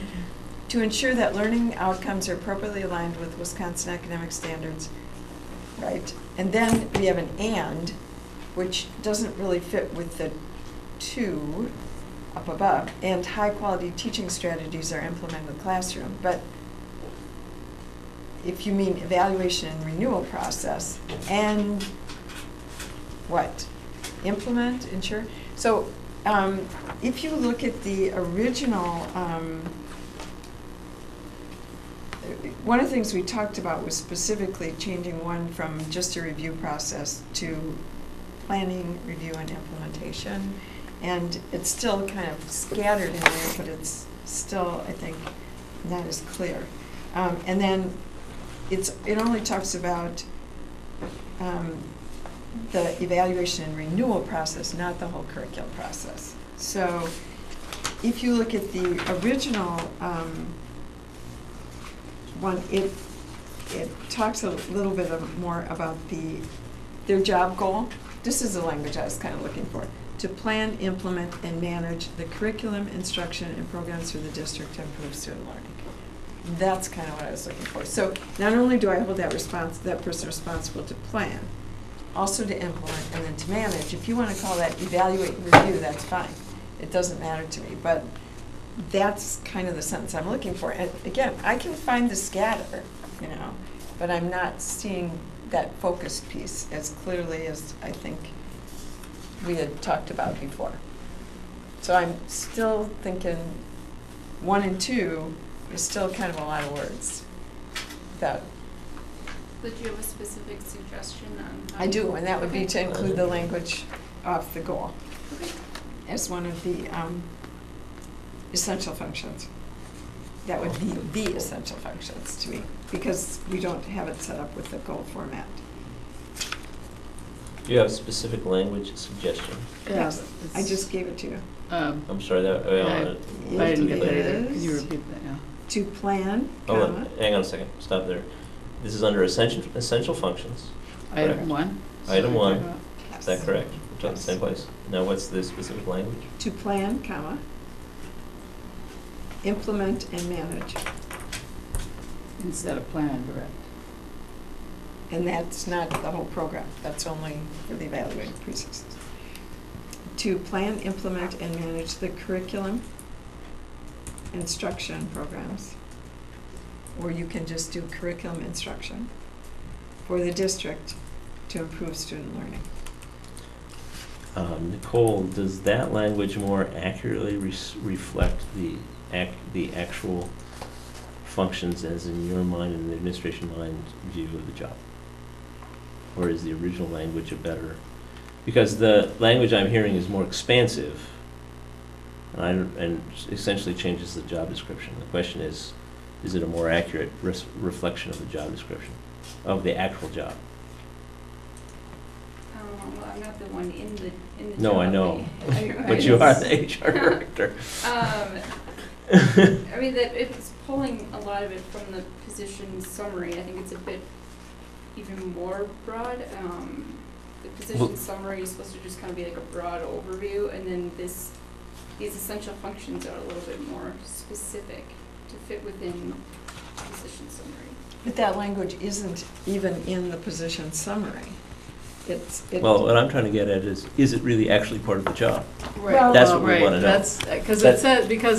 to ensure that learning outcomes are appropriately aligned with Wisconsin academic standards, right? And then we have an and, which doesn't really fit with the 2 up above, and high-quality teaching strategies are implemented in the classroom. But if you mean evaluation and renewal process, and what? Implement, ensure? So if you look at the original, one of the things we talked about was specifically changing 1 from just a review process to planning, review, and implementation. And it's still kind of scattered in there, but it's still, I think, not as clear. And then it only talks about the evaluation and renewal process, not the whole curriculum process. So if you look at the original one, it talks a little bit more about their job goal. This is the language I was kind of looking for. To plan, implement, and manage the curriculum, instruction, and programs for the district to improve student learning. That's kind of what I was looking for. So not only do I hold that person responsible to plan, also to implement, and then to manage. If you want to call that evaluate and review, that's fine. It doesn't matter to me. But that's kind of the sentence I'm looking for. And again, I can find the scatter, but I'm not seeing that focus piece as clearly as I think we had talked about before. So I'm still thinking 1 and 2 is still kind of a lot of words. But do you have a specific suggestion on? I do, and that would be to include the language off the goal as one of the essential functions. That would be the essential functions to me, because we don't have it set up with the goal format. Do you have a specific language suggestion? Yes, I just gave it to you. I'm sorry, that, I didn't get that either. It Could you is repeat that now? to plan, hold on, comma, hang on a second, stop there. This is under essential functions. Item Correct. 1? Item 1, is yes. that correct? We're talking the same place. Now, what's the specific language? To plan, comma, implement and manage. Instead of plan and direct. And that's not the whole program, that's only for the evaluating processes. To plan, implement, and manage the curriculum, instruction programs, or you can just do curriculum instruction for the district to improve student learning. Nicole, does that language more accurately reflect the actual functions as in your mind and the administration mind view of the job? or is the original language a better? Because the language I'm hearing is more expansive, and essentially changes the job description. The question is it a more accurate reflection of the job description, of the actual job? Well, I'm not the one in the No, job. I know, I- but you are the HR director. I mean, that it's pulling a lot of it from the position summary. I think it's a bit even more broad. The position Well- summary is supposed to just kind of be like a broad overview, and then these essential functions are a little bit more specific to fit within the position summary. But that language isn't even in the position summary. Well, what I'm trying to get at is it really actually part of the job? Right. That's what we Right, wanna know. That's, because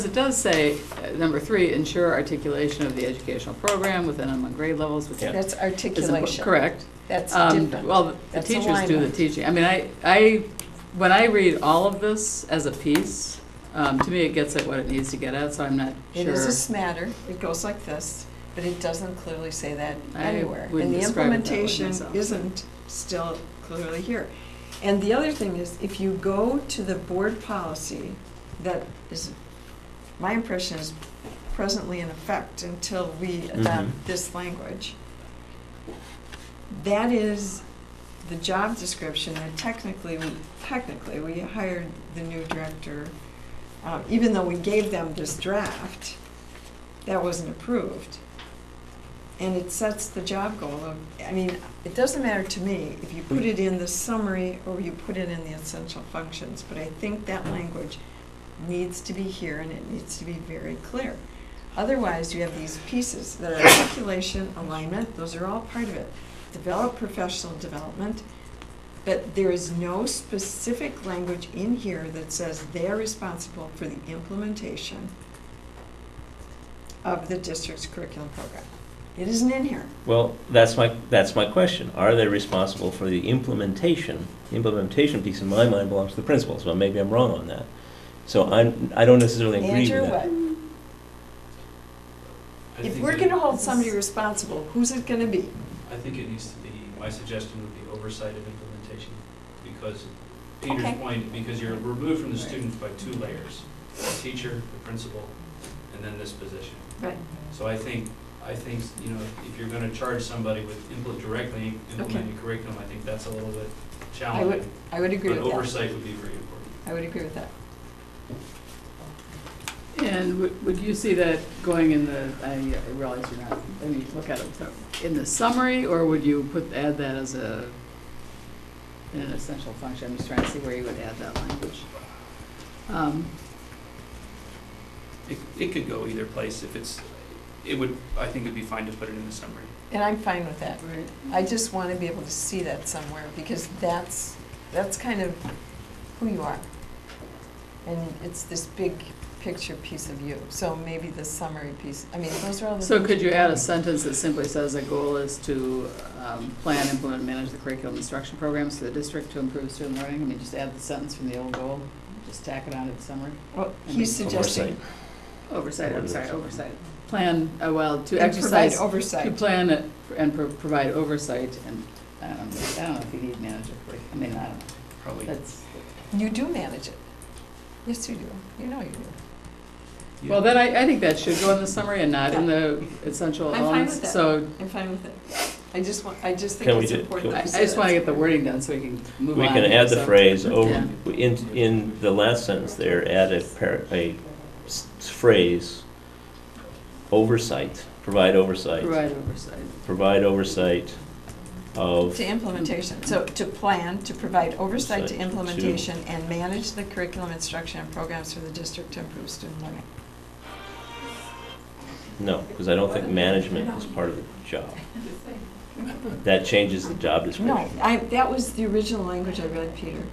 it does say, number 3, ensure articulation of the educational program within and among grade levels, which Yeah. That's is articulation. correct. That's different. Well, the That's teachers do the alignment. teaching. I mean, when I read all of this as a piece, to me, it gets at what it needs to get at, so I'm not sure. It is a smatter, it goes like this, but it doesn't clearly say that I anywhere. wouldn't And the describe it that way implementation myself. isn't still clearly here. And the other thing is, if you go to the board policy that is, my impression is presently in effect until we adopt this language, that is the job description, and technically we hired the new director, even though we gave them this draft, that wasn't approved. And it sets the job goal of, I mean, it doesn't matter to me if you put it in the summary or you put it in the essential functions, but I think that language needs to be here and it needs to be very clear. Otherwise, you have these pieces that are articulation, alignment, those are all part of it. Develop professional development, but there is no specific language in here that says they're responsible for the implementation of the district's curriculum program. It isn't in here. Well, that's my question. Are they responsible for the implementation? The implementation piece in my mind belongs to the principal, so maybe I'm wrong on that. So I don't necessarily agree Andrew, with that. what? If we're gonna hold somebody responsible, who's it gonna be? I think it needs to be, my suggestion would be oversight of implementation, because Okay. Peter's point, because you're removed from the student by 2 layers, the teacher, the principal, and then this position. Right. So I think, you know, if you're gonna charge somebody with directly implementing curriculum, I think that's a little bit challenging. I would agree with But that. oversight would be very important. I would agree with that. And would you see that going in the, I realize you're not, I mean, look at it, in the summary, or would you add that as an essential function? I'm just trying to see where you would add that language. It could go either place if I think it'd be fine to put it in the summary. And I'm fine with that. Right. I just wanna be able to see that somewhere, because that's kind of who you are. And it's this big picture piece of you. So maybe the summary piece, I mean, those are all the So things could you you're add a doing. sentence that simply says the goal is to plan, implement, and manage the curriculum instruction programs for the district to improve student learning? I mean, just add the sentence from the old goal, just tack it onto the summary. Well, he's suggesting. Oversight, I'm sorry, oversight. Plan, well, to And exercise. provide oversight. To plan it and provide oversight, and I don't know if you need manager, I mean, I don't know. Probably. That's, You do manage it. Yes, you do. You know you do. well, then I think that should go in the summary and not in the essential I'm fine elements. with that. So I'm fine with it. I just think Can we it's do- important. I that just want to that. get the wording done so we can move on. We can add the So- phrase, Yeah. in the last sentence there, add a phrase, oversight, provide oversight. Provide oversight of. To implementation. So to plan, to provide oversight to Oversight to- implementation and manage the curriculum instruction and programs for the district to improve student learning. No, because I don't think management is part of the job. That changes the job description. No, that was the original language I read, Peter.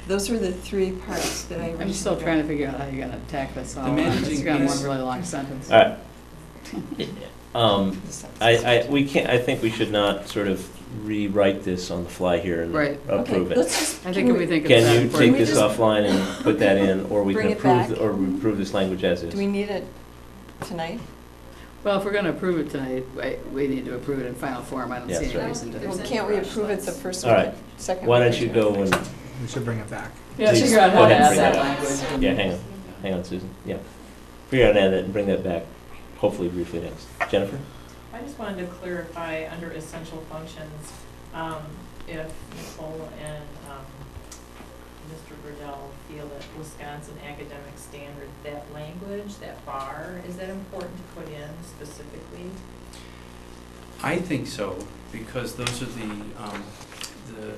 Those were the 3 parts that I read. I'm still trying to figure out how you're going to attack this all. The managing It's got piece- one really long sentence. All right. We can't, I think we should not sort of rewrite this on the fly here and Right. approve Okay, it. let's just. I think if we think it's Can that you important. take this offline and put that in, or we Bring can it back? approve, or we approve this language as is? Do we need it tonight? Well, if we're gonna approve it tonight, we need to approve it in final form. I don't Yes, see any right. reason to. Well, can't we approve it the first All week, right. second? Why week don't of you go January? and, We should bring it back. Yeah, Please, figure out go how to ahead and add bring that that language. yeah, hang on, Susan, yeah. Figure out and add that and bring that back, hopefully briefly next. Jennifer? I just wanted to clarify under essential functions, if Nicole and Mr. Riddell feel that Wisconsin academic standard, that language, that bar, is that important to put in specifically? I think so, because those are the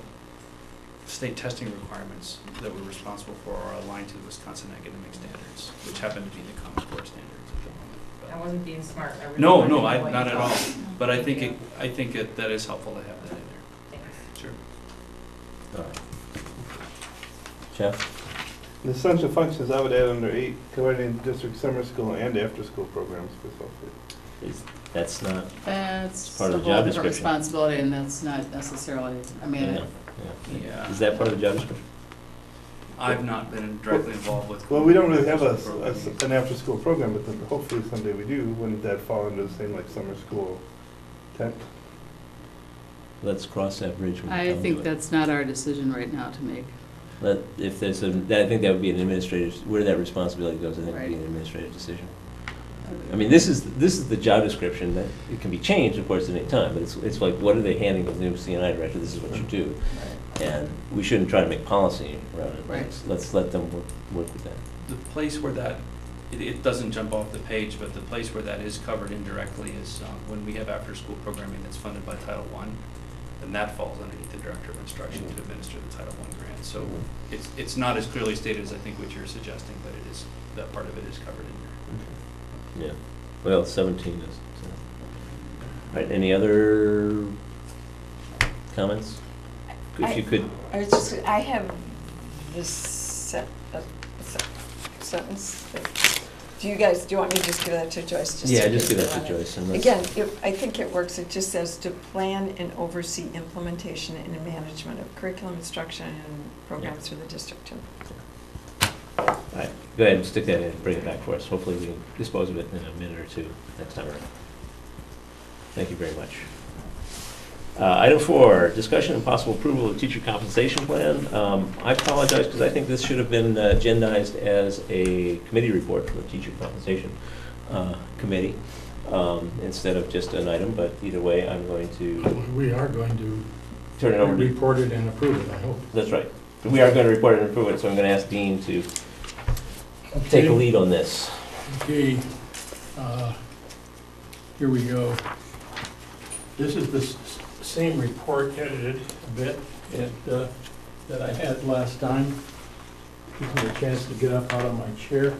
state testing requirements that we're responsible for are aligned to the Wisconsin academic standards, which happen to be the Common Core standards at the moment. I wasn't being smart. I really No, wanted to no, know what you not at all. thought. But I think that is helpful to have that in there. Thanks. Sure. All right. Jeff? The essential functions, I would add under 8, coordinating district summer school and after-school programs for Southfield. That's not, That's part a of the whole job different description. responsibility, and that's not necessarily, I mean, yeah, Yeah. Is that part of the job description? I've not been directly involved with. Well, we don't really have program. an after-school program, but then hopefully someday we do. Wouldn't that fall into the same like summer school tent? Let's cross that bridge when we come to I it. think that's not our decision right now to make. If there's I think that would be an administrative, where that responsibility goes, I think would be Right. an administrative decision. I mean, this is the job description, that it can be changed, of course, at any time, but it's like, what are they handing the new CNI director, this is what you do. And we shouldn't try to make policy around it. Right. Let's let them work with that. The place where that, it doesn't jump off the page, but the place where that is covered indirectly is when we have after-school programming that's funded by Title I, then that falls underneath the Director of Instruction to administer the Title I grant. So it's not as clearly stated as I think what you're suggesting, but it is, that part of it is covered in there. Yeah, well, 17 is. So. All right, any other comments? If you could, I have this sentence. Do you want me to just give that to Joyce? yeah, just give that to Joyce. And let's- Again, I think it works. It just says to plan and oversee implementation and management of curriculum instruction and programs for the district too. All right, go ahead and stick that in and bring it back for us. Hopefully we can dispose of it in a minute or two next time around. Thank you very much. Item 4, discussion and possible approval of teacher compensation plan. I apologize because I think this should have been agendized as a committee report from the teacher compensation committee instead of just an item, but either way, I'm going to We are going to turn it over to. report it and approve it, I hope. That's right. We are going to report it and approve it, so I'm going to ask Dean to take a lead on this. Okay, here we go. This is the same report edited a bit that I had last time. Gives me a chance to get up out of my chair.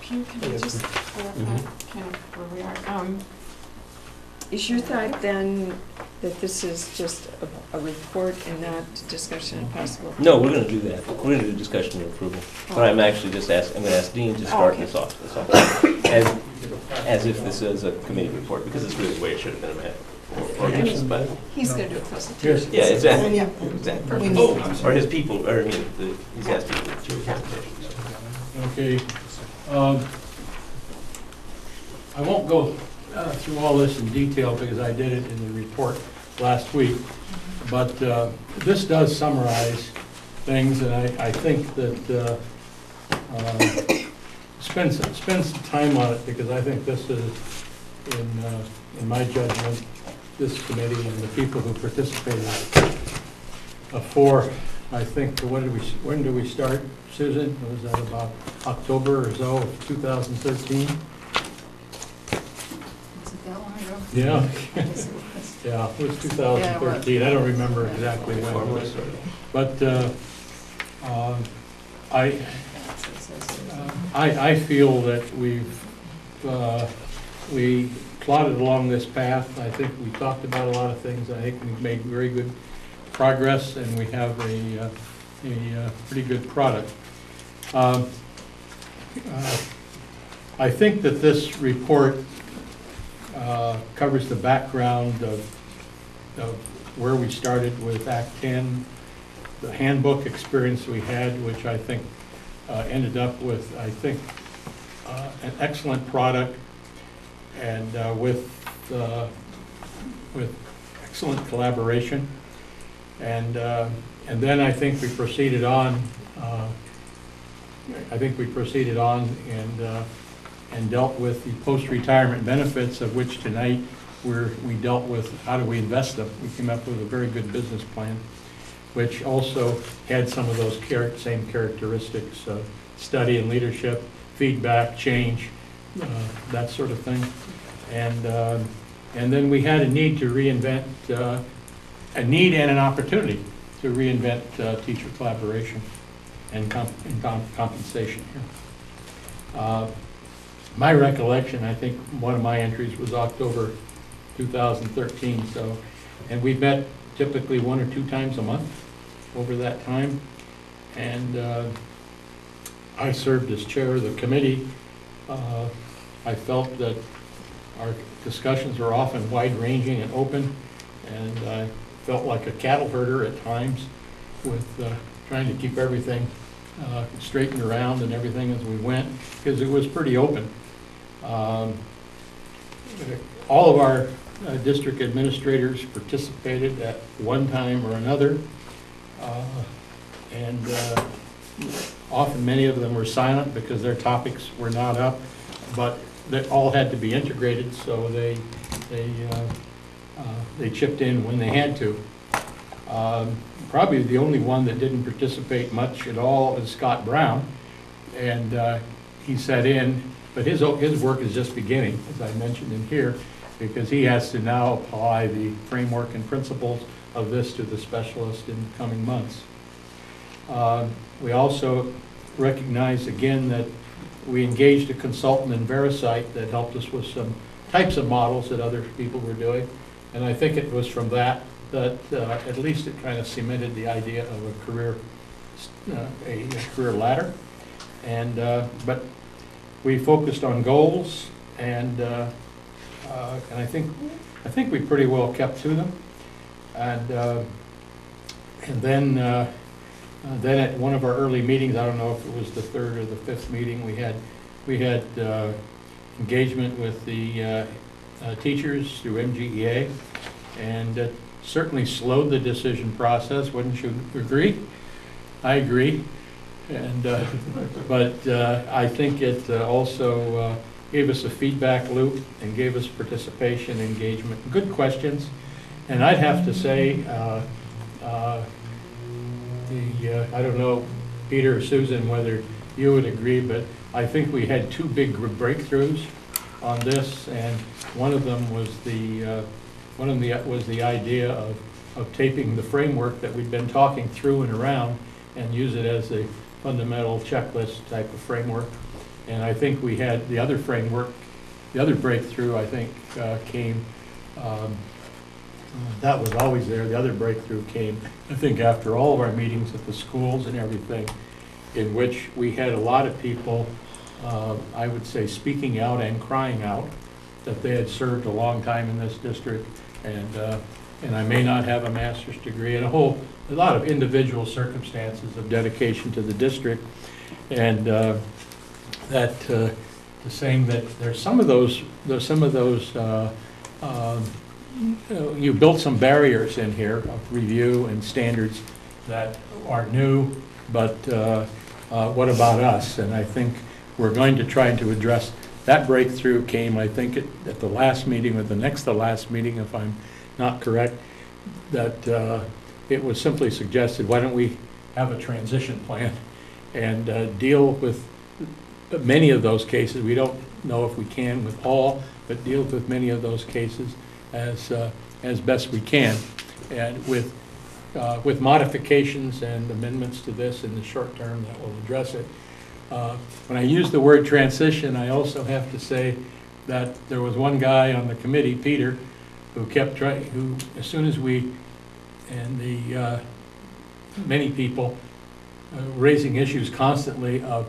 Can I just clarify kind of where we are? Is your thought then that this is just a report and not discussion and possible? No, we're going to do that. We're going to do discussion and approval. But I'm actually just asking, I'm going to ask Dean to start Okay. this off. As if this is a committee report, because it's really the way it should have been read. But, He's going to do a presentation. yeah, exactly. Exactly. Oh, or his people, or I mean, he's asked people to do compensation. Okay. I won't go through all this in detail because I did it in the report last week, but this does summarize things, and I think that spend some time on it, because I think this is, in my judgment, this committee and the people who participated I think, when do we start, Susan? Was that about October or so of 2013? Is it that long ago? Yeah. Yeah, it was 2013. I don't remember exactly when. But I feel that we plodded along this path. I think we talked about a lot of things. I think we've made very good progress, and we have a pretty good product. I think that this report covers the background of where we started with Act 10, the handbook experience we had, which I think ended up with, an excellent product. and with excellent collaboration. And then I think we proceeded on. And dealt with the post-retirement benefits, of which tonight we dealt with how do we invest them. We came up with a very good business plan, which also had some of those same characteristics: study and leadership, feedback, change, that sort of thing. And then we had a need to reinvent, a need and an opportunity to reinvent teacher collaboration and compensation here. My recollection, I think one of my entries was October 2013. So, and we met typically 1 or 2 times a month over that time. And I served as chair of the committee. I felt that our discussions were often wide-ranging and open, and I felt like a cattle herder at times with trying to keep everything straightened around and everything as we went, because it was pretty open. All of our district administrators participated at one time or another, and often many of them were silent because their topics were not up, but they all had to be integrated, so they chipped in when they had to. Probably the only one that didn't participate much at all is Scott Brown, and he sat in, but his work is just beginning, as I mentioned in here, because he has to now apply the framework and principles of this to the specialist in the coming months. We also recognize again that we engaged a consultant in Verisight that helped us with some types of models that other people were doing, and I think it was from that at least it kind of cemented the idea of a career ladder. And but we focused on goals, and I think we pretty well kept to them. And then at one of our early meetings, I don't know if it was the 3rd or the 5th meeting, we had engagement with the teachers through MGEA, and certainly slowed the decision process. Wouldn't you agree? I agree. And but I think it also gave us a feedback loop and gave us participation, engagement, good questions. And I'd have to say, I don't know, Peter or Susan, whether you would agree, but I think we had 2 big breakthroughs on this, and one of them was the idea of taping the framework that we've been talking through and around and use it as a fundamental checklist type of framework. And I think we had the other framework, the other breakthrough I think came, that was always there, the other breakthrough came, I think, after all of our meetings at the schools and everything, in which we had a lot of people, I would say, speaking out and crying out that they had served a long time in this district, and I may not have a master's degree, and a lot of individual circumstances of dedication to the district, and saying that there's some of those you built some barriers in here of review and standards that are new, but what about us? And I think we're going to try to address that. Breakthrough came, I think, at the last meeting, or the next to last meeting, if I'm not correct, that it was simply suggested, why don't we have a transition plan and deal with many of those cases. We don't know if we can with all, but deal with many of those cases as best we can, and with modifications and amendments to this in the short term that will address it. When I use the word transition, I also have to say that there was one guy on the committee, Peter, who kept trying, who, as soon as we, and the many people raising issues constantly of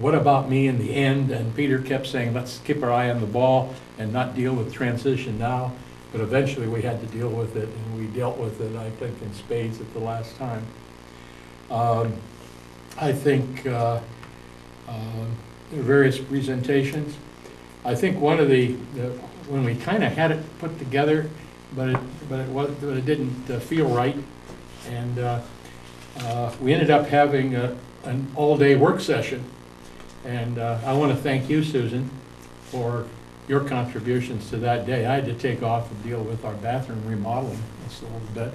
what about me in the end, and Peter kept saying, let's keep our eye on the ball and not deal with transition now. But eventually we had to deal with it, and we dealt with it, I think, in spades at the last time. I think there are various presentations. I think one of when we kind of had it put together, but it didn't feel right, and we ended up having an all-day work session. And I want to thank you, Susan, for your contributions to that day. I had to take off and deal with our bathroom remodeling just a little bit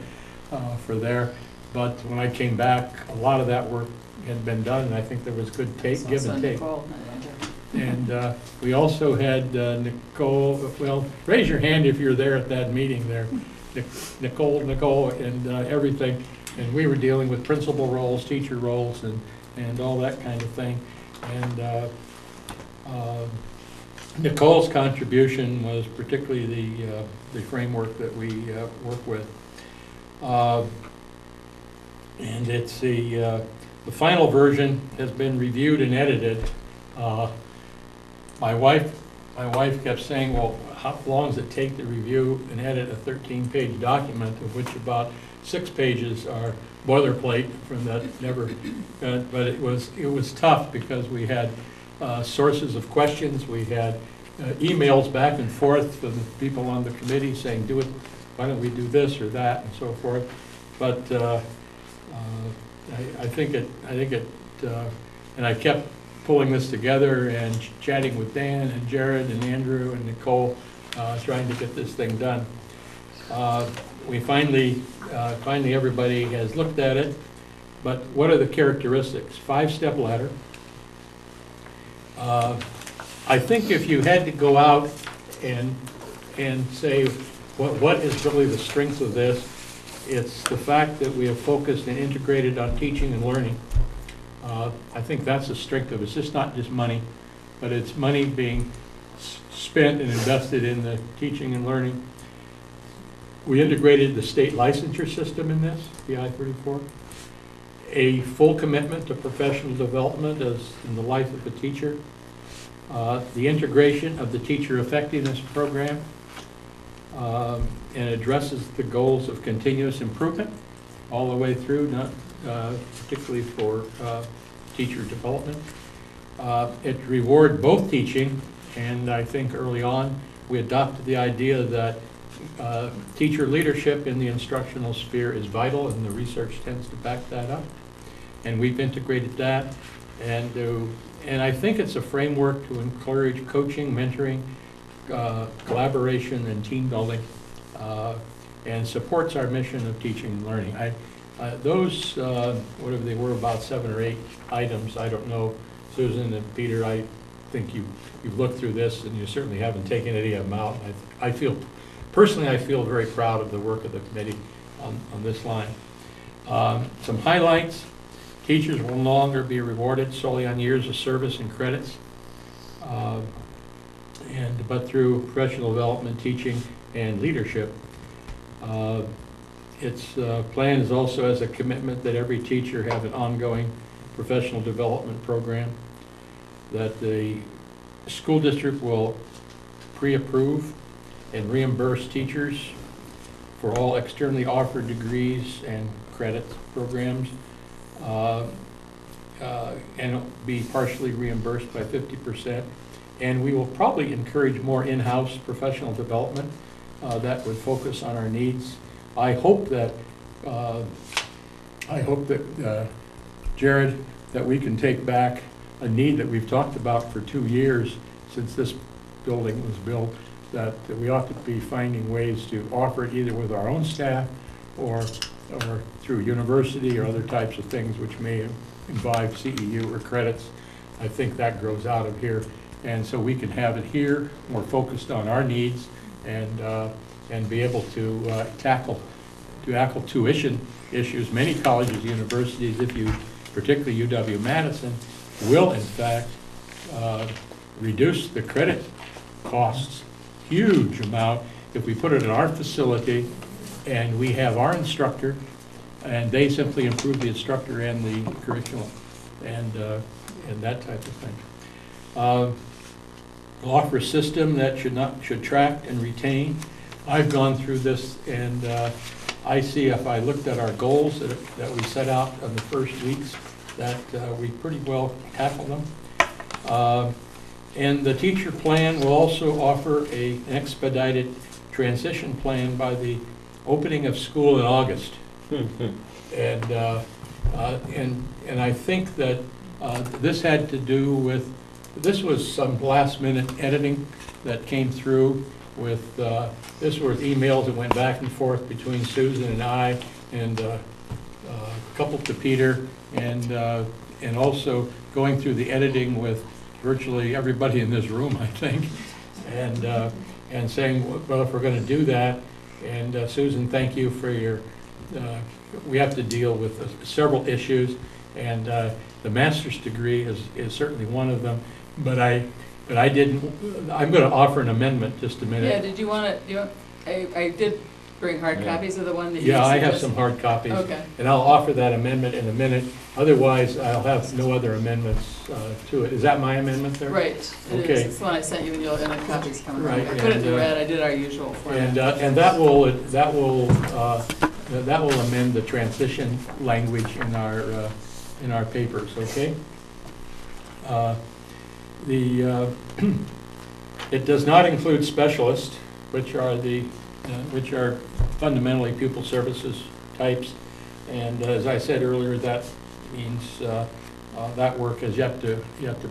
for there. But when I came back, a lot of that work had been done, and I think there was good give and take. And we also had Nicole, well, raise your hand if you're there at that meeting there. Nicole, and everything. And we were dealing with principal roles, teacher roles, and all that kind of thing. And Nicole's contribution was particularly the framework that we work with. And it's the final version has been reviewed and edited. My wife kept saying, well, how long does it take to review and edit a 13-page document, of which about 6 pages are boilerplate from that never, but it was tough because we had sources of questions, we had emails back and forth from the people on the committee saying, do it, why don't we do this or that, and so forth. But I think it, and I kept pulling this together and chatting with Dan and Jared and Andrew and Nicole, trying to get this thing done. We finally everybody has looked at it, but what are the characteristics? 5-step ladder. I think if you had to go out and say what is really the strength of this, it's the fact that we have focused and integrated on teaching and learning. I think that's the strength of it. It's just not just money, but it's money being spent and invested in the teaching and learning. We integrated the state licensure system in this, the I-34. A full commitment to professional development as in the life of a teacher. The integration of the teacher effectiveness program and addresses the goals of continuous improvement all the way through, not particularly for teacher development. It reward both teaching, and I think early on we adopted the idea that teacher leadership in the instructional sphere is vital, and the research tends to back that up. And we've integrated that, and I think it's a framework to encourage coaching, mentoring, collaboration, and team building, and supports our mission of teaching and learning. Those, whatever they were, about 7 or 8 items, I don't know, Susan and Peter, I think you've looked through this, and you certainly haven't taken any of them out. Personally, I feel very proud of the work of the committee on this line. Some highlights: teachers will no longer be rewarded solely on years of service and credits, but through professional development, teaching, and leadership. Its plan is also as a commitment that every teacher have an ongoing professional development program, that the school district will pre-approve and reimburse teachers for all externally offered degrees and credit programs, and be partially reimbursed by 50%. And we will probably encourage more in-house professional development that would focus on our needs. I hope that Jared, that we can take back a need that we've talked about for 2 years since this building was built, that we ought to be finding ways to offer it either with our own staff or through university or other types of things which may involve CEU or credits. I think that grows out of here. And so we can have it here, more focused on our needs, and be able to tackle tuition issues. Many colleges, universities, particularly UW-Madison, will in fact reduce the credit costs huge amount if we put it in our facility and we have our instructor and they simply improve the instructor and the curriculum and that type of thing. We'll offer a system that should track and retain. I've gone through this, and I see, if I looked at our goals that we set out in the first weeks, that we pretty well tackled them. And the teacher plan will also offer an expedited transition plan by the opening of school in August. And I think that this had to do with, this was some last minute editing that came through with, this were emails that went back and forth between Susan and I, and a couple to Peter, and also going through the editing with virtually everybody in this room, I think, and saying, well, if we're going to do that, and Susan, thank you for your, we have to deal with several issues, and the master's degree is certainly one of them, but I'm going to offer an amendment, just a minute. Yeah, did you want to, I did bring hard copies of the one that you Yeah, I have suggested. some hard copies. Okay. And I'll offer that amendment in a minute. Otherwise, I'll have no other amendments to it. Is that my amendment there? Right, it Okay. is. It's the one I sent you, and you'll have copies coming around. Right, I put it in and, red, I did our usual format. And that will amend the transition language in our papers, okay? It does not include specialists, which are fundamentally pupil services types. And as I said earlier, that means that work is yet to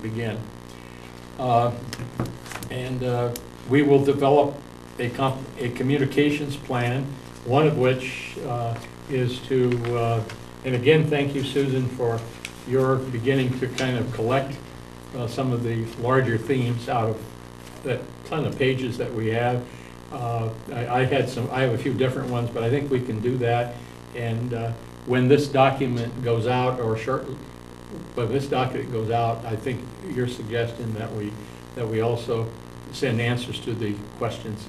begin. We will develop a communications plan, one of which is to, and again, thank you, Susan, for your beginning to kind of collect some of the larger themes out of that ton of pages that we have. I have a few different ones, but I think we can do that. And when this document goes out, when this document goes out, I think your suggestion that we also send answers to the questions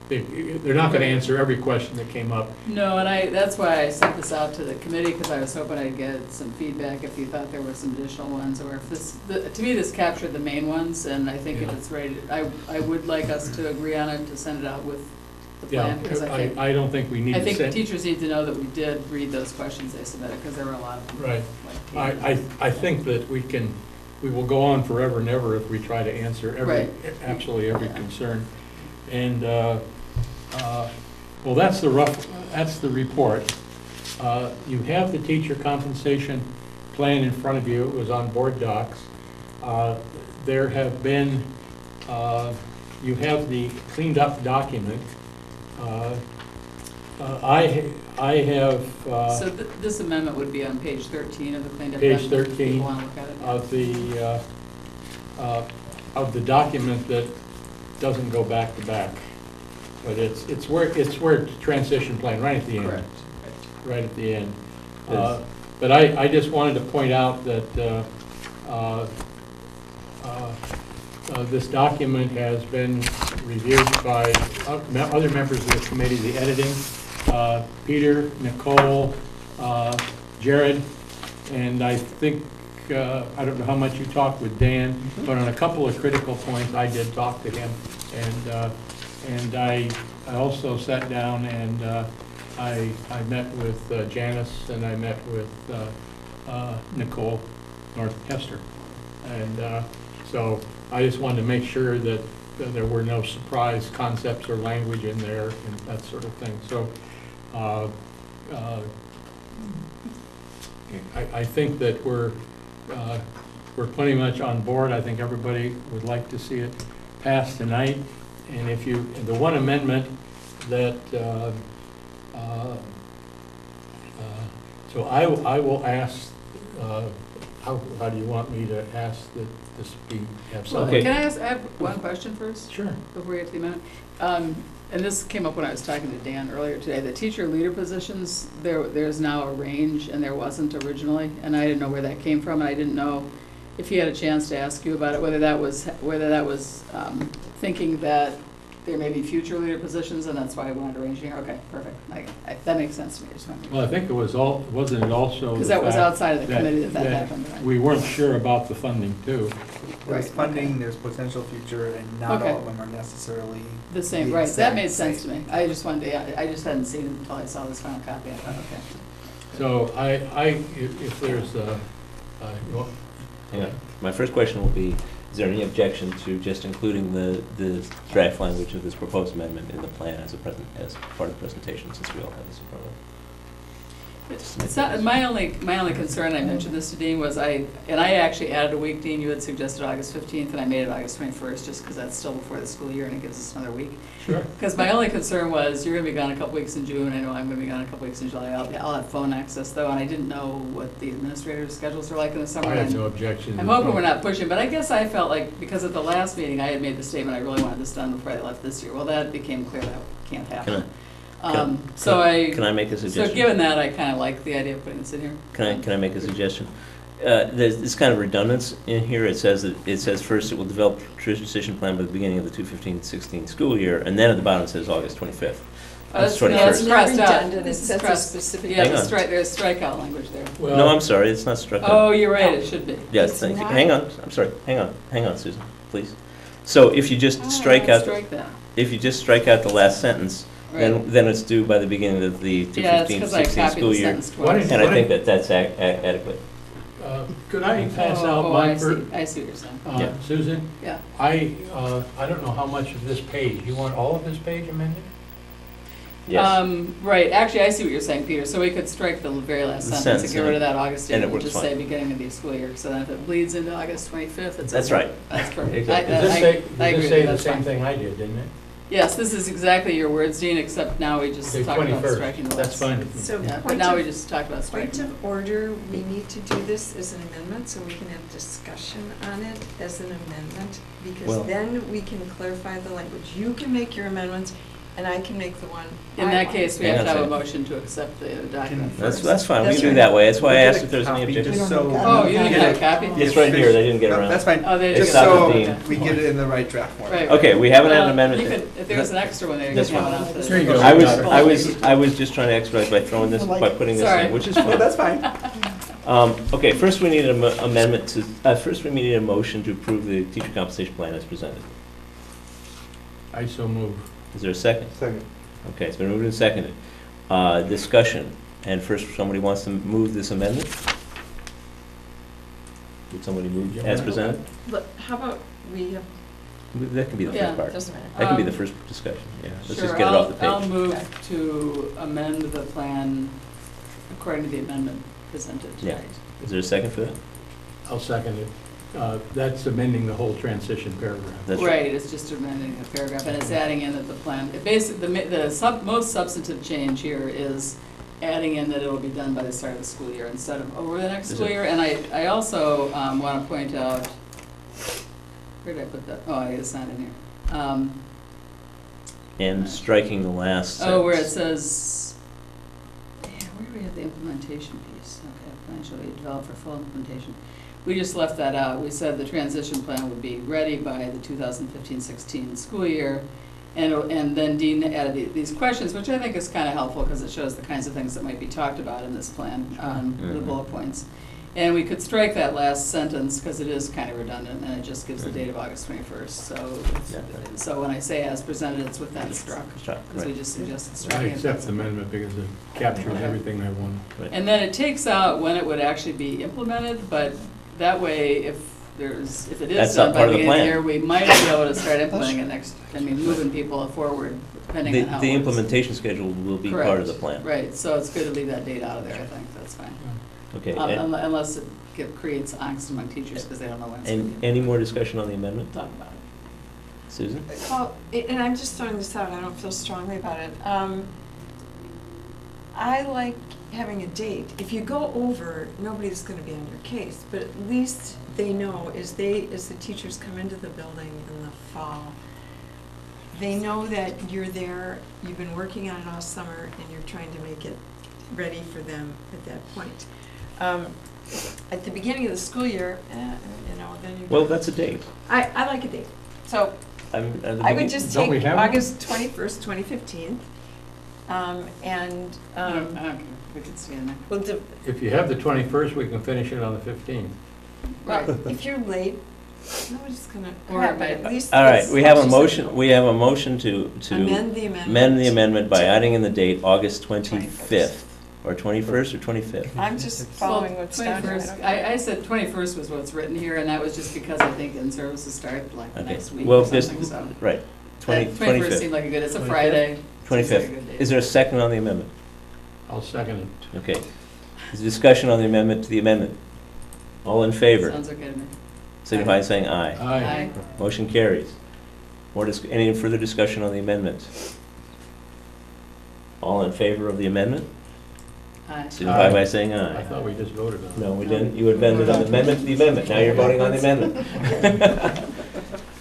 they're not going to answer every question that came up. No, and that's why I sent this out to the committee, because I was hoping I'd get some feedback if you thought there were some additional ones, or if to me, this captured the main ones, and I think if it's ready, I would like us to agree on it, to send it out with the plan, because I don't think we need to I think send. teachers need to know that we did read those questions they submitted, because there were a lot of them. Right. I think that we will go on forever and ever if we try to answer absolutely every concern. And well, that's the report. You have the teacher compensation plan in front of you. It was on board docs. There have been, you have the cleaned up document. I have. So this amendment would be on page 13 of the cleaned up page document. 13 People want to look at it. of the document that doesn't go back to back, but it's where transition plan right at the end. Correct. Right at the end. But I just wanted to point out that this document has been reviewed by other members of the committee, the editing, Peter, Nicole, Jared, and I think, I don't know how much you talked with Dan, but on a couple of critical points, I did talk to him, and I also sat down and I met with Janice, and I met with Nicole North Hester, and so I just wanted to make sure that there were no surprise concepts or language in there and that sort of thing. So I think that we're pretty much on board. I think everybody would like to see it passed tonight. And if you, the one amendment that, so I will ask, how do you want me to ask that this be, have some? Well, can I have one question first? Sure. Before we get to the amendment? And this came up when I was talking to Dan earlier today. The teacher leader positions, there's now a range, and there wasn't originally, and I didn't know where that came from, and I didn't know if he had a chance to ask you about it, whether that was thinking that there may be future leader positions, and that's why I wanted to arrange here. Okay, perfect. That makes sense to me. Well, I think it was wasn't it also? Because that was outside of the committee that happened, right? We weren't sure about the funding too. There's funding, there's potential future, and not all of them are necessarily the same. Right, that made sense to me. I just wanted to, I just hadn't seen it until I saw this final copy. I thought, okay. So if there's Hang on. My first question will be, Is there any objection to just including the draft language of this proposed amendment in the plan as part of the presentation, since we all have this in front of us? It's not, my only concern, I mentioned this to Dean, was I actually added a week, Dean, you had suggested August 15th, and I made it August 21st, just because that's still before the school year, and it gives us another week. Sure. Because my only concern was, you're going to be gone a couple weeks in June, I know I'm going to be gone a couple weeks in July, I'll have phone access, though, and I didn't know what the administrators' schedules are like in the summer. I have no objection. I'm hoping we're not pushing, but I guess I felt like, because at the last meeting, I had made the statement, I really wanted this done before I left this year. Well, that became clear that can't happen. Can I make a suggestion? So given that, I kind of like the idea of putting this in here. Can I make a suggestion? There's kind of redundance in here. It says first it will develop a transition plan by the beginning of the 2015-16 school year, and then at the bottom it says August 25th. That's 21st. crossed out. Redundant, it says a specific. Yeah, Hang on. there's strikeout language there. Well, No, I'm sorry, it's not struck out. Oh, you're right, it should be. Yes, It's thank you. not- Hang on, I'm sorry. Hang on, Susan, please. So if you just strike out, Strike that. if you just strike out the last sentence, Right. then it's due by the beginning of the Yeah, it's because I 2015-16 copied school the year. sentence Why twice. didn't- And I think that's adequate. Could I pass out Oh, my, I see what you're saying. Yeah. Susan? Yeah. I don't know how much of this page. You want all of this page amended? Yes. Right, actually, I see what you're saying, Peter, so we could strike the very last The sentence and sentence, get rid of that August date, and it and works just fine. say beginning of the school year, so then if it bleeds into August 25th, it's. That's right. That's perfect. Exactly. Does this say, I does agree this with say you, the that's same fine. thing I did, didn't it? Yes, this is exactly your words, Dean, except now we just Say talked about 21st. striking the That's last. fine with me. So Yeah, but point now we of, just talked about point striking. of order, we need to do this as an amendment, so we can have discussion on it as an amendment, Well- because then we can clarify the language. You can make your amendments, and I can make the one In I that want. case, we Hang have to on a have a second. motion to accept the document That's first. fine, we That's can do right. that way. That's why I We'll asked get if there's any copy objection. just so- Oh, you didn't get a copy? It's right here, they didn't get No, around. That's fine, Oh, they just didn't. so Dean. we get it in the right draft form. Right. Okay, we haven't had an Well, amendment. you could- If there's an extra one there, you That's can have fine. it out. There you go. I was just trying to expedite by throwing this, by putting this Sorry. in, which is No, fine. that's fine. Okay, first we need an amendment to, first we need a motion to approve the teacher compensation plan as presented. I so move. Is there a second? Second. Okay, it's been moved and seconded. Discussion, and first, somebody wants to move this amendment? Would somebody move as presented? But how about we have, That can be the Yeah, first part. doesn't matter. That can be the Um, first discussion, yeah. Let's Sure, just get it off the I'll page. move to amend the plan according to the amendment presented Yeah. tonight. Is there a second for that? I'll second it. That's amending the whole transition paragraph. That's Right, it's just amending the paragraph, and it's adding in that the plan, basically, most substantive change here is adding in that it'll be done by the start of the school year instead of over the next Is school it- year. And I also want to point out, where did I put that? Oh, it's not in here. And striking the last sentence. Oh, where it says, yeah, where do we have the implementation piece? Okay, plan shall be developed for full implementation. We just left that out. We said the transition plan would be ready by the 2015-16 school year. And then Dean added these questions, which I think is kind of helpful because it shows the kinds of things that might be talked about in this plan, the Mhm. bullet points. And we could strike that last sentence because it is kind of redundant and it just gives the date of August 21st. So when I say as presented, it's with that struck, because we just suggested I striking it. accept the amendment because it captures everything I want. And then it takes out when it would actually be implemented, but that way, if it is That's done not by part the of the beginning of the plan. year, we might be able to start implementing it next, moving people forward, depending on how it The works. implementation schedule will be part of the Correct. plan. Right, so it's good to leave that date out of there, I think, that's fine. Okay, and Unless it creates angst among teachers because they don't know when it's going to be. any more discussion on the amendment? Talk about it. Susan? Well, and I'm just throwing this out, I don't feel strongly about it. I like having a date. If you go over, nobody's gonna be on your case, but at least they know, as the teachers come into the building in the fall, they know that you're there, you've been working on it all summer, and you're trying to make it ready for them at that point. At the beginning of the school year, then you. Well, that's a date. I like a date. So I would just Don't we take have one? August 21st, 2015, and, I don't care, we can stay in there. we'll If you have the 21st, we can finish it on the 15th. Right. if you're late, nobody's gonna, Or yeah, but at least. All right, let's- we have a let's just motion, we have a motion to Amend the amendment. amend the amendment by adding in the date August 25th. or 21st or 25th? I'm just following what's down here. 21st, I said 21st was what's written here, and that was just because I think in-services start like Okay. next week Well, or this, something, so. right, 21st 25th. seemed like a good, it's a Friday. Seems like a 25th. good date. Is there a second on the amendment? I'll second it. Okay. Is there discussion on the amendment to the amendment? All in favor? Sounds okay to me. Signify by saying aye. Aye. Motion carries. Any further discussion on the amendment? All in favor of the amendment? Aye. Signify by Aye. saying I aye. thought we just voted on it. No, we didn't. You amended on the amendment to the amendment. Now you're voting on the amendment.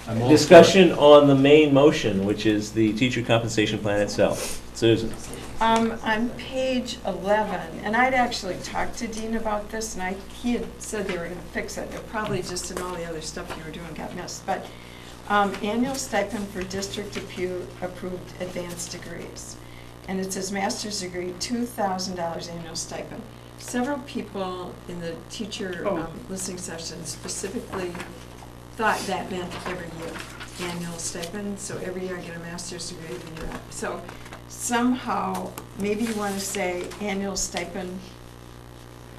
I'm all for it. Discussion on the main motion, which is the teacher compensation plan itself. Susan? On page 11, and I'd actually talked to Dean about this, and he had said they were going to fix it. It probably just in all the other stuff you were doing got missed. But annual stipend for district-approved advanced degrees. And it says master's degree, $2,000 annual stipend. Several people in the teacher listening session specifically thought that meant every year, annual stipend. So every year I get a master's degree, then you're up. So somehow, maybe you want to say annual stipend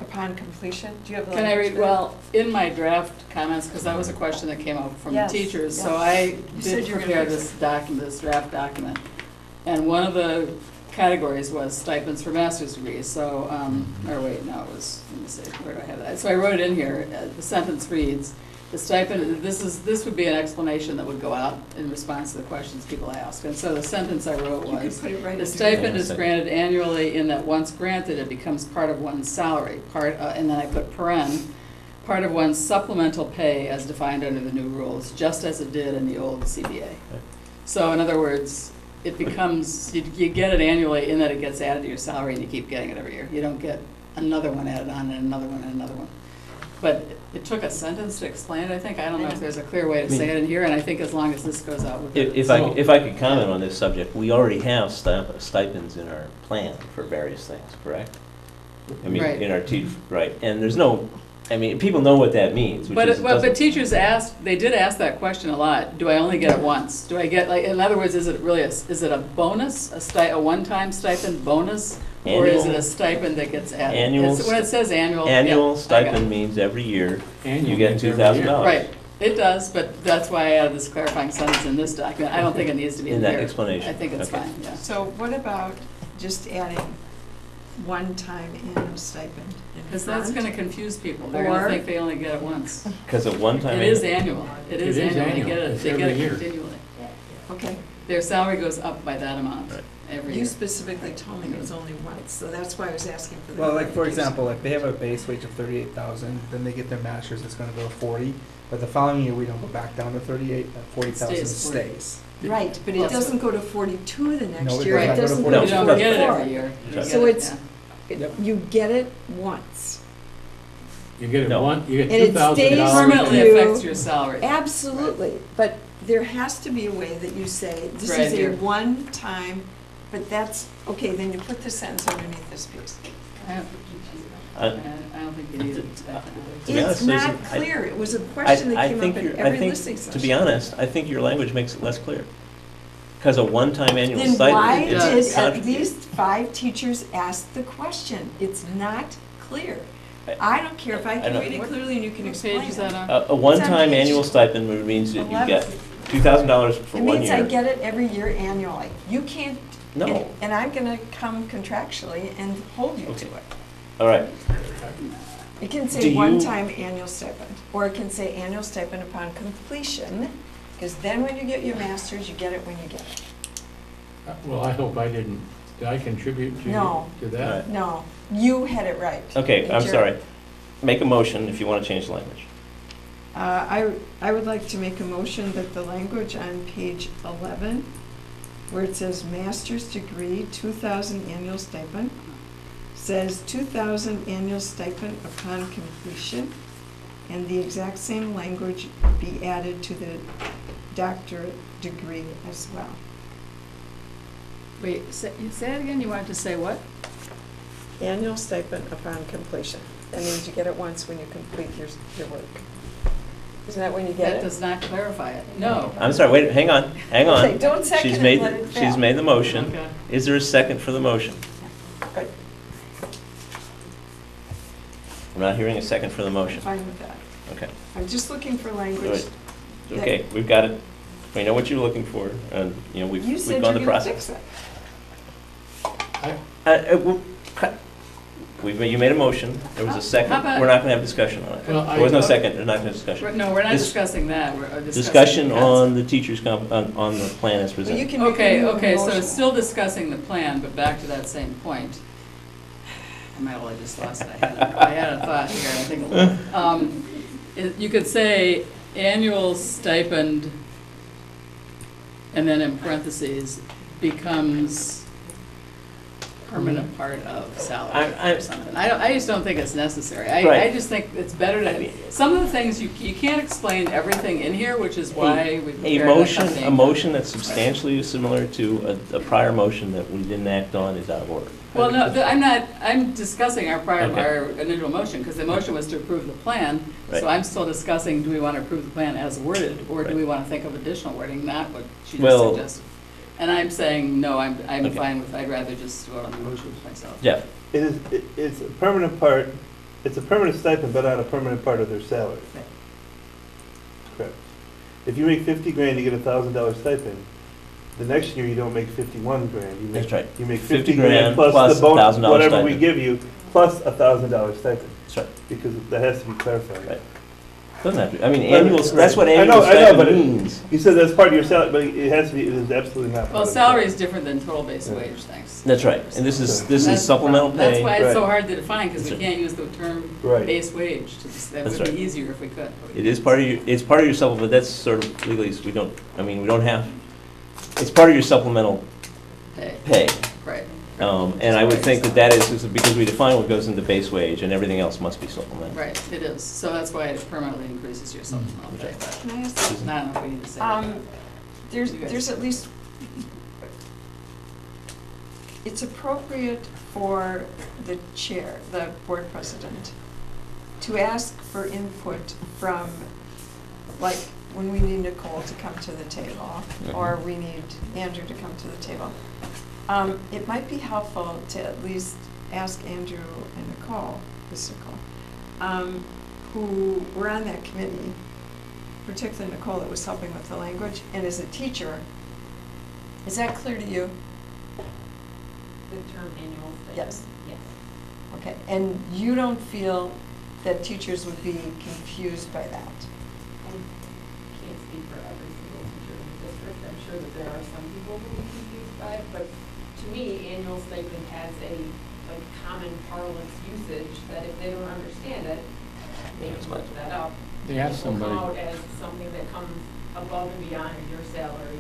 upon completion? Do you have the Can I language read, there? well, in my draft comments, because that was a question that came up from the Yes, teachers, so yes. I You said did you were gonna prepare fix this document, this draft document. And one of the categories was stipends for master's degrees, so, or wait, no, it was, let me see, where do I have that? So I wrote it in here, the sentence reads, the stipend, this would be an explanation that would go out in response to the questions people ask. And so the sentence I wrote You could was, put it right the under stipend there. is granted annually in that once granted, it becomes part of one's salary, and then I put paren, part of one's supplemental pay as defined under the new rules, just as it did in the old CBA. So in other words, it becomes, you get it annually in that it gets added to your salary and you keep getting it every year. You don't get another one added on and another one and another one. But it took a sentence to explain it, I think. I don't know if there's a clear way to say it in here, and I think as long as this goes out with it. If I could comment on this subject, we already have stipends in our plan for various things, correct? I mean, Right. in our right, and there's no, I mean, people know what that means, which is. But teachers they did ask that question a lot. Do I only get it once? Do I get, like, in other words, is it really is it a bonus, a one-time stipend bonus? Or is it a stipend that gets added? Annual When it says annual. Annual yeah, I got stipend it. means every year Annual you get means every $2,000. year. Right, it does, but that's why I added this clarifying sentence in this document. I don't think it needs to be In in that here. explanation. I think it's Okay. fine, yeah. So what about just adding one-time annual stipend in Because that's front? going to confuse people. They're going Or- to think they only get it once. Because of one-time. It is annual. It is It is annual. They annual. get it, It's they get every it year. continually. Okay. Their salary goes up by that amount Right. every You year. specifically told me it was only once, so that's why I was asking for the. Well, like, for clarification. example, if they have a base wage of 38,000, then they get their master's, it's gonna go to 40, but the following year, we don't go back down to 38, that 40,000 Stays 40. stays. Right, but it Plus doesn't go to 42 the No, next it year, does it not go to doesn't go 42. to You don't get it 44. every year. You So get So it, it's, yeah. you get it once. You get it No. you get And it $2,000. stays Permanently you- affects your salary. Absolutely, but there has to be a way that you say, this Right is a here. one-time, but that's, okay, then you put the sentence underneath this piece. I don't I don't think you need it. To be honest, It's not Susan, clear, it was a question that came up in every listening session. To be honest, I think your language makes it less clear. Because a one-time annual Then stipend. why Yeah. did Yes. at least 5 teachers ask the question? It's not clear. I don't care if I I can don't- read it clearly and you can What explain page is it. that on? A one-time page annual stipend means that you 11. get $2,000 for It 1 means I year. get it every year annually. You can't, No. and I'm gonna come contractually and hold you to Okay. it. All right. It can Do say you- one-time annual stipend, or it can say annual stipend upon completion, because then when you get your master's, you get it when you get it. Well, I hope I did I contribute to No. to that? No, you had it right. Okay, I'm It's your- sorry. Make a motion if you want to change the language. I would like to make a motion that the language on page 11, where it says master's degree, 2,000 annual stipend, says 2,000 annual stipend upon completion, and the exact same language be added to the doctorate degree as well. Wait, say it again, you wanted to say what? Annual stipend upon completion. That means you get it once when you complete your work. Isn't that when you get That it? does not clarify it. No. I'm sorry, wait, hang on. Okay, don't second She's it, made, let it she's fail. made the motion. Okay. Is there a second for the motion? Good. not hearing a second for the motion. I'm fine with that. Okay. I'm just looking for language. that- Okay, we've got it. We know what you're looking for, and, you know, we've You we've said gone you're the gonna process. fix it. You made a motion, there was a second, How about- we're not gonna have discussion on it. Well, There was no I- second, there's not gonna have discussion. No, we're not Dis- discussing that, we're discussing. Discussion the on the teacher's on the plan as Well, you presented. can make a Okay, new okay, so motion. it's still discussing the plan, but back to that same point. I might have just lost it. I had a thought here, I think. You could say annual stipend, and then in parentheses, becomes permanent part of salary I- or something. I just don't think it's necessary. Right. I just think it's better to, some of the things, you can't explain everything in here, which is why we prepared A motion that's substantially similar to a prior motion that we didn't act on is out of order. Well, no, I'm discussing our Okay. our initial motion, because the motion was to approve the plan. So Right. I'm still discussing, do we want to approve the plan as worded, or do Right. we want to think of additional wording, not what she just Well- suggested? And I'm saying, no, I'm Okay. fine with, I'd rather just vote on the motion myself. Jeff? It's a permanent part, it's a permanent stipend, but not a permanent part of their salary. Right. Correct. If you make 50 grand, you get a $1,000 stipend. The next year, you don't make 51 grand. You make- That's right. You make 50 50 grand grand plus the bonus, $1,000 whatever we stipend. give you, plus a $1,000 stipend, That's right. because that has to be clarified. Right. Doesn't have to, I mean, But- annual, that's what I know, annual I know, but stipend it- means. You said that's part of your salary, but it has to be, it is absolutely not part Well, of the salary is different than total base wage, thanks. That's right, and this is That's the supplemental problem. pay. That's why it's so Right. hard to define, because we That's right. can't use the term Right. base wage. That That's would right. be easier if we could. It is part of your, it's part of your supplement, that's sort of legally, we don't, I mean, we don't have, it's part of your supplemental Pay, pay. right. And I would think that that is because we define what goes into base wage, and everything else must be supplemental. Right, it is. So that's why it permanently increases your supplemental pay. Can I ask But I don't know if we need to say that. There's at least, it's appropriate for the chair, the board president, to ask for input from, like, when we need Nicole to come to the table, or we need Andrew to come to the table. It might be helpful to at least ask Andrew and Nicole, who were on that committee, particularly Nicole that was helping with the language, and as a teacher, is that clear to you? The term annual stipend? Yes. Yes. Okay, and you don't feel that teachers would be confused by that? I can't speak for every single teacher in the district. I'm sure that there are some people who are confused by it, but to me, annual stipend has a common parlance usage that if they don't understand it, they can look that up. They ask It will somebody. come out as something that comes above and beyond your salary.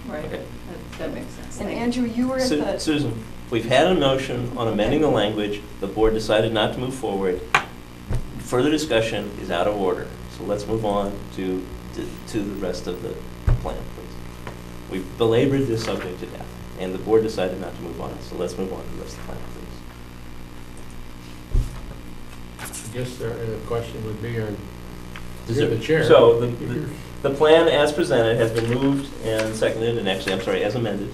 Right, Okay. that makes sense. And Andrew, you were at the, Susan, we've had a motion on amending the language, the board decided not to move forward. Further discussion is out of order, so let's move on to the rest of the plan, please. We've belabored this subject to death, and the board decided not to move on, so let's move on to the rest of the plan, please. I guess the question would be, you're the chair. So the plan as presented has been moved and seconded, and actually, I'm sorry, as amended.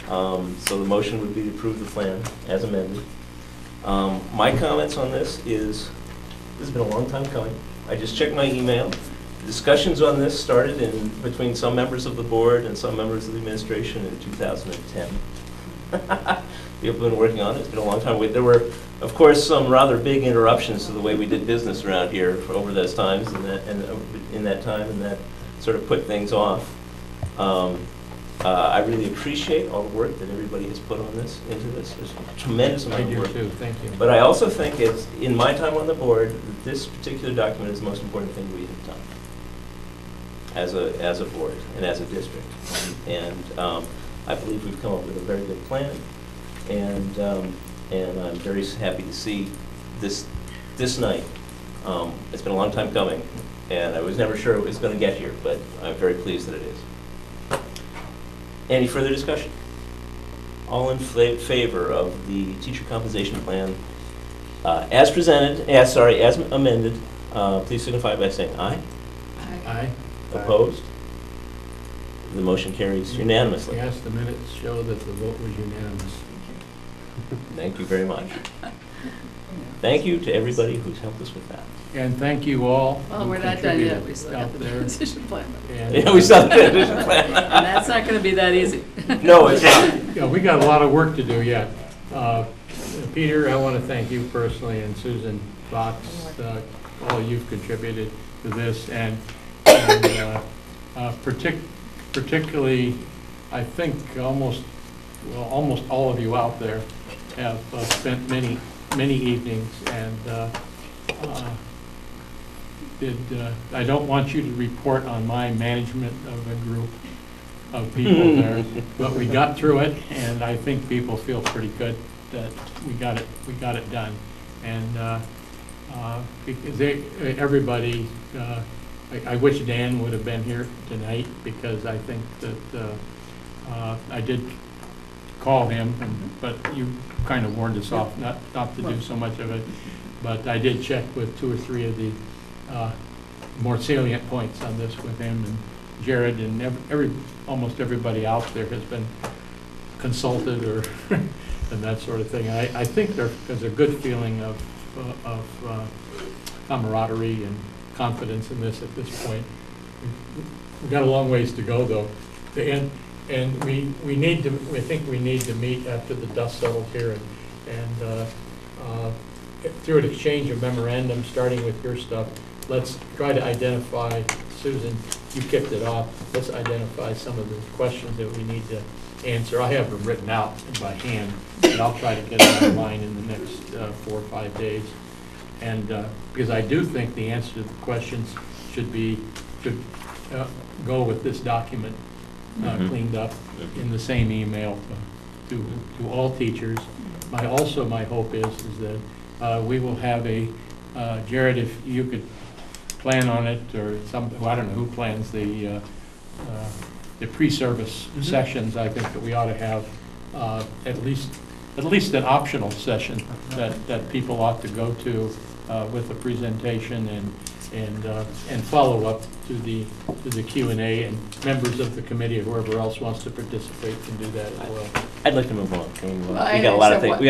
So the motion would be to approve the plan as amended. My comments on this has been a long time coming. I just checked my email. Discussions on this started between some members of the board and some members of the administration in 2010. People have been working on it, it's been a long time. There were, of course, some rather big interruptions to the way we did business around here over those times, and that sort of put things off. I really appreciate all the work that everybody has put on this, into this. There's a tremendous amount I of do work. too, thank you. But I also think it's, in my time on the board, that this particular document is the most important thing we have done as a board and as a district. And I believe we've come up with a very good plan. And I'm very happy to see this night. It's been a long time coming, and I was never sure it was going to get here, but I'm very pleased that it is. Any further discussion? All in favor of the teacher compensation plan as presented, as amended, please signify by saying aye. Aye. Opposed? The motion carries unanimously. Yes, the minutes show that the vote was unanimous. Thank you very much. Thank you to everybody who's helped us with that. And thank you all. Well, who we're not done yet, contributed we still got out the there. transition plan. And, Yeah, we saw the transition plan. And that's not gonna be that easy. No, it's not. Yeah, we got a lot of work to do yet. Peter, I want to thank you personally, and Susan Fox, all you've contributed to this, and particularly, I think almost all of you out there have spent many evenings, and I don't want you to report on my management of a group of people there, but we got through it, and I think people feel pretty good that we got it done. And because everybody, I wish Dan would have been here tonight, because I think that I did call him, but you kind of warned us off not to do so much of it. But I did check with 2 or 3 of the more salient points on this with him, and Jared, and almost everybody out there has been consulted or and that sort of thing. I think there's a good feeling of camaraderie and confidence in this at this point. We've got a long ways to go, though. And we think we need to meet after the dust settles here, and through an exchange of memorandums, starting with your stuff, let's try to identify, Susan, you kicked it off, let's identify some of the questions that we need to answer. I have them written out by hand, and I'll try to get it online in the next 4 or 5 days. And because I do think the answer to the questions should go with this document cleaned up in the same email to all teachers. My hope is that we will have Jared, if you could plan on it, or well, I don't know who plans the pre-service sessions. I think that we ought to have at least an optional session that people ought to go to with a presentation and follow up to the Q&A, and members of the committee or whoever else wants to participate can do that as well. I'd like to move on. Can we move on? Well, We got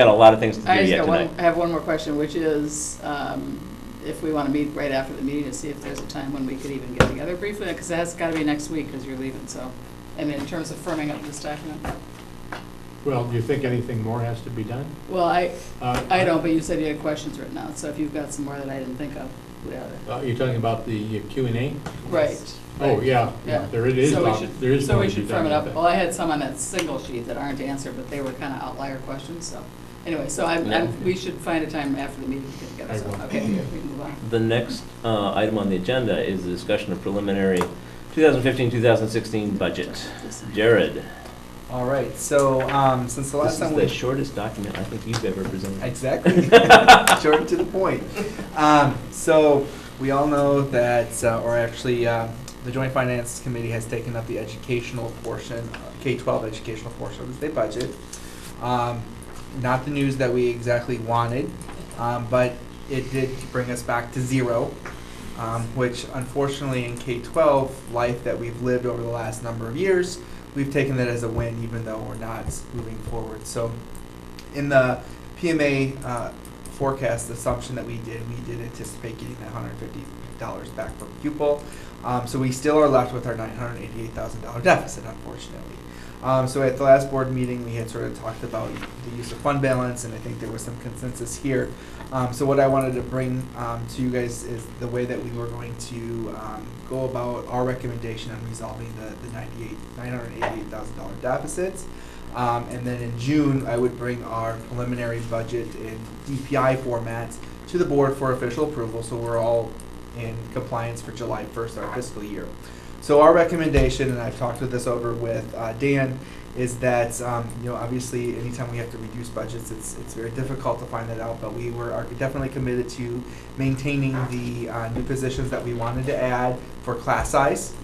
a lot of things to do yet tonight. I have one more question, which is if we want to meet right after the meeting to see if there's a time when we could even get together briefly, because it has got to be next week because you're leaving. So, and in terms of firming up this document. Well, do you think anything more has to be done? Well, I don't, but you said you had questions written out, so if you've got some more that I didn't think of, we ought to. You're talking about the Q&A? Right. Oh, yeah. There it is. So we should firm it up. Well, I had some on that single sheet that aren't answered, but they were kind of outlier questions, so. Anyway, so we should find a time after the meeting to get together, so, okay, we can move on. The next item on the agenda is the discussion of preliminary 2015-2016 budget. Jared. All right, so since the last time This is the shortest document I think you've ever presented. Exactly. Short and to the point. So we all know that, the Joint Finance Committee has taken up the educational portion, K-12 educational portion of the state budget. Not the news that we exactly wanted, but it did bring us back to zero, which unfortunately in K-12 life that we've lived over the last number of years, we've taken that as a win, even though we're not moving forward. So in the PMA forecast assumption that we did anticipate getting that $150 back per pupil. So we still are left with our $988,000 deficit, unfortunately. So at the last board meeting, we had sort of talked about the use of fund balance, and I think there was some consensus here. So what I wanted to bring to you guys is the way that we were going to go about our recommendation on resolving the $988,000 deficits. And then in June, I would bring our preliminary budget in DPI format to the board for official approval, so we're all in compliance for July 1st, our fiscal year. So our recommendation, and I've talked this over with Dan, is that obviously anytime we have to reduce budgets, it's very difficult to find that out. But we are definitely committed to maintaining the new positions that we wanted to add for class size,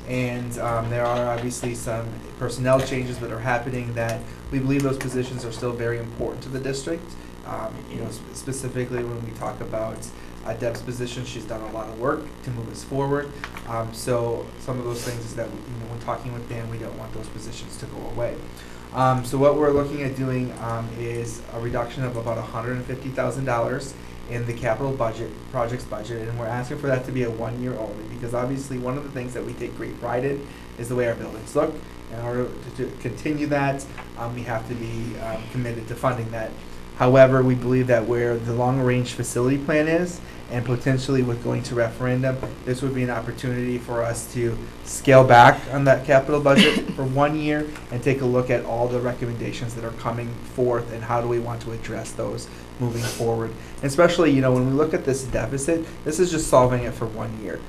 and there are obviously some personnel changes that are happening that we believe those positions are still very important to the district. Specifically when we talk about Deb's position, she's done a lot of work to move us forward. So some of those things is that when talking with Dan, we don't want those positions to go away. So what we're looking at doing is a reduction of about $150,000 in the capital budget, project's budget, and we're asking for that to be a 1 year only, because obviously one of the things that we take great pride in is the way our buildings look. In order to continue that, we have to be committed to funding that. However, we believe that where the long-range facility plan is, and potentially with going to referendum, this would be an opportunity for us to scale back on that capital budget for 1 year and take a look at all the recommendations that are coming forth and how do we want to address those moving forward. And especially, you know, when we look at this deficit, this is just solving it for 1 year.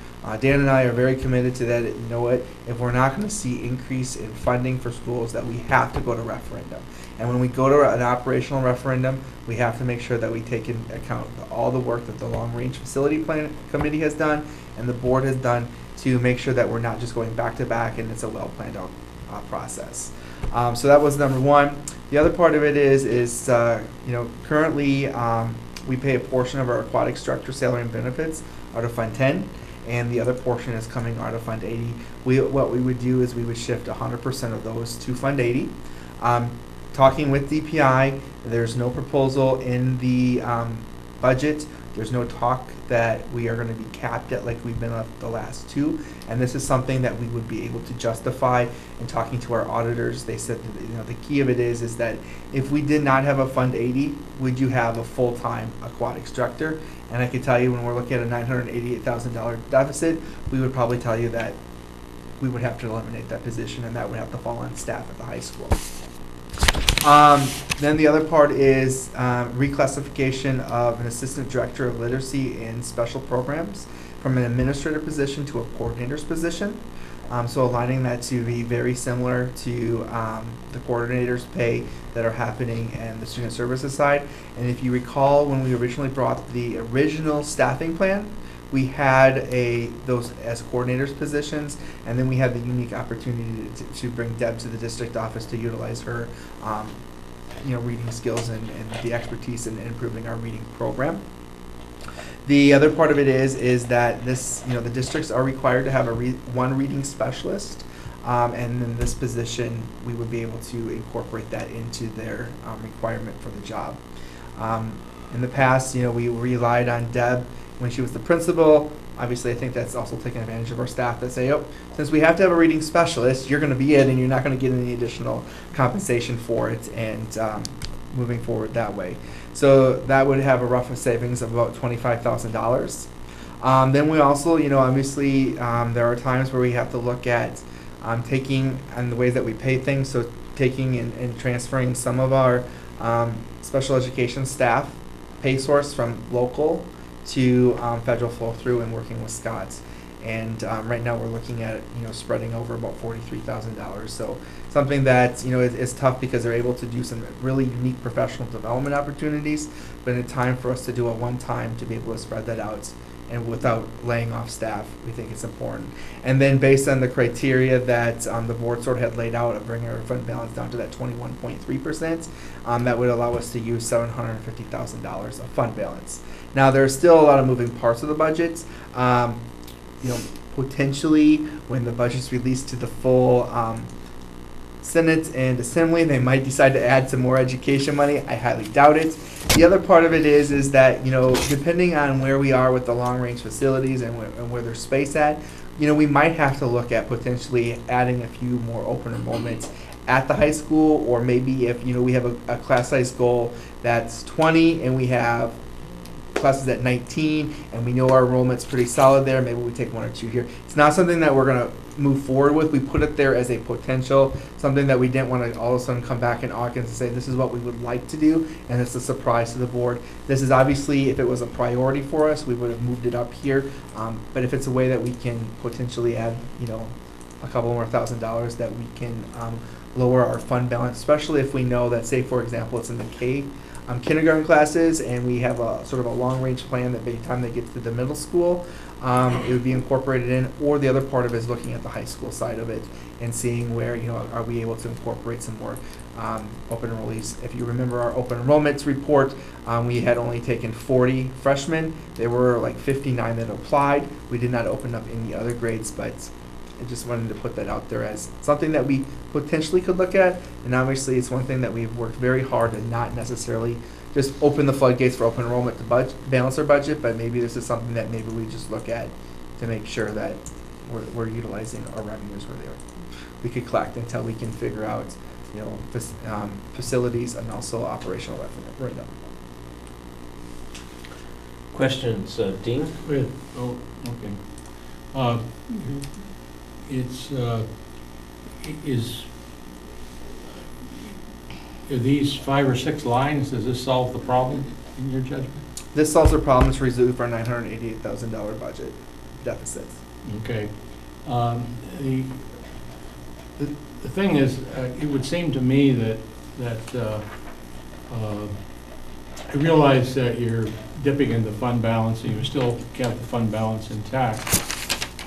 Dan and I are very committed to that. You know what? If we're not going to see increase in funding for schools, that we have to go to referendum. And when we go to an operational referendum, we have to make sure that we take into account all the work that the long-range facility plan committee has done and the board has done to make sure that we're not just going back to back and it's a well-planned out process. So that was number one. The other part of it is you know, currently we pay a portion of our aquatic instructor salary and benefits out of Fund 10. And the other portion is coming out of Fund 80. What we would do is we would shift 100% of those to Fund 80. Talking with DPI, there's no proposal in the budget. There's no talk that we are going to be capped at like we've been at the last two. And this is something that we would be able to justify in talking to our auditors. They said that, you know, the key of it is that if we did not have a Fund 80, would you have a full-time aquatic instructor? And I can tell you when we're looking at a $988,000 deficit, we would probably tell you that we would have to eliminate that position and that would have to fall on staff at the high school. Then the other part is reclassification of an assistant director of literacy and special programs from an administrator position to a coordinator's position. So aligning that to be very similar to the coordinator's pay that are happening in the student services side. And if you recall, when we originally brought the original staffing plan, we had those as coordinators positions, and then we had the unique opportunity to bring Deb to the district office to utilize her you know, reading skills and the expertise in improving our reading program. The other part of it is that this, you know, the districts are required to have one reading specialist, and in this position, we would be able to incorporate that into their requirement for the job. In the past, you know, we relied on Deb when she was the principal. Obviously, I think that's also taking advantage of our staff that say, oh, since we have to have a reading specialist, you're going to be it, and you're not going to get any additional compensation for it, and moving forward that way. So that would have a rough savings of about $25,000. Then we also, you know, obviously there are times where we have to look at taking and the ways that we pay things, so taking and transferring some of our special education staff pay source from local to federal flow through and working with Scott's. And right now we're looking at, you know, spreading over about $43,000. So something that, you know, is tough because they're able to do some really unique professional development opportunities, but in time for us to do a one-time to be able to spread that out and without laying off staff, we think it's important. And then based on the criteria that the board sort of had laid out of bringing our fund balance down to that 21.3%, that would allow us to use $750,000 of fund balance. Now, there's still a lot of moving parts of the budget. You know, potentially when the budget's released to the full Senate and Assembly, they might decide to add some more education money. I highly doubt it. The other part of it is that, you know, depending on where we are with the long-range facilities and where there's space at, you know, we might have to look at potentially adding a few more open enrollments at the high school, or maybe if, you know, we have a class size goal that's 20 and we have classes at 19 and we know our enrollment's pretty solid there, maybe we take one or two here. It's not something that we're going to move forward with. We put it there as a potential, something that we didn't want to all of a sudden come back in August and say this is what we would like to do, and it's a surprise to the board. This is obviously, if it was a priority for us, we would have moved it up here, but if it's a way that we can potentially add, you know, a couple more $1,000 that we can lower our fund balance, especially if we know that, say for example, it's in the kindergarten classes, and we have a sort of a long-range plan that by the time they get to the middle school, it would be incorporated in. Or the other part of it is looking at the high school side of it and seeing where, you know, are we able to incorporate some more open enrollees. If you remember our open enrollments report, we had only taken 40 freshmen. There were like 59 that applied. We did not open up any other grades, but And just wanted to put that out there as something that we potentially could look at. And obviously, it's one thing that we've worked very hard to not necessarily just open the floodgates for open enrollment to balance our budget, but maybe this is something that maybe we just look at to make sure that we're utilizing our revenues where we could collect until we can figure out, you know, facilities and also operational revenue. Questions, Dean? Oh, okay. Are these 5 or 6 lines, does this solve the problem in your judgment? This solves our problem to resolve our $988,000 budget deficit. Okay. The thing is, it would seem to me that I realize that you're dipping into fund balance and you still kept the fund balance intact.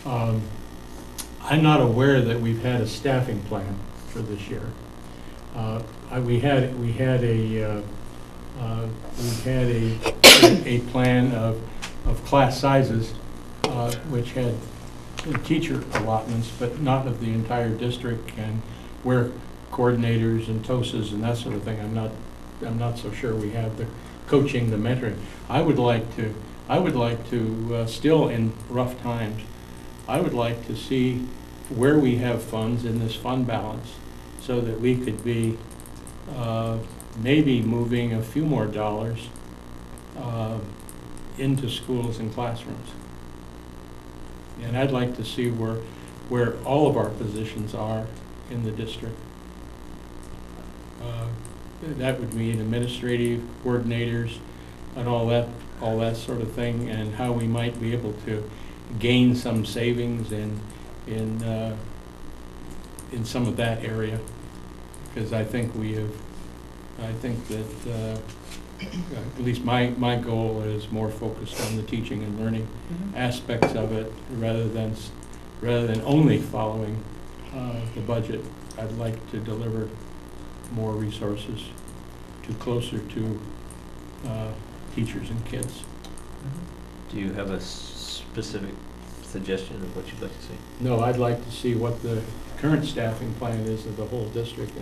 I'm not aware that we've had a staffing plan for this year. We had a plan of class sizes, which had teacher allotments, but not of the entire district, and where coordinators and TOSAs and that sort of thing. I'm not so sure we have the coaching, the mentoring. I would like to still in rough times, I would like to see where we have funds in this fund balance so that we could be maybe moving a few more dollars into schools and classrooms. And I'd like to see where all of our positions are in the district. That would mean administrative coordinators and all that sort of thing, and how we might be able to gain some savings in some of that area, because I think that at least my goal is more focused on the teaching and learning aspects of it rather than only following the budget. I'd like to deliver more resources closer to teachers and kids. Do you have a specific suggestion of what you'd like to see? No, I'd like to see what the current staffing plan is of the whole district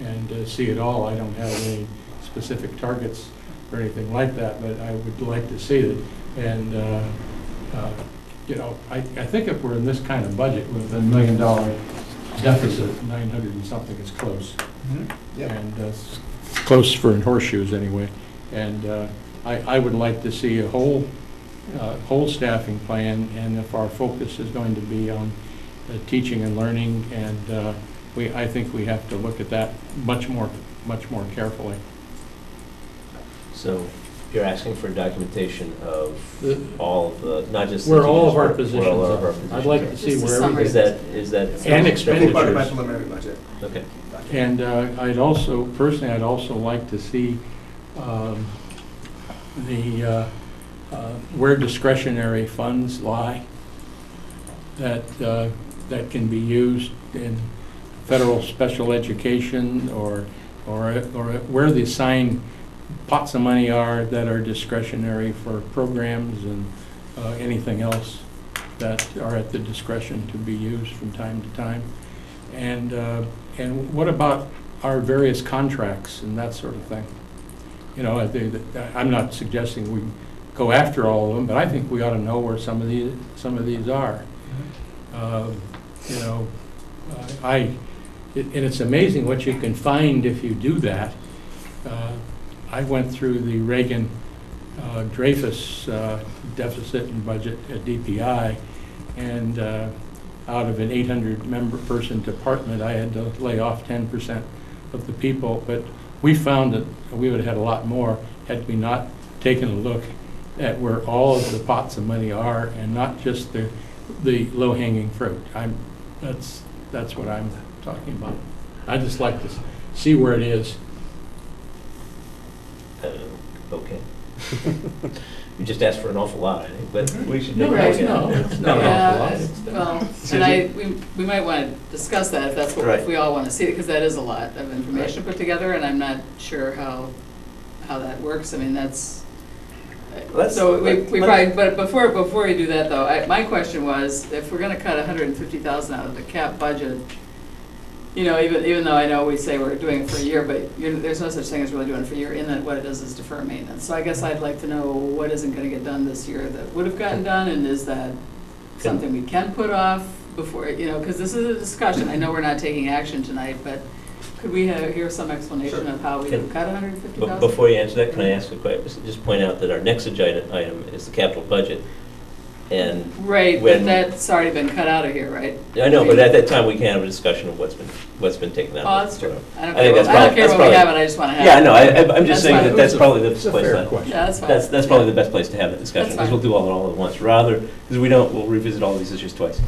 and see it all. I don't have any specific targets or anything like that, but I would like to see it. And you know, I think if we're in this kind of budget with $1 million deficit, 900 and something is close. Yep. And close for horseshoes anyway. And I would like to see a whole staffing plan, and if our focus is going to be on teaching and learning, and I think we have to look at that much more carefully. So you're asking for documentation of all of the, not just where the all of teachers, our but positions where all of are. our positions I'd like are. to see Just a where summary. Is that and expenditures. Part of my preliminary budget. Okay. And I'd also like to see where discretionary funds lie that can be used in federal special education, or where the assigned pots of money are that are discretionary for programs and anything else that are at the discretion to be used from time to time. And what about our various contracts and that sort of thing? You know, I'm not suggesting we go after all of them, but I think we ought to know where some of these are. You know, and it's amazing what you can find if you do that. I went through the Reagan Dreyfus deficit and budget at DPI, and out of an 800-person department, I had to lay off 10% of the people. But we found that we would have had a lot more had we not taken a look at where all of the pots of money are, and not just the low-hanging fruit. That's what I'm talking about. I just like to see where it is. Okay. You just asked for an awful lot, I think, but we should. No, take a look at no, it. it's not an awful lot. Well, and we might want to discuss that if that's what, if we all want to see it, because that is a lot of information put together, and I'm not sure how that works. I mean, So we probably, but before we do that though, my question was, if we're gonna cut $150,000 out of the cap budget, you know, even though I know we say we're doing it for a year, but there's no such thing as really doing it for a year, in that what it is defer maintenance. So I guess I'd like to know what isn't gonna get done this year that would have gotten done, and is that something we can put off before, you know, because this is a discussion. I know we're not taking action tonight, but could we hear some explanation of how we cut $150,000? Before you answer that, can I ask a question? Just point out that our next agenda item is the capital budget. And right, but that's already been cut out of here, right? I know, but at that time, we can have a discussion of what's been taken out. Oh, that's true. I don't think care what we have, I just want to have Yeah, it. no, I'm just saying that that's probably the best place. Yeah, that's fine. That's probably the best place to have the discussion, That's because we'll fine. do all at once, rather, because we'll revisit all these issues twice.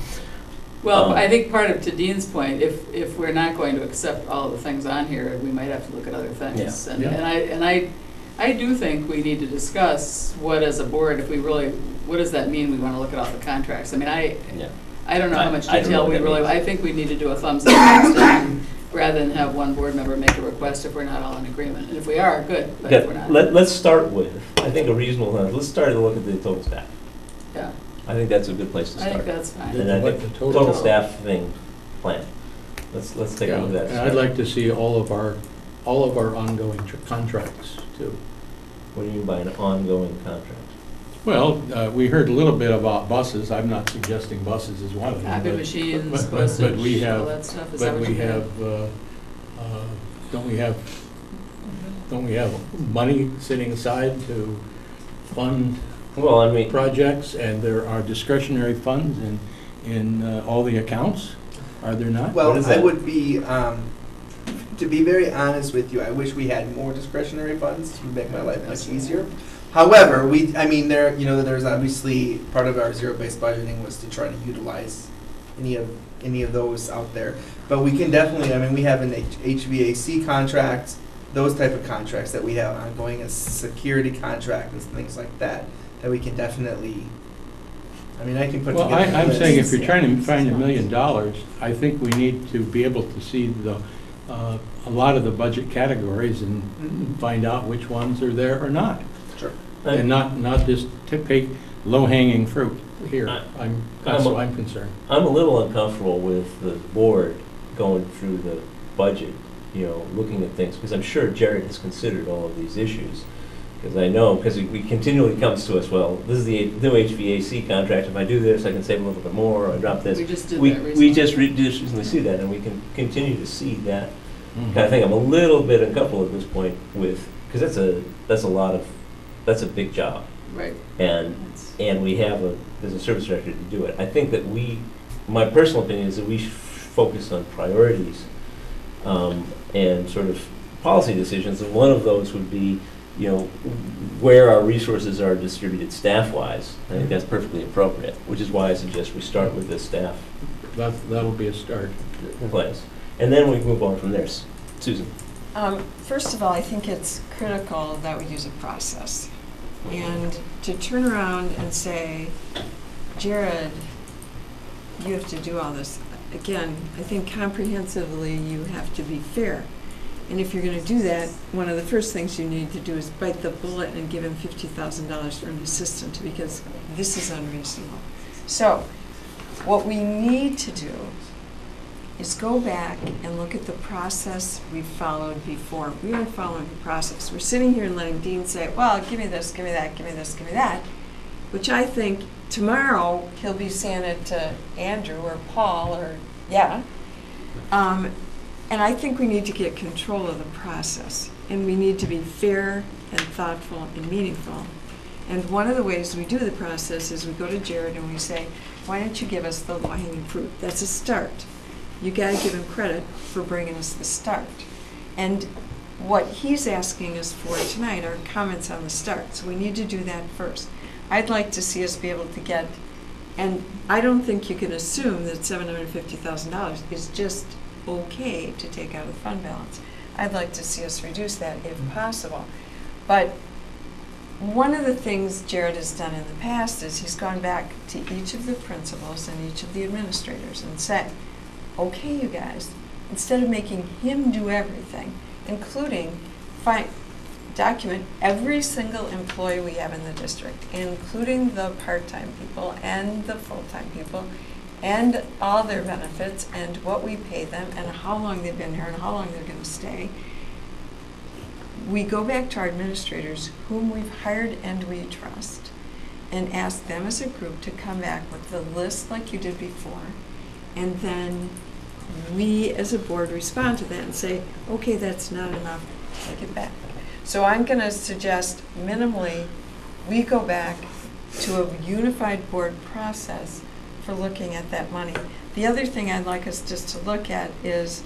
Well, I think part of, to Dean's point, if we're not going to accept all of the things on here, we might have to look at other things. Yeah. And I do think we need to discuss what, as a board, if we really, what does that mean, we want to look at all the contracts? I mean, I don't know how much I don't know detail what we that really, means. I think we need to do a thumbs up next time, rather than have one board member make a request if we're not all in agreement. And if we are, good, but if we're not. Let's start with, I think a reasonable, let's start to look at the total staff. Yeah, I think that's a good place to I start. think that's fine. And I What think the total staff thing, plan. Let's take a look at that. And I'd like to see all of our ongoing contracts too. What do you mean by an ongoing contract? Well, we heard a little bit about buses. I'm not suggesting buses is one of them. Copy but- machines, but postage, we have, all that stuff, is that but what we you have? have, don't we have money sitting aside to fund Well, I mean, projects, and there are discretionary funds in all the accounts, are there not? Well, What is I that? would be, to be very honest with you, I wish we had more discretionary funds to make my life much easier. However, there's obviously, part of our zero-based budgeting was to try to utilize any of those out there. But we can definitely, we have an HVAC contract, those type of contracts that we have ongoing, a security contract and things like that we can definitely, I can put Well, together. I'm a saying list. if you're trying to find $1 million, I think we need to be able to see a lot of the budget categories and find out which ones are there or not. Sure. And not just to pick low-hanging fruit here. That's I'm- what I'm concerned. I'm a little uncomfortable with the board going through the budget, looking at things, because I'm sure Jared has considered all of these issues. Because I know, because he continually comes to us, well, this is the new HVAC contract, if I do this, I can save a little bit more, or I drop this. We just did We that recently. just recently see that, and we can continue to see that. I think I'm a little bit uncomfortable at this point with, because that's a big job. Right. And there's a service director to do it. I think that my personal opinion is that we should focus on priorities and sort of policy decisions, and one of those would be, where our resources are distributed staff-wise. I think that's perfectly appropriate, which is why I suggest we start with the staff That'll be a start. place. And then we move on from there. Susan? First of all, I think it's critical that we use a process. And to turn around and say, Jared, you have to do all this. Again, I think comprehensively you have to be fair. And if you're going to do that, one of the first things you need to do is bite the bullet and give him $50,000 for an assistant, because this is unreasonable. So what we need to do is go back and look at the process we followed before. We aren't following the process. We're sitting here and letting Dean say, well, give me this, give me that, give me this, give me that, which I think tomorrow he'll be saying it to Andrew or Paul or, yeah. And I think we need to get control of the process. And we need to be fair and thoughtful and meaningful. And one of the ways we do the process is we go to Jared and we say, why don't you give us the low-hanging fruit? That's a start. You got to give him credit for bringing us the start. And what he's asking us for tonight are comments on the start. So we need to do that first. I'd like to see us be able to get, and I don't think you can assume that $750,000 is just okay to take out of the fund balance. I'd like to see us reduce that if possible. But one of the things Jared has done in the past is he's gone back to each of the principals and each of the administrators and said, okay, you guys, instead of making him do everything, including document every single employee we have in the district, including the part-time people and the full-time people, and all their benefits, and what we pay them, and how long they've been here, and how long they're going to stay. We go back to our administrators, whom we've hired and we trust, and ask them as a group to come back with the list like you did before, and then we as a board respond to that and say, okay, that's not enough, take it back. So I'm going to suggest minimally we go back to a unified board process for looking at that money. The other thing I'd like us just to look at is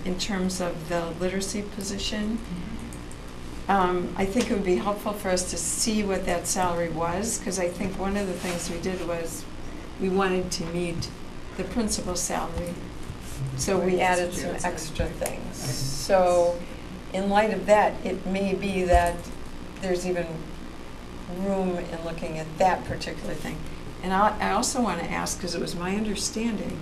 in terms of the literacy position. I think it would be helpful for us to see what that salary was, because I think one of the things we did was we wanted to meet the principal's salary, so we added some extra things. So in light of that, it may be that there's even room in looking at that particular thing. And I also want to ask, because it was my understanding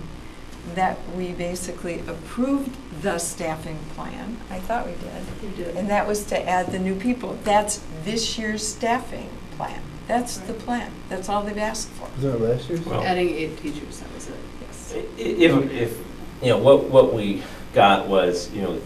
that we basically approved the staffing plan. I thought we did. You did. And that was to add the new people. That's this year's staffing plan. That's the plan. That's all they've asked for. Was that last year's? Well, Adding 8 teachers, that was it, yes. If you know, what we got was, you know,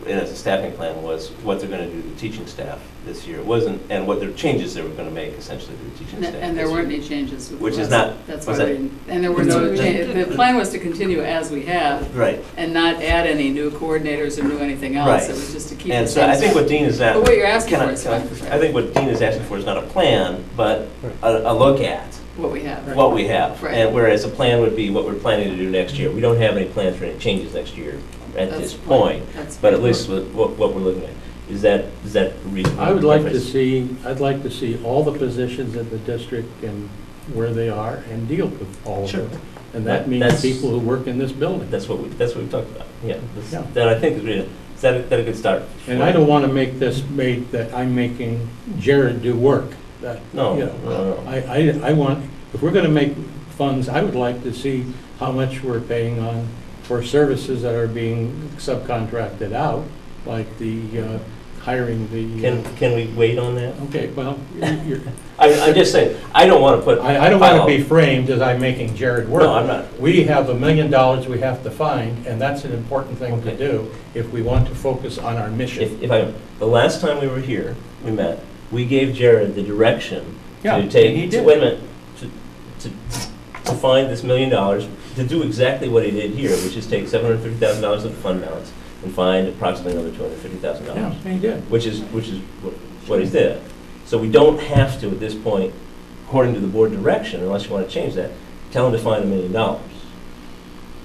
as a staffing plan was what they're going to do to the teaching staff this year. It wasn't, and what their changes they were going to make essentially to the teaching staff. And there weren't any changes. Which is not, That's was why that? and there were no changes. The plan was to continue as we have. Right. And not add any new coordinators or new anything else. Right. It was just to keep And the so same I think stuff. what Dean is at. But what you're asking can for is fine. I think what Dean is asking for is not a plan, but a look at What we have. what we have. Right. And whereas a plan would be what we're planning to do next year. We don't have any plans for any changes next year at That's this the point. That's But at the least with what we're looking at. Is that reasonable? I would like to see, I'd like to see all the positions in the district and where they are and deal with all of Sure. them. And that means That's- people who work in this building. That's what we've talked about. Yeah. Yeah. That I think is really, is that a good start? And I don't want to make this made that I'm making Jared do work. That, No, you know, no. I want, if we're going to make funds, I would like to see how much we're paying on for services that are being subcontracted out, like the hiring the. Can we wait on that? Okay, well, you're. I'm just saying, I don't want to put. I don't want to be framed as I'm making Jared work. No, I'm not. We have $1 million we have to find, and that's an important thing to Okay. do if we want to focus on our mission. The last time we were here, we met, we gave Jared the direction Yeah, to take, he did. wait a minute, to find this $1 million, to do exactly what he did here, which is take $750,000 of the fund balance and find approximately another $250,000. Yeah, he did. Which is what he did. So we don't have to, at this point, according to the board direction, unless you want to change that, tell him to find $1 million.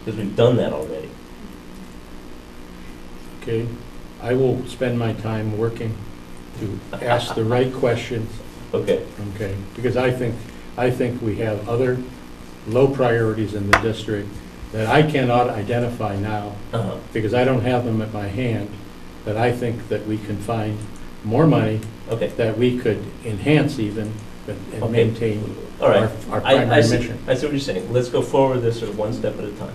Because we've done that already. Okay, I will spend my time working to ask the right questions, Okay. okay? Because I think we have other low priorities in the district that I cannot identify now, Uh-huh. because I don't have them at my hand, that I think that we can find more money, Okay. that we could enhance even, and Okay. maintain All right. our I primary see, mission. I see what you're saying. Let's go forward this sort of one step at a time.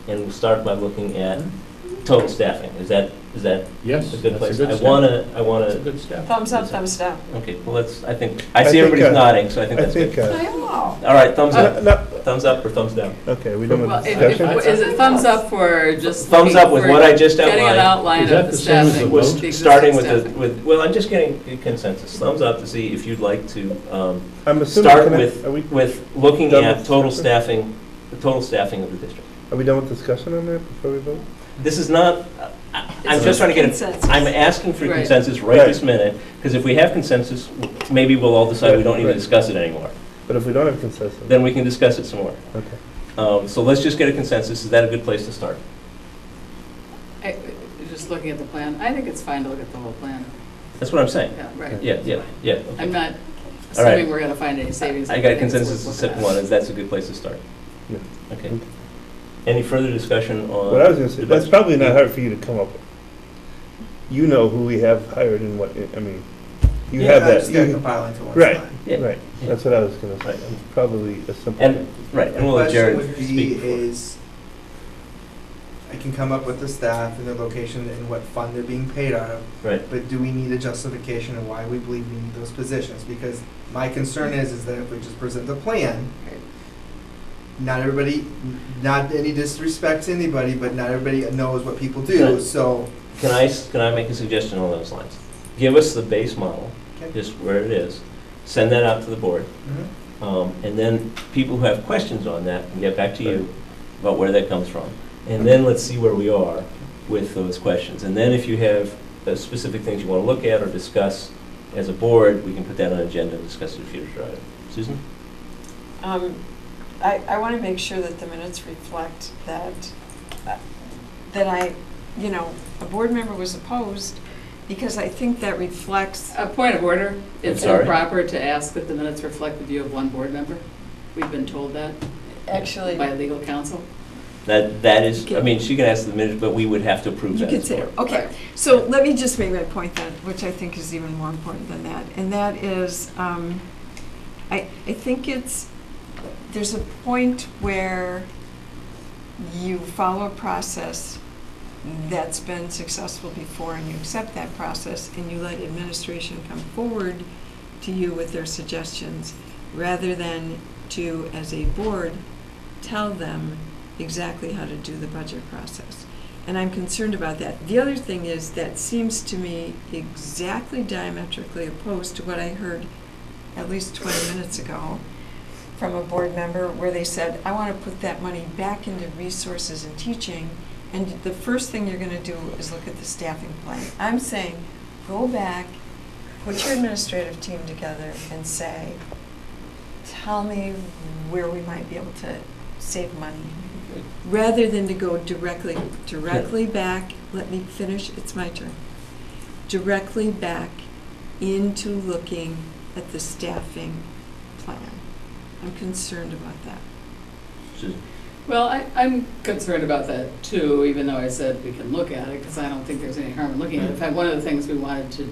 And we'll start by looking at total staffing. Is that Yes, a good that's place? a good I step. wanna, That's a good step. Thumbs up, thumbs down. okay, well, I see I think, everybody's nodding, so I think that's good. Oh. All right, thumbs up. No, Thumbs up or thumbs down? okay, we don't Well, want if- discussion? Is it thumbs up for just? Thumbs looking up with for what I just Getting an outlined. outline Is that of the the same as the staffing. vote? Was the existing starting with staffing. well, I'm just getting a consensus. Thumbs up to see if you'd like to I'm assuming, start can I- with, are we looking done at with total discussion? the total staffing of the district. Are we done with discussion on that before we vote? This is not, I'm It's just trying to get, consensus. I'm asking for Right. consensus right this minute, because if we have consensus, maybe we'll all decide we don't need to Right. discuss it anymore. But if we don't have consensus, Then we can discuss it some more. okay. So let's just get a consensus. Is that a good place to start? Just looking at the plan, I think it's fine to look at the whole plan. That's what I'm saying. Yeah, right. Yeah. Okay. I'm not All right. assuming we're gonna find any savings. I got a consensus to step one, is that's a good place to start. Yeah. Okay. Any further discussion on? What I was gonna say, the that's budget? probably not hard for you to come up with. You know who we have hired and what, I mean, you have that. Just gotta you- compile into one Right, slide. Yeah. right, that's what I was gonna say, Right. it's probably a simple And, thing. right, and The we'll let question Jared would be speak. is, I can come up with the staff and their location and what fund they're being paid out of. Right. But do we need a justification of why we believe we need those positions? Because my concern is that if we just present the plan, not everybody, not any disrespect to anybody, but not everybody knows what people do, so. Can I make a suggestion along those lines? Give us the base model, Okay. just where it is, send that out to the board, Mhm. and then people who have questions on that can get back to you about where that comes from. And then let's see where we are with those questions. And then if you have specific things you want to look at or discuss as a board, we can put that on agenda and discuss it at a future item. Susan? I want to make sure that the minutes reflect that, a board member was opposed, because I think that reflects. A point of order, it's sorry? improper to ask that the minutes reflect the view of one board member. We've been told that Actually, by legal counsel. That is, I mean, she can ask the minutes, but we would have to approve you that. could as say, board. okay, so let me just make my point then, which I think is even more important than that. And that is, I think there's a point where you follow a process that's been successful before, and you accept that process, and you let administration come forward to you with their suggestions, rather than to, as a board, tell them exactly how to do the budget process. And I'm concerned about that. The other thing is that seems to me exactly diametrically opposed to what I heard at least 20 minutes ago from a board member, where they said, I want to put that money back into resources and teaching, and the first thing you're going to do is look at the staffing plan. I'm saying, go back, put your administrative team together and say, tell me where we might be able to save money. Rather than to go directly back, let me finish, it's my turn. Directly back into looking at the staffing plan. I'm concerned about that. Susan? Well, I'm concerned about that too, even though I said we can look at it, because I don't think there's any harm in looking at it. In fact, one of the things we wanted to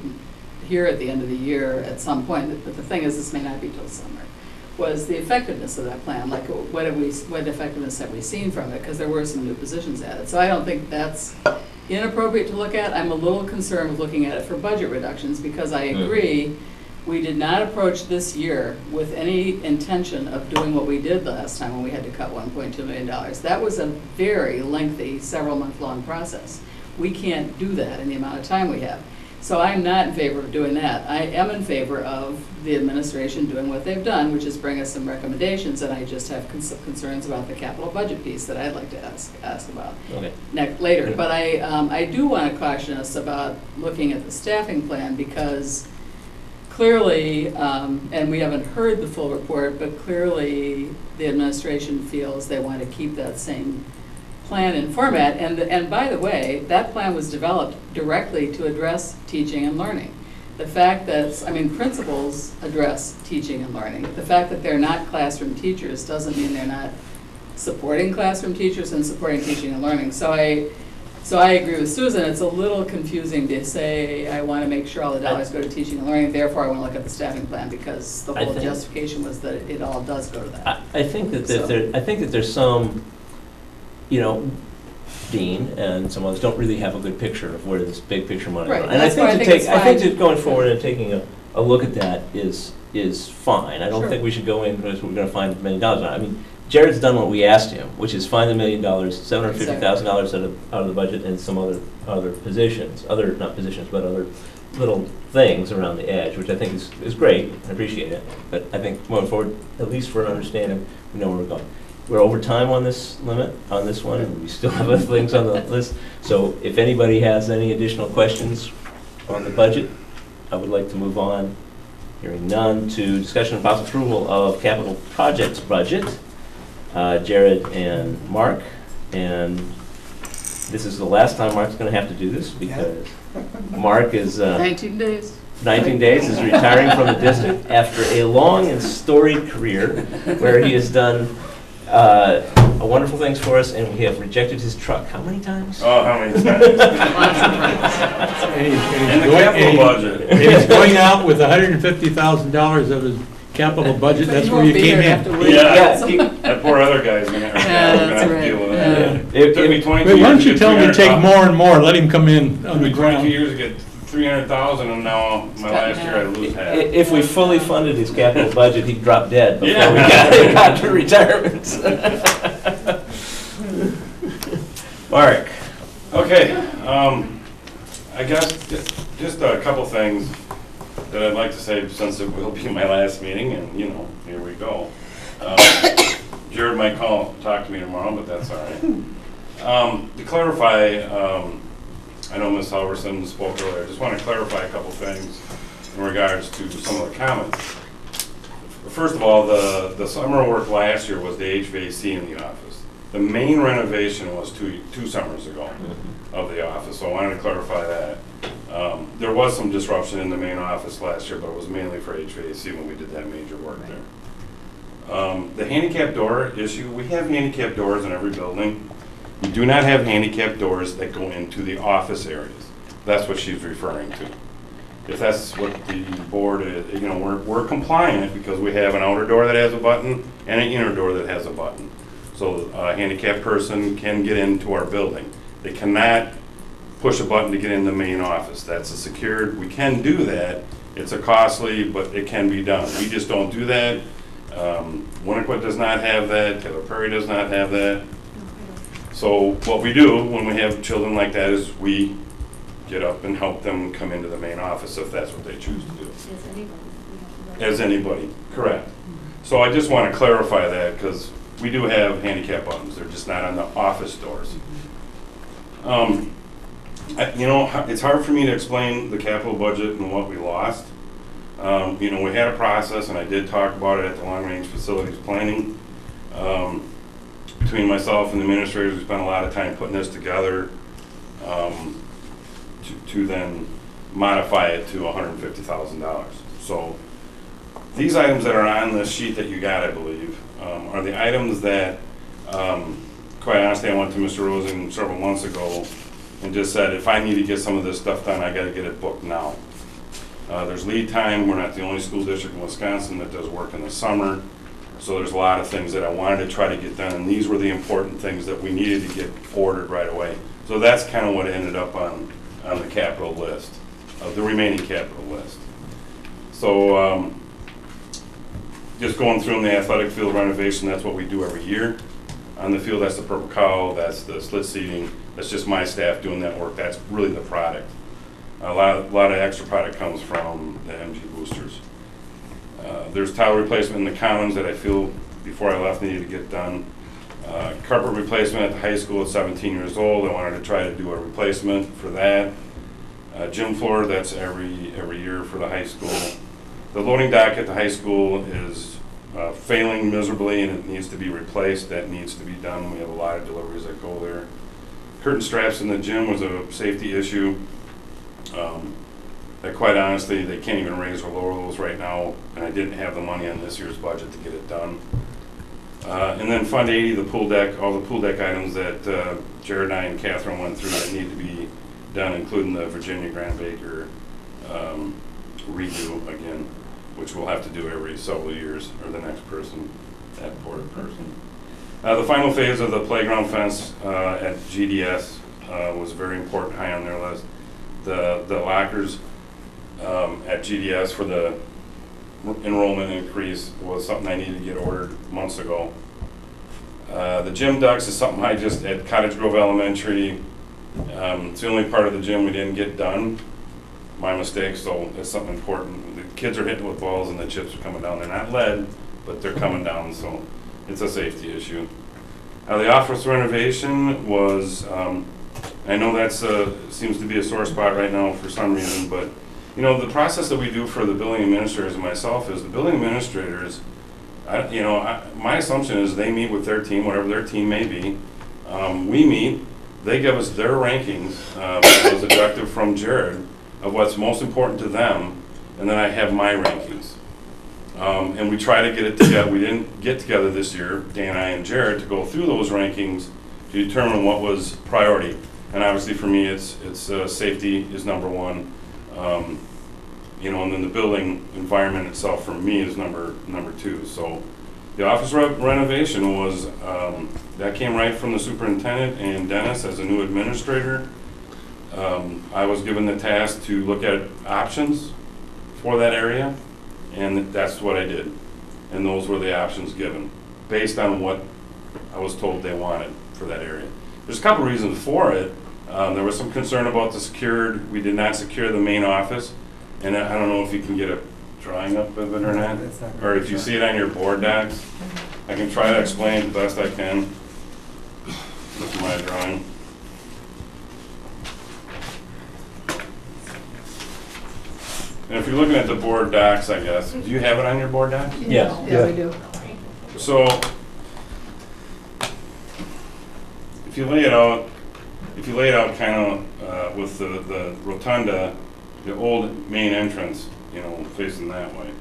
hear at the end of the year at some point, but the thing is, this may not be till summer, was the effectiveness of that plan. Like, what effectiveness have we seen from it? Because there were some new positions added. So I don't think that's inappropriate to look at. I'm a little concerned with looking at it for budget reductions, because I agree, we did not approach this year with any intention of doing what we did last time when we had to cut $1.2 million. That was a very lengthy, several-month-long process. We can't do that in the amount of time we have. So I'm not in favor of doing that. I am in favor of the administration doing what they've done, which is bring us some recommendations, and I just have concerns about the capital budget piece that I'd like to ask about later. But I do want to caution us about looking at the staffing plan, because clearly, and we haven't heard the full report, but clearly the administration feels they want to keep that same plan and format. And by the way, that plan was developed directly to address teaching and learning. The fact that, principals address teaching and learning. The fact that they're not classroom teachers doesn't mean they're not supporting classroom teachers and supporting teaching and learning. So I agree with Susan. It's a little confusing to say, I want to make sure all the dollars go to teaching and learning, therefore I want to look at the staffing plan, because the whole justification was that it all does go to that. I think that there's some, Dean and some others don't really have a good picture of where this big picture money is. Right, And I think that going forward and taking a look at that is fine. I don't think we should go in because we're going to find $1 million. Jared's done what we asked him, which is find $1 million, $750,000 out of the budget, and some other positions, not positions, but other little things around the edge, which I think is great. I appreciate it. But I think moving forward, at least for an understanding, we know where we're going. We're over time on this limit, on this one, and we still have other things on the list. So if anybody has any additional questions on the budget, I would like to move on. Hearing none, to discussion and possible approval of capital projects budget. Jared and Mark, and this is the last time Mark's going to have to do this, because Mark is 19 days. 19 days is retiring from the district after a long and storied career where he has done wonderful things for us, and we have rejected his truck. How many times? Oh, how many times? And he's going out with $150,000 of his capital budget, But that's you where won't you be came here to have in. to worry Yeah. about Yeah. it. That poor other guy's gonna, Yeah, gonna that's have to right. deal with Yeah. that. If- It took me if- 22 Wait, why years don't you to tell get him to take 300,000. more and more, let him come in It took on the me 22 ground. years to get 300,000, and now my last year I lose half. If we fully funded his capital budget, he'd drop dead before Yeah. we got to retirement. Mark? Okay, I guess just a couple things that I'd like to say since it will be my last meeting, and here we go. Jared might talk to me tomorrow, but that's all right. To clarify, I know Ms. Halverson spoke earlier. I just want to clarify a couple things in regards to some of the comments. First of all, the summer work last year was the HVAC in the office. The main renovation was two summers ago of the office, so I wanted to clarify that. There was some disruption in the main office last year, but it was mainly for HVAC when we did that major work there. The handicap door issue, we have handicap doors in every building. We do not have handicap doors that go into the office areas. That's what she's referring to. If that's what the board is, we're compliant because we have an outer door that has a button and an inner door that has a button. So a handicapped person can get into our building. They cannot push a button to get in the main office. That's a secured, we can do that. It's a costly, but it can be done. We just don't do that. Winnequa does not have that. Taylor Prairie does not have that. So what we do when we have children like that is we get up and help them come into the main office if that's what they choose to do. As anybody, correct. So I just want to clarify that because we do have handicap buttons. They're just not on the office doors. It's hard for me to explain the capital budget and what we lost. We had a process, and I did talk about it at the long-range facilities planning. Between myself and the administrators, we spent a lot of time putting this together to then modify it to $150,000. So these items that are on this sheet that you got, I believe, are the items that, quite honestly, I went to Mr. Rosen several months ago and just said, if I need to get some of this stuff done, I got to get it booked now. There's lead time. We're not the only school district in Wisconsin that does work in the summer. So there's a lot of things that I wanted to try to get done, and these were the important things that we needed to get ordered right away. So that's kind of what ended up on the capital list, the remaining capital list. So just going through the athletic field renovation, that's what we do every year. On the field, that's the purple cow, that's the split seating. That's just my staff doing that work. That's really the product. A lot of extra product comes from the MG boosters. There's tile replacement in the commons that I feel before I left needed to get done. Carpet replacement at the high school at 17 years old. I wanted to try to do a replacement for that. Gym floor, that's every year for the high school. The loading dock at the high school is failing miserably and it needs to be replaced. That needs to be done. We have a lot of deliveries that go there. Curtain straps in the gym was a safety issue. That quite honestly, they can't even raise or lower those right now, and I didn't have the money on this year's budget to get it done. And then Fund 80, the pool deck, all the pool deck items that Jared and I and Catherine went through that need to be done, including the Virginia Grand Baker redo again, which we'll have to do every several years, or the next person, that board person. The final phase of the playground fence at GDS was very important, high on their list. The lockers at GDS for the enrollment increase was something I needed to get ordered months ago. The gym ducts is something I just, at Cottage Grove Elementary, it's the only part of the gym we didn't get done. My mistake, so it's something important. The kids are hitting with balls and the chips are coming down. They're not lead, but they're coming down, so it's a safety issue. The office renovation was, I know that's seems to be a sore spot right now for some reason, but the process that we do for the building administrators and myself is the building administrators, my assumption is they meet with their team, whatever their team may be. We meet, they give us their rankings, that was a directive from Jared, of what's most important to them, and then I have my rankings. And we try to get it together. We didn't get together this year, Dan, I, and Jared, to go through those rankings to determine what was priority. And obviously for me, it's safety is number one. you know, and then the building environment itself for me is number two. So the office renovation was, that came right from the superintendent and Dennis as a new administrator. I was given the task to look at options for that area, and that's what I did. And those were the options given, based on what I was told they wanted for that area. There's a couple reasons for it. There was some concern about we did not secure the main office, and I don't know if you can get a drawing up of it or not, or if you see it on your board docs. I can try to explain the best I can with my drawing. And if you're looking at the board docs, I guess, do you have it on your board docs? Yes. Yeah, we do. So, if you lay it out kind of with the rotunda, the old main entrance, you know, facing that way.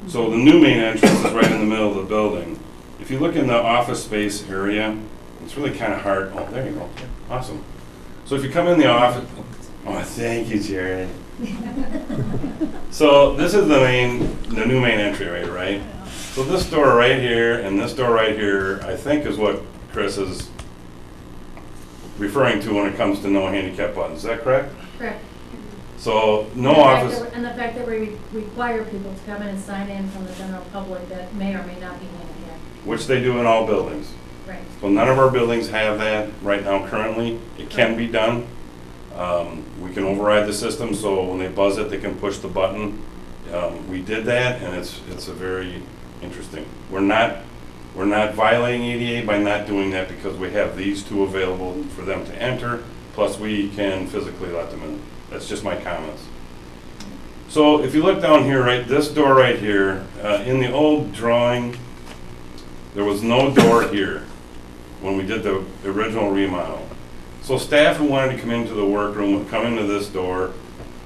So the new main entrance is right in the middle of the building. If you look in the office space area, it's really kind of hard. Oh, there you go. Awesome. So if you come in the office, oh, thank you, Jared. So this is the new main entryway, right? So this door right here and this door right here, I think is what Chris is referring to when it comes to no handicap buttons. Is that correct? Correct. So no office. And the fact that we require people to come in and sign in from the general public that may or may not be handicapped. Which they do in all buildings. Right. So none of our buildings have that right now currently. It can be done. We can override the system, so when they buzz it, they can push the button. We did that, and it's a very interesting. We're not violating ADA by not doing that, because we have these two available for them to enter, plus we can physically let them in. That's just my comments. So if you look down here, right, this door right here, in the old drawing, there was no door here when we did the original remodel. So staff who wanted to come into the workroom would come into this door,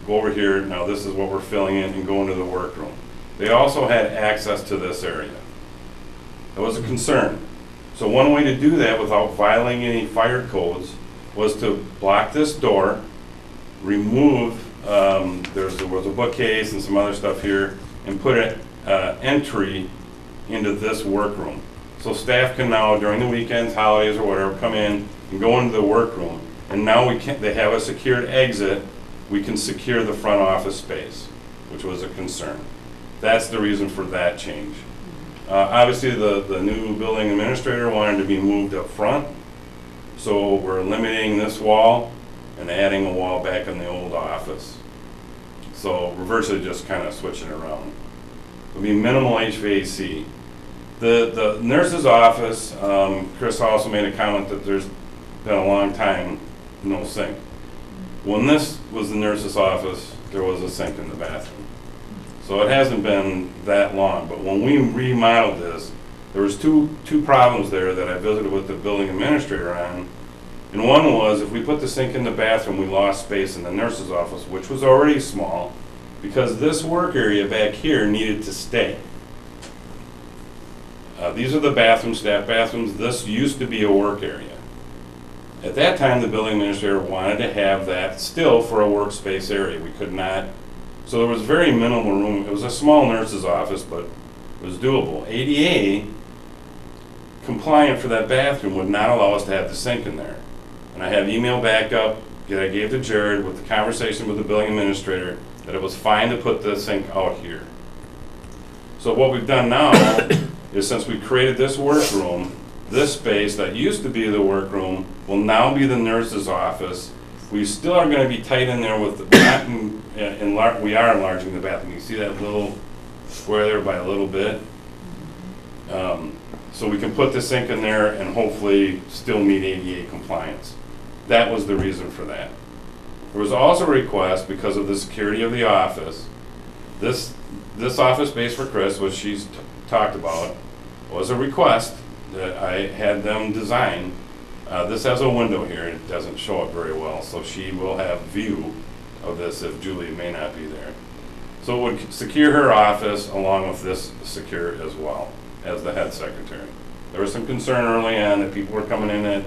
go over here, now this is what we're filling in, and go into the workroom. They also had access to this area. That was a concern. So one way to do that without violating any fire codes was to block this door, remove, there was a bookcase and some other stuff here, and put an entry into this workroom. So staff can now, during the weekends, holidays, or whatever, come in and go into the workroom. And now they have a secured exit. We can secure the front office space, which was a concern. That's the reason for that change. Obviously, the new building administrator wanted to be moved up front, so we're limiting this wall and adding a wall back in the old office. So we're virtually just kind of switching around. It'll be minimal HVAC. The nurse's office, Chris also made a comment that there's been a long time no sink. When this was the nurse's office, there was a sink in the bathroom. So it hasn't been that long, but when we remodeled this, there was two problems there that I visited with the building administrator on. And one was, if we put the sink in the bathroom, we lost space in the nurse's office, which was already small, because this work area back here needed to stay. These are the bathrooms, staff bathrooms. This used to be a work area. At that time, the building administrator wanted to have that still for a workspace area. We could not, so there was very minimal room. It was a small nurse's office, but it was doable. ADA compliant for that bathroom would not allow us to have the sink in there. And I have email backup that I gave to Jared with the conversation with the building administrator that it was fine to put the sink out here. So what we've done now is, since we created this workroom, this space that used to be the workroom will now be the nurse's office. We still are going to be tight in there with the we are enlarging the bathroom. You see that little square there by a little bit? So we can put the sink in there and hopefully still meet ADA compliance. That was the reason for that. There was also a request, because of the security of the office, this office space for Chris, which she's talked about, was a request that I had them design. This has a window here. It doesn't show up very well, so she will have view of this if Julie may not be there. So it would secure her office along with this secure as well as the head secretary. There was some concern early on that people were coming in at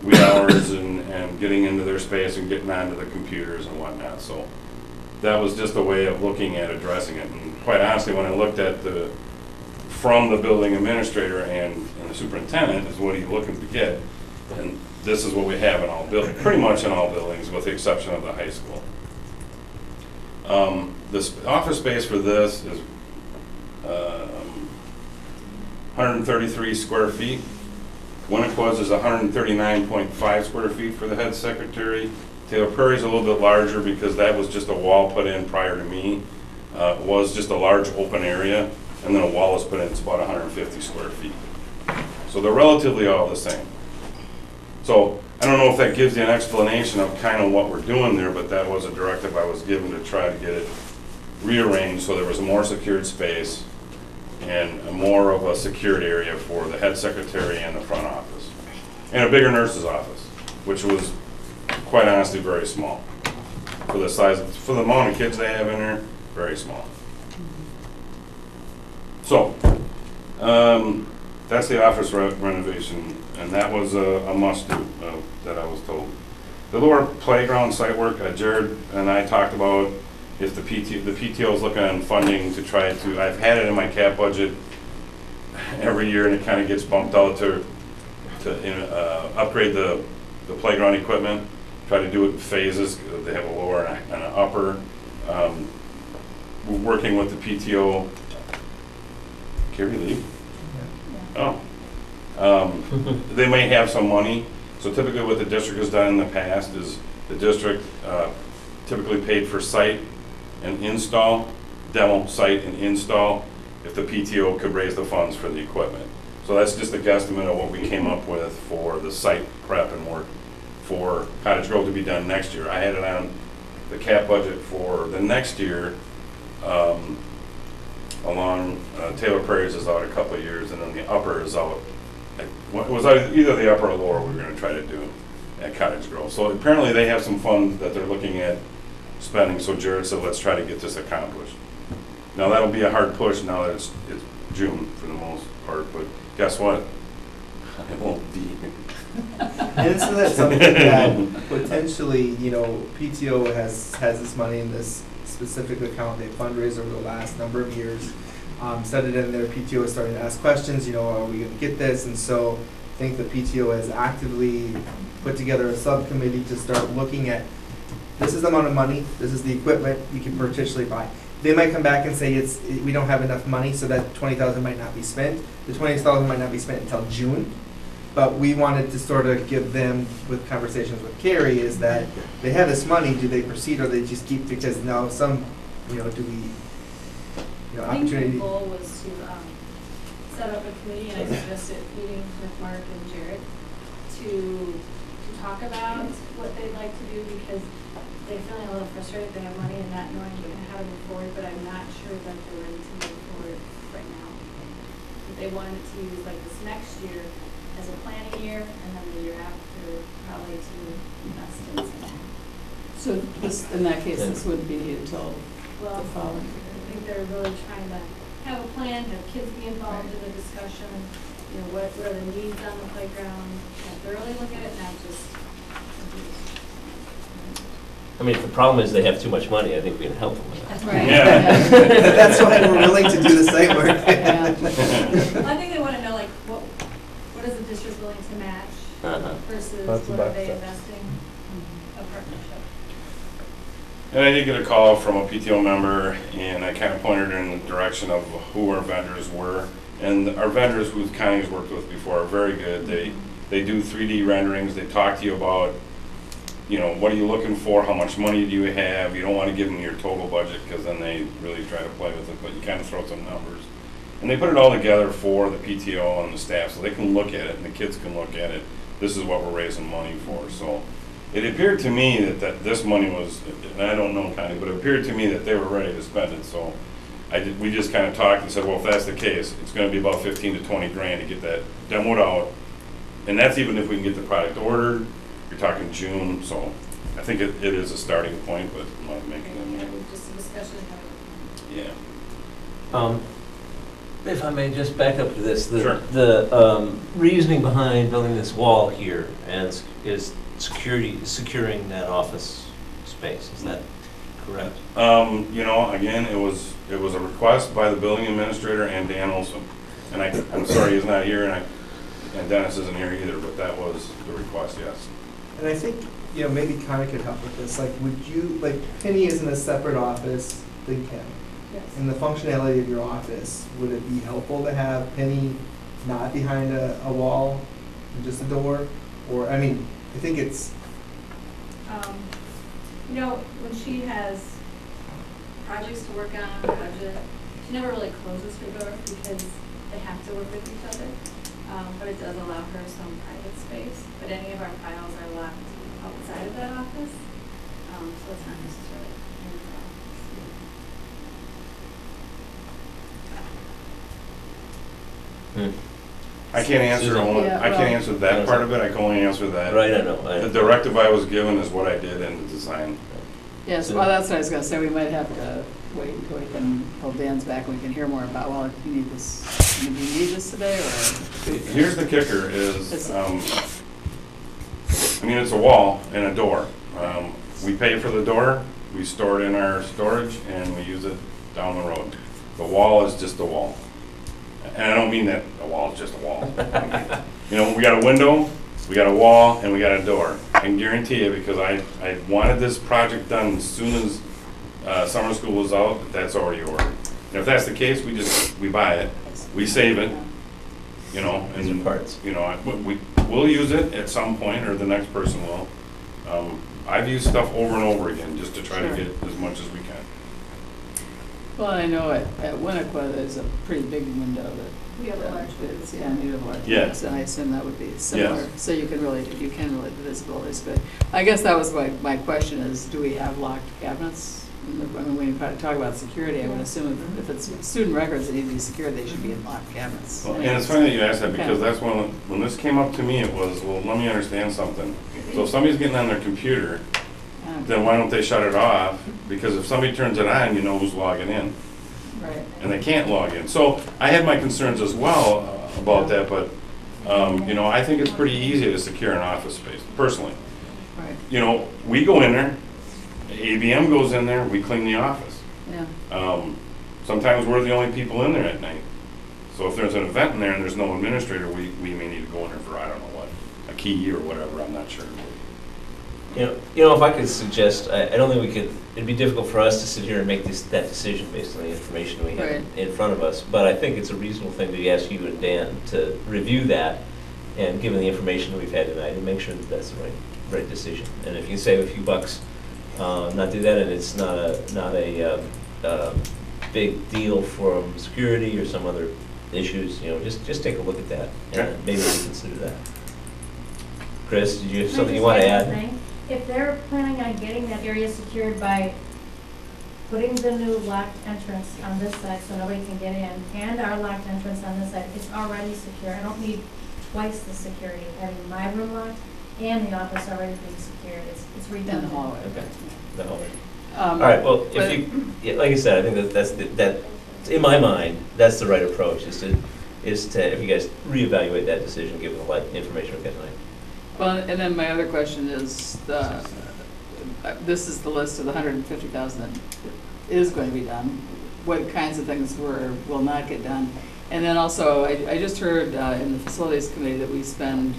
wee hours and getting into their space and getting onto the computers and whatnot. So that was just a way of looking at addressing it. And quite honestly, when I looked at from the building administrator and the superintendent, is what are you looking to get? And this is what we have in all buildings, pretty much in all buildings, with the exception of the high school. This office space for this is 133 square feet. Winnequa is 139.5 square feet for the head secretary. Taylor Prairie's a little bit larger because that was just a wall put in prior to me. It was just a large open area, and then a wall was put in. It's about 150 square feet. So they're relatively all the same. So I don't know if that gives you an explanation of kind of what we're doing there, but that was a directive I was given to try to get it rearranged so there was a more secured space and more of a secured area for the head secretary and the front office. And a bigger nurse's office, which was quite honestly very small. For the size, for the amount of kids they have in there, very small. So, that's the office renovation, and that was a must-do that I was told. The lower playground site work, Jared and I talked about if the PTO is looking at funding to try to, I've had it in my cap budget every year, and it kind of gets bumped out to upgrade the playground equipment, try to do it in phases. They have a lower and an upper. We're working with the PTO. Carrie leave? Oh. They may have some money. So typically what the district has done in the past is the district typically paid for site and install, demo, site and install, if the PTO could raise the funds for the equipment. So that's just a guesstimate of what we came up with for the site prep and work for Cottage Grove to be done next year. I had it on the cap budget for the next year. Along Taylor Prairie's is out a couple of years, and then the upper is out. It was either the upper or lower we were going to try to do at Cottage Grove. So apparently they have some funds that they're looking at spending. So Jared said, let's try to get this accomplished. Now that'll be a hard push now that it's June for the most part, but guess what? I won't be. And so that's something that potentially, you know, PTO has this money in this specific account they fundraised over the last number of years. Set it in there. PTO is starting to ask questions, you know, are we going to get this? And so I think the PTO has actively put together a subcommittee to start looking at, this is the amount of money, this is the equipment you can potentially buy. They might come back and say we don't have enough money, so that $20,000 might not be spent. The $20,000 might not be spent until June. But we wanted to sort of give them, with conversations with Carrie, is that they have this money, do they proceed or they just keep, because now some, you know, do we, you know, opportunity. I think the goal was to set up a committee, and I suggested meeting with Mark and Jared to talk about what they'd like to do, because they're feeling a little frustrated, they have money and not knowing how to move forward, but I'm not sure that they're ready to move forward right now. But they wanted to use like this next year as a planning year, and then the year after probably to invest in something. So this, in that case, this wouldn't be until the following year. I think they're really trying to have a plan, have kids be involved in the discussion, you know, what are the needs on the playground, and thoroughly look at it, not just. I mean, if the problem is they have too much money, I think we can help them with that. That's right. Yeah. That's why we're willing to do the site work. I think they want to know, like, what is the district willing to match versus what are they investing a partnership. And I did get a call from a PTO member, and I kind of pointed her in the direction of who our vendors were. And our vendors who the county's worked with before are very good. They do 3D renderings. They talk to you about, you know, what are you looking for? How much money do you have? You don't want to give them your total budget because then they really try to play with it, but you kind of throw some numbers. And they put it all together for the PTO and the staff so they can look at it and the kids can look at it. This is what we're raising money for. So it appeared to me that this money was, and I don't know kind of, but it appeared to me that they were ready to spend it. So we just kind of talked and said, well, if that's the case, it's going to be about 15 to 20 grand to get that demoed out. And that's even if we can get the product ordered. You're talking June, so I think it is a starting point, but I'm not making it. Just a discussion. Yeah. If I may just back up to this, Sure. the reasoning behind building this wall here is securing that office space. Is that Correct. You know, again, it was a request by the building administrator and Dan Olson. And I'm sorry he's not here, and Dennis isn't here either, but that was the request, yes. And I think, you know, maybe Connor could help with this. Like, would you, like, Penny is in a separate office than Kim. Yes. In the functionality of your office, would it be helpful to have Penny not behind a wall and just a door? Or, I mean, I think it's, You know, when she has projects to work on, budget, she never really closes her door because they have to work with each other. But it does allow her some private space. But any of our files are locked outside of that office, so it's not necessarily in the office. I can't answer I can't answer that part of it, I can only answer that. Right, I know. The directive I was given is what I did in the design. Yes, well, that's what I was gonna say, we might have to wait until we can, hold Dan's back, and we can hear more about, well, do you need this, do you need this today, or? Here's the kicker is, I mean, it's a wall and a door. We pay for the door, we store it in our storage, and we use it down the road. The wall is just a wall. And I don't mean that a wall is just a wall. You know, we got a window, we got a wall, and we got a door. I can guarantee you, because I wanted this project done as soon as summer school was out, that's already ordered. And if that's the case, we buy it, we save it, you know, and parts. You know, we'll use it at some point, or the next person will. I've used stuff over and over again just to try to get as much as we can. Well, I know at Winnequa, there's a pretty big window that. We have a large window. Yeah, and you have a large Yeah. window, and I assume that would be similar. Yes. So you can really, the visibility is good. I guess that was my question is, do we have locked cabinets? I mean, when you talk about security, I would assume if it's student records that need to be secured, they should be in locked cabinets. Well, and it's funny that you asked that, because that's when this came up to me, it was, well, let me understand something. So if somebody's getting on their computer, then why don't they shut it off? Because if somebody turns it on, you know who's logging in. Right. And they can't log in. So I had my concerns as well about that, but, you know, I think it's pretty easy to secure an office space, personally. Right. You know, we go in there, ABM goes in there, we clean the office. Yeah. Sometimes we're the only people in there at night. So if there's an event in there and there's no administrator, we may need to go in there for, I don't know what, a key or whatever, I'm not sure. You know, if I could suggest, I don't think we could, it'd be difficult for us to sit here and make that decision based on the information we have in front of us. But I think it's a reasonable thing to ask you and Dan to review that, and given the information that we've had tonight, and make sure that that's the right decision. And if you save a few bucks, not do that, and it's not a big deal from security or some other issues, you know, just take a look at that, and maybe we consider that. Chris, did you have something you want to add? If they're planning on getting that area secured by putting the new locked entrance on this side so nobody can get in, and our locked entrance on this side, it's already secure. I don't need twice the security, having my room locked and the office already being secured. It's redundant. In the hallway. Okay. The hallway. All right. Well, if you, like I said, I think that's in my mind, that's the right approach. Is to if you guys reevaluate that decision, given the information we got tonight. Well, and then my other question is, this is the list of the 150,000 that is going to be done. What kinds of things will not get done? And then also, I just heard in the facilities committee that we spend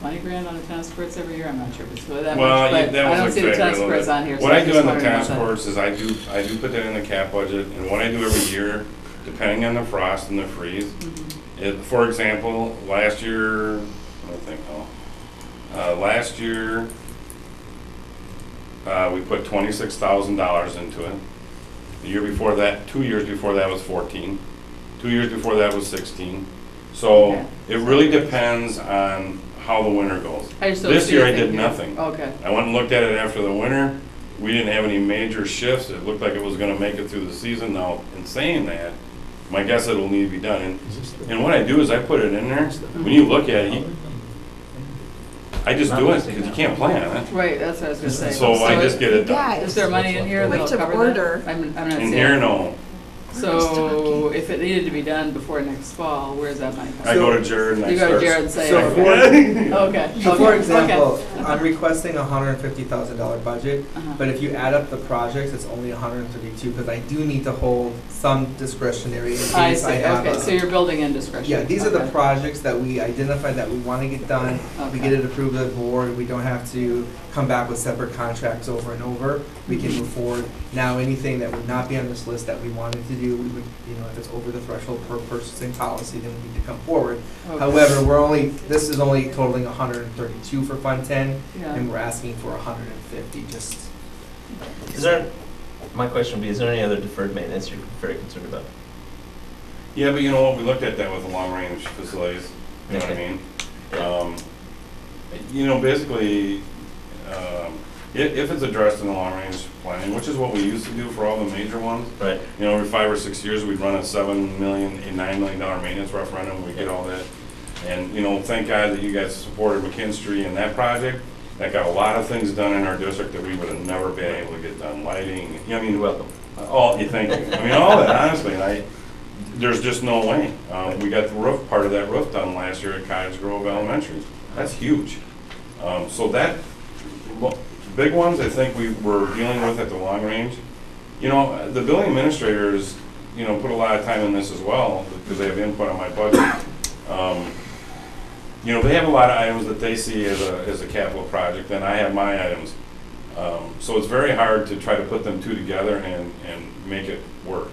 20 grand on the tennis courts every year. I'm not sure if it's really that much, but I don't see the tennis courts on here. What I do on the tennis courts is I do put that in the cap budget, and what I do every year, depending on the frost and the freeze. For example, last year, last year, we put $26,000 into it. The year before that, 2 years before that was 14. 2 years before that was 16. So it really depends on how the winter goes. This year I did nothing. Okay. I went and looked at it after the winter. We didn't have any major shifts. It looked like it was going to make it through the season. Now, in saying that, my guess it'll need to be done. And what I do is I put it in there. When you look at it, I just do it because you can't plan it. Right, that's what I was going to say. So I just get it done. Is there money in here that'll cover that? I'm not saying. In here, no. So if it needed to be done before next fall, where's that money coming? I go to Jared and I You start. go to Jared and say, So okay. for example, I'm requesting a $150,000 budget, Uh-huh. but if you add up the projects, it's only 132, because I do need to hold some discretionary in case I I see, have okay, a- so you're building in discretion. Yeah, these are the Okay. projects that we identified that we want to get done. We get it approved by the board. We don't have to come back with separate contracts over and over. We can move forward. Now, anything that would not be on this list that we wanted to do, we would, if it's over the threshold per purchasing policy, then we need to come forward. Okay. However, this is only totaling 132 for Fund 10, Yeah. and we're asking for 150, just. My question would be, is there any other deferred maintenance you're very concerned about? Yeah, but you know what, we looked at that with the long-range facilities, you know what I mean? Basically, if it's addressed in the long-range planning, which is what we used to do for all the major ones. Right. Every 5 or 6 years, we'd run a $7 million, $9 million maintenance referendum, we'd get all that. And, thank God that you guys supported McKinstry in that project. That got a lot of things done in our district that we would have never been able to get done, lighting, You're welcome. thank you. All that, honestly, there's just no way. We got the part of that roof done last year at Cottage Grove Elementary. That's huge. Big ones I think we were dealing with at the long range. The building administrators, put a lot of time in this as well because they have input on my budget. They have a lot of items that they see as a capital project, and I have my items. So it's very hard to try to put them two together and make it work.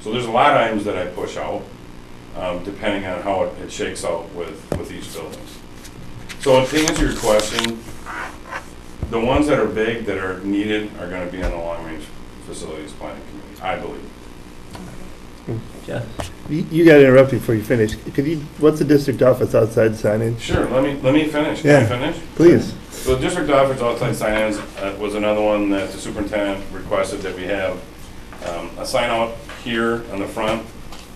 So there's a lot of items that I push out, depending on how it shakes out with each building. So to answer your question, the ones that are big, that are needed, are going to be on the long-range facilities planning committee, I believe. Jeff? You got to interrupt before you finish. What's the district office outside signage? Sure, let me finish. Can I finish? Please. So the district office outside sign-ins was another one that the superintendent requested that we have a sign out here on the front,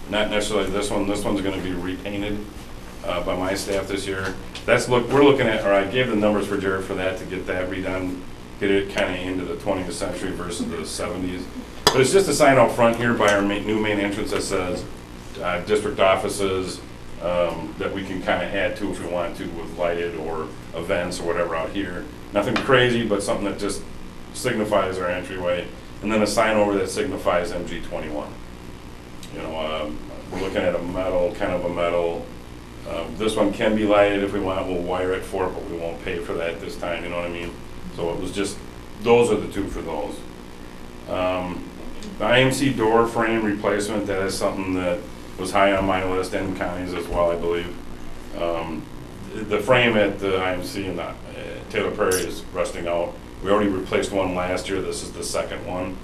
not necessarily this one. This one's going to be repainted by my staff this year. We're looking at, or I gave the numbers for Jared for that to get that redone, get it kind of into the 20th century versus the 70s. But it's just a sign out front here by our new main entrance that says district offices that we can kind of add to if we want to with lighted or events or whatever out here. Nothing crazy, but something that just signifies our entryway. And then a sign over that signifies MG21. We're looking at a metal. This one can be lighted if we want. We'll wire it for it, but we won't pay for that this time. You know what I mean? So it was just, those are the two for those. The IMC door frame replacement, that is something that was high on my list, and counties as well, I believe. The frame at the IMC in Taylor Prairie is rusting out. We already replaced one last year. This is the second one.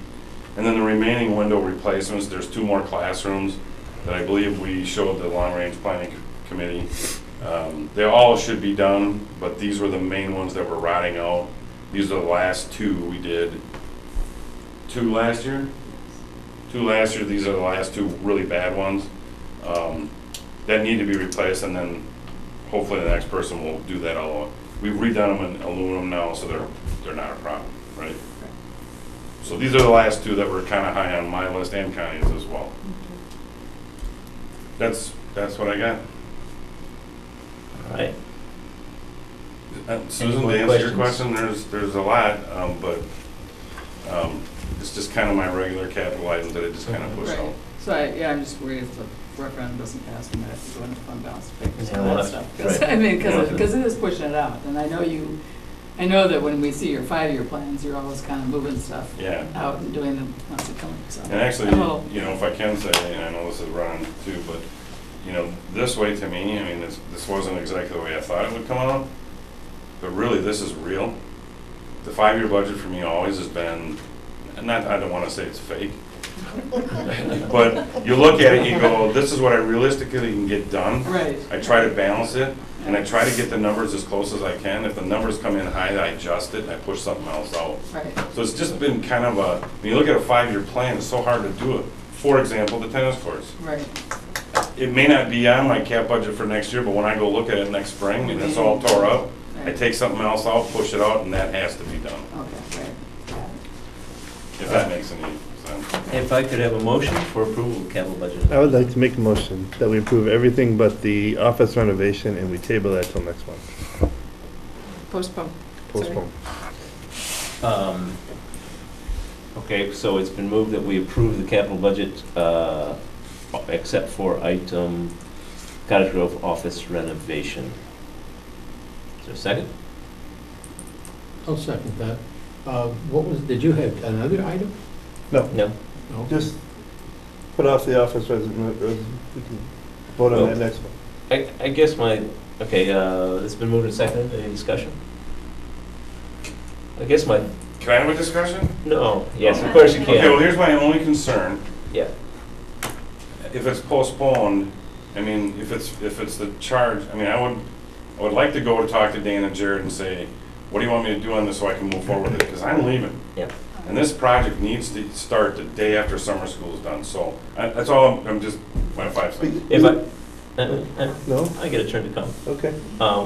And then the remaining window replacements, there's 2 more classrooms that I believe we showed the long-range planning committee. They all should be done, but these were the main ones that were rotting out. These are the last 2 we did. 2 last year? 2 last year. These are the last 2 really bad ones that need to be replaced, and then hopefully the next person will do that all. We've redone them in aluminum now, so they're not a problem, right? So these are the last 2 that were kind of high on my list, and Connie's as well. That's what I got. All right. Susan, to answer your question, there's a lot, but it's just kind of my regular capital items that I just kind of push out. So I'm just worried if the referendum doesn't pass, we might have to go into fund balance papers Yeah, and well, that stuff. right. Because it is pushing it out, and I know that when we see your 5-year plans, you're always kind of moving stuff out and doing them once it comes. So. And actually, if I can say, and I know this is running too, but this way to me, this wasn't exactly the way I thought it would come out, but really this is real. The 5-year budget for me always has been, I don't want to say it's fake, but you look at it, you go, this is what I realistically can get done. Right. I try to balance it, and I try to get the numbers as close as I can. If the numbers come in high, I adjust it, and I push something else out. Right. So it's just been kind of when you look at a 5-year plan, it's so hard to do it. For example, the tennis courts. Right. It may not be on my cap budget for next year, but when I go look at it next spring and it's all tore up, I take something else out, push it out, and that has to be done. Okay, right. If that makes any sense. If I could have a motion for approval of capital budget. I would like to make a motion that we approve everything but the office renovation, and we table that till next month. Postpone. postpone. Okay, so it's been moved that we approve the capital budget, except for item Cottage Grove office renovation. Is there a second? I'll second that. Did you have another item? No, No? No? just put off the office resident, we can vote on that next one. I guess okay, it's been moved and seconded. Any discussion? I guess Can I have a discussion? no, yes, of course you can. Okay, well, here's my only concern. Yeah. If it's postponed, I mean, if it's the charge, I mean, I would like to go to talk to Dan and Jared and say, what do you want me to do on this so I can move forward with it? Because I'm leaving. Yep. And this project needs to start the day after summer school is done, so that's all, I'm just, my 5 cents. If No? I get a turn to come, Okay.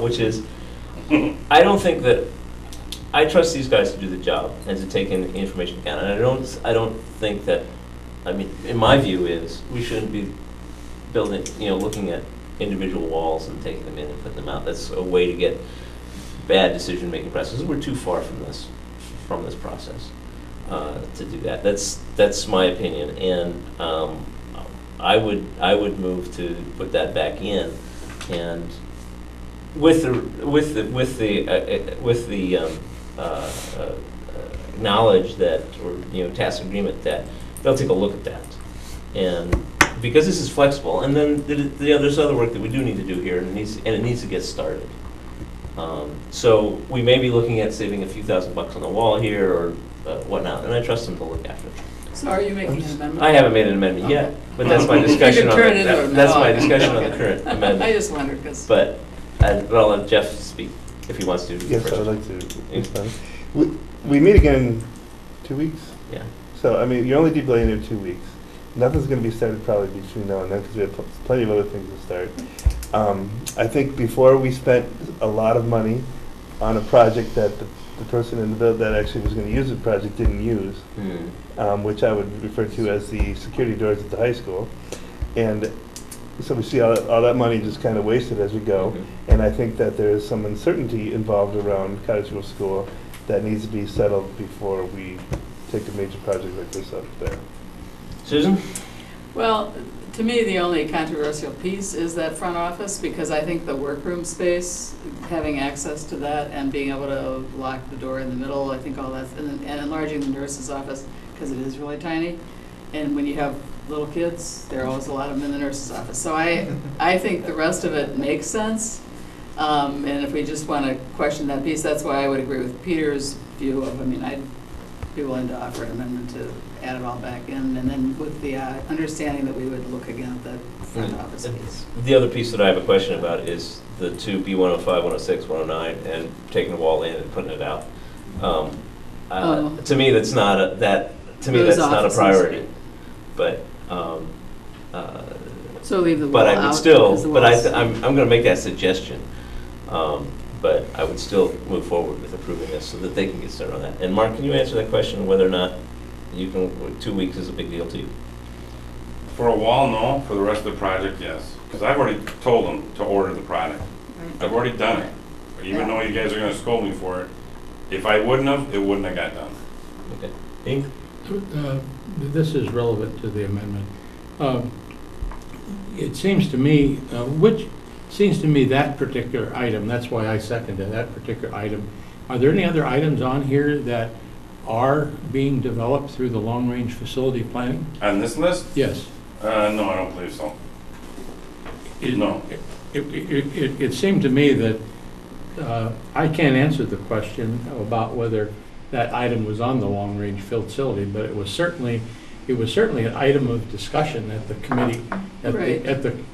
which is, I don't think that, I trust these guys to do the job and to take in information down. And I don't think that, I mean, in my view is, we shouldn't be building, looking at individual walls and taking them in and putting them out. That's a way to get bad decision-making processes. We're too far from this process to do that. That's my opinion, and I would move to put that back in, and with the knowledge that, or tacit agreement that they'll take a look at that, and because this is flexible, and then there's other work that we do need to do here, and it needs to get started. So we may be looking at saving a few $1,000s on the wall here or whatnot, and I trust them to look after it. So are you making an amendment? I haven't made an amendment yet, but that's my discussion on that's my discussion on the current amendment. I just wondered, because. But I'll let Jeff speak if he wants to. Yes, first. I would like to respond. We meet again in 2 weeks. Yeah. So, I mean, you're only delaying there 2 weeks. Nothing's going to be started probably between now and then because we have plenty of other things to start. I think before we spent a lot of money on a project that the person in the build that actually was going to use the project didn't use, which I would refer to as the security doors at the high school. And so we see all that money just kind of wasted as we go. And I think that there is some uncertainty involved around Cottage Grove School that needs to be settled before we take a major project like this up there. Susan? Well, to me, the only controversial piece is that front office, because I think the workroom space, having access to that and being able to lock the door in the middle, I think all that's, and enlarging the nurse's office, because it is really tiny. And when you have little kids, there are always a lot of them in the nurse's office. So I think the rest of it makes sense. And if we just want to question that piece, that's why I would agree with Peter's view of, I mean, I'd be willing to offer an amendment to add it all back in, and then with the understanding that we would look again at the front office piece. The other piece that I have a question about is the two B105, 106, 109, and taking the wall in and putting it out. To me, that's not a priority. But so leave the wall but I out. would still, but I'm going to make that suggestion. But I would still move forward with approving this so that they can get started on that. And Mark, can you answer that question, whether or not you can, 2 weeks is a big deal to you? For a wall, no. For the rest of the project, yes. Because I've already told them to order the product. I've already done it. Even though you guys are going to scold me for it, if I wouldn't have, it wouldn't have got done. Okay. Inc? This is relevant to the amendment. It seems to me, that particular item, that's why I seconded that particular item. Are there any other items on here that are being developed through the long-range facility planning? On this list? Yes. No, I don't believe so. No. It seemed to me that I can't answer the question about whether that item was on the long-range facility, but it was certainly an item of discussion at the committee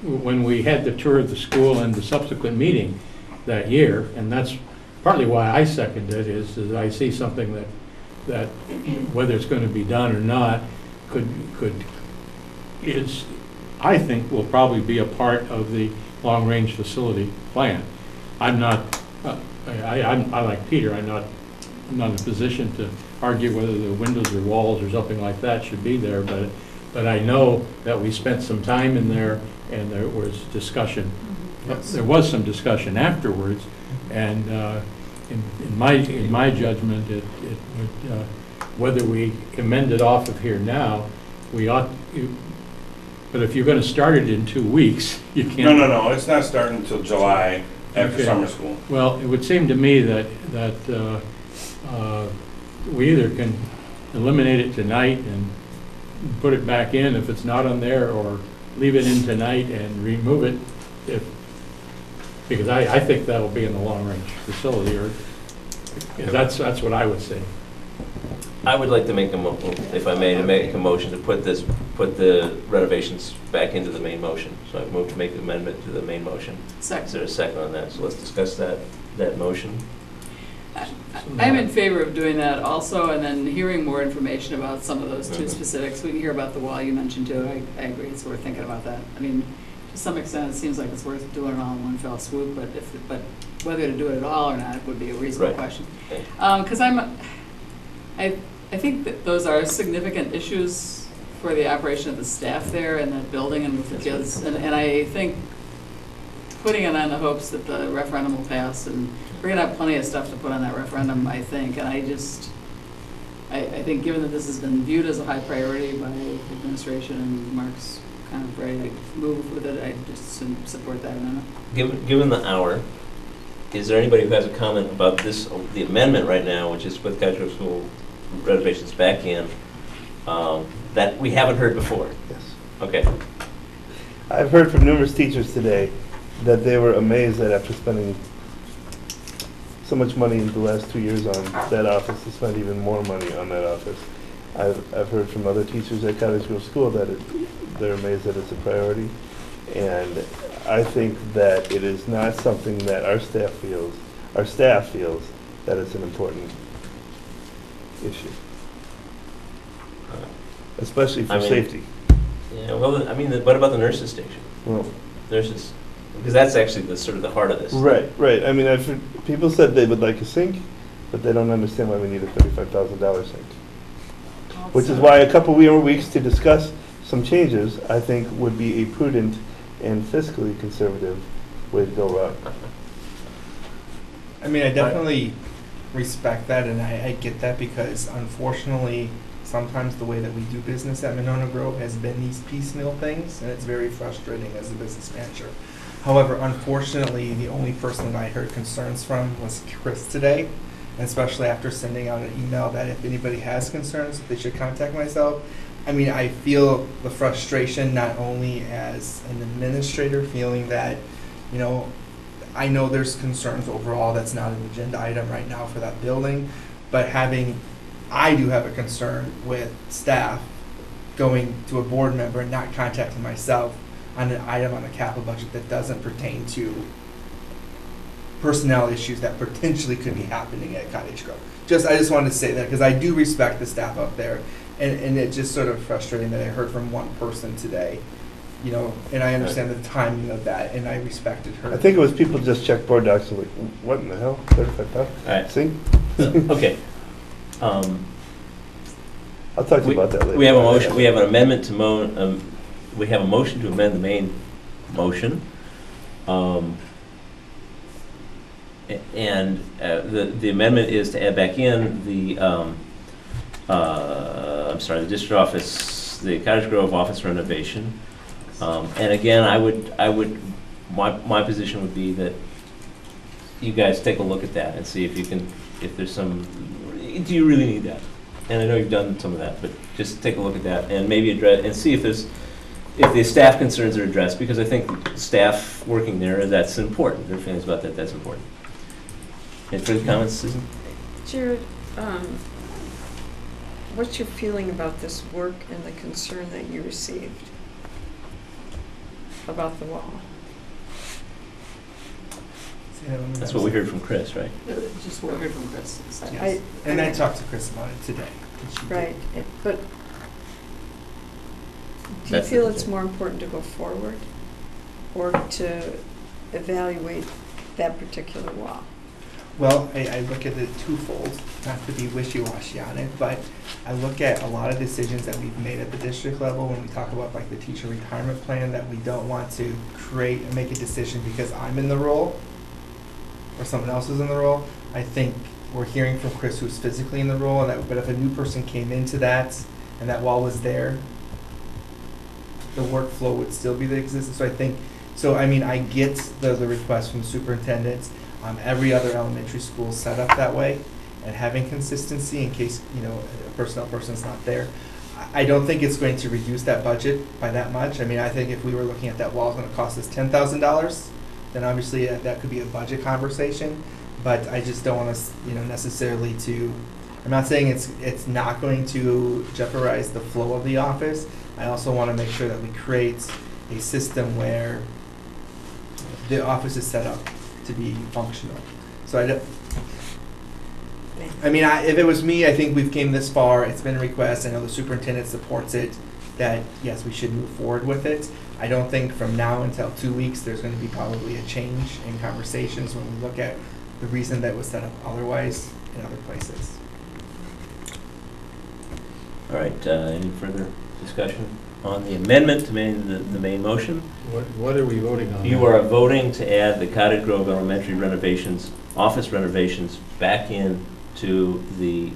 when we had the tour of the school and the subsequent meeting that year, and that's partly why I seconded it, is that I see something that whether it's going to be done or not I think will probably be a part of the long-range facility plan. I'm not, I like Peter, I'm not in a position to argue whether the windows or walls or something like that should be there, but I know that we spent some time in there and there was discussion. Yes. There was some discussion afterwards, and in my judgment, it would, whether we amend it off of here now, we ought, but if you're gonna start it in 2 weeks, you can't. No, it's not starting until July after Okay. summer school. Well, it would seem to me that we either can eliminate it tonight and put it back in if it's not on there, or leave it in tonight and remove it because I think that'll be in the long-range facility, or that's what I would say. I would like to make if I may, to make a motion to put the renovations back into the main motion. So I've moved to make the amendment to the main motion. Second. Is there a second on that? So let's discuss that motion. I'm in favor of doing that also, and then hearing more information about some of those two specifics. We can hear about the wall you mentioned too. I agree, it's worth thinking about that. I mean, to some extent, it seems like it's worth doing it all in one fell swoop, but whether to do it at all or not would be a reasonable question. Because I think that those are significant issues for the operation of the staff there and that building and with the kids. And I think putting it on the hopes that the referendum will pass, and we're going to have plenty of stuff to put on that referendum, I think. And I think given that this has been viewed as a high priority by the administration and Mark's kind of ready to move with it, I just support that amendment. Given the hour, is there anybody who has a comment about the amendment right now, which is with Cottrell School renovations back in, that we haven't heard before? Yes. Okay. I've heard from numerous teachers today that they were amazed that after spending so much money in the last 2 years on that office, to spend even more money on that office. I've heard from other teachers at Cottage Grove School that they're amazed that it's a priority. And I think that it is not something that our staff feels that it's an important issue. Especially for safety. Yeah, well, what about the nurses' station? Well, nurses, because that's actually the sort of the heart of this. Right. I mean, I've heard people said they would like a sink, but they don't understand why we need a $35,000 sink. Which is why a couple more weeks to discuss some changes, I think, would be a prudent and fiscally conservative way to go about. I mean, I definitely respect that, and I get that, because unfortunately, sometimes the way that we do business at Monona Grove has been these piecemeal things, and it's very frustrating as a business manager. However, unfortunately, the only person that I heard concerns from was Chris today, and especially after sending out an email that if anybody has concerns, they should contact myself. I mean, I feel the frustration not only as an administrator, feeling that, you know, I know there's concerns overall, that's not an agenda item right now for that building, but I do have a concern with staff going to a board member and not contacting myself on an item on the capital budget that doesn't pertain to personnel issues that potentially could be happening at Cottage Grove. I just wanted to say that, because I do respect the staff up there, and it's just sort of frustrating that I heard from one person today, you know, and I understand the timing of that, and I respected her. I think it was people just checked board docs and like, what in the hell? 35,000? All right. See? Okay. I'll talk to you about that later. We have a motion. We have an amendment to we have a motion to amend the main motion. And the amendment is to add back in the the district office, the Cottage Grove office renovation. And again, my position would be that you guys take a look at that and see if there's some, do you really need that? And I know you've done some of that, but just take a look at that and maybe address, and see if the staff concerns are addressed, because I think staff working there, that's important. Their feelings about that, that's important. Any further comments, Susan? Jared, what's your feeling about this work and the concern that you received about the wall? That's what we heard from Chris, right? Just what we heard from Chris. And I talked to Chris about it today. Right, but do you feel it's more important to go forward or to evaluate that particular wall? Well, I look at it twofold, not to be wishy-washy on it, but I look at a lot of decisions that we've made at the district level when we talk about like the teacher retirement plan, that we don't want to create and make a decision because I'm in the role or someone else is in the role. I think we're hearing from Chris who's physically in the role, and that, but if a new person came into that and that wall was there, the workflow would still be the existence. So I think, so I mean, I get the request from superintendents. Every other elementary school is set up that way, and having consistency in case, you know, a personnel person's not there. I don't think it's going to reduce that budget by that much. I mean, I think if we were looking at that wall, it's going to cost us $10,000, then obviously that could be a budget conversation. But I just don't want us, you know, necessarily to. I'm not saying it's not going to jeopardize the flow of the office. I also want to make sure that we create a system where the office is set up to be functional. So I mean, if it was me, I think we've came this far. It's been a request. I know the superintendent supports it, that yes, we should move forward with it. I don't think from now until 2 weeks there's going to be probably a change in conversations when we look at the reason that was set up otherwise in other places. All right, any further discussion on the amendment to the main motion? What are we voting on? You are voting to add the Cottage Grove Elementary renovations, office renovations, back in to the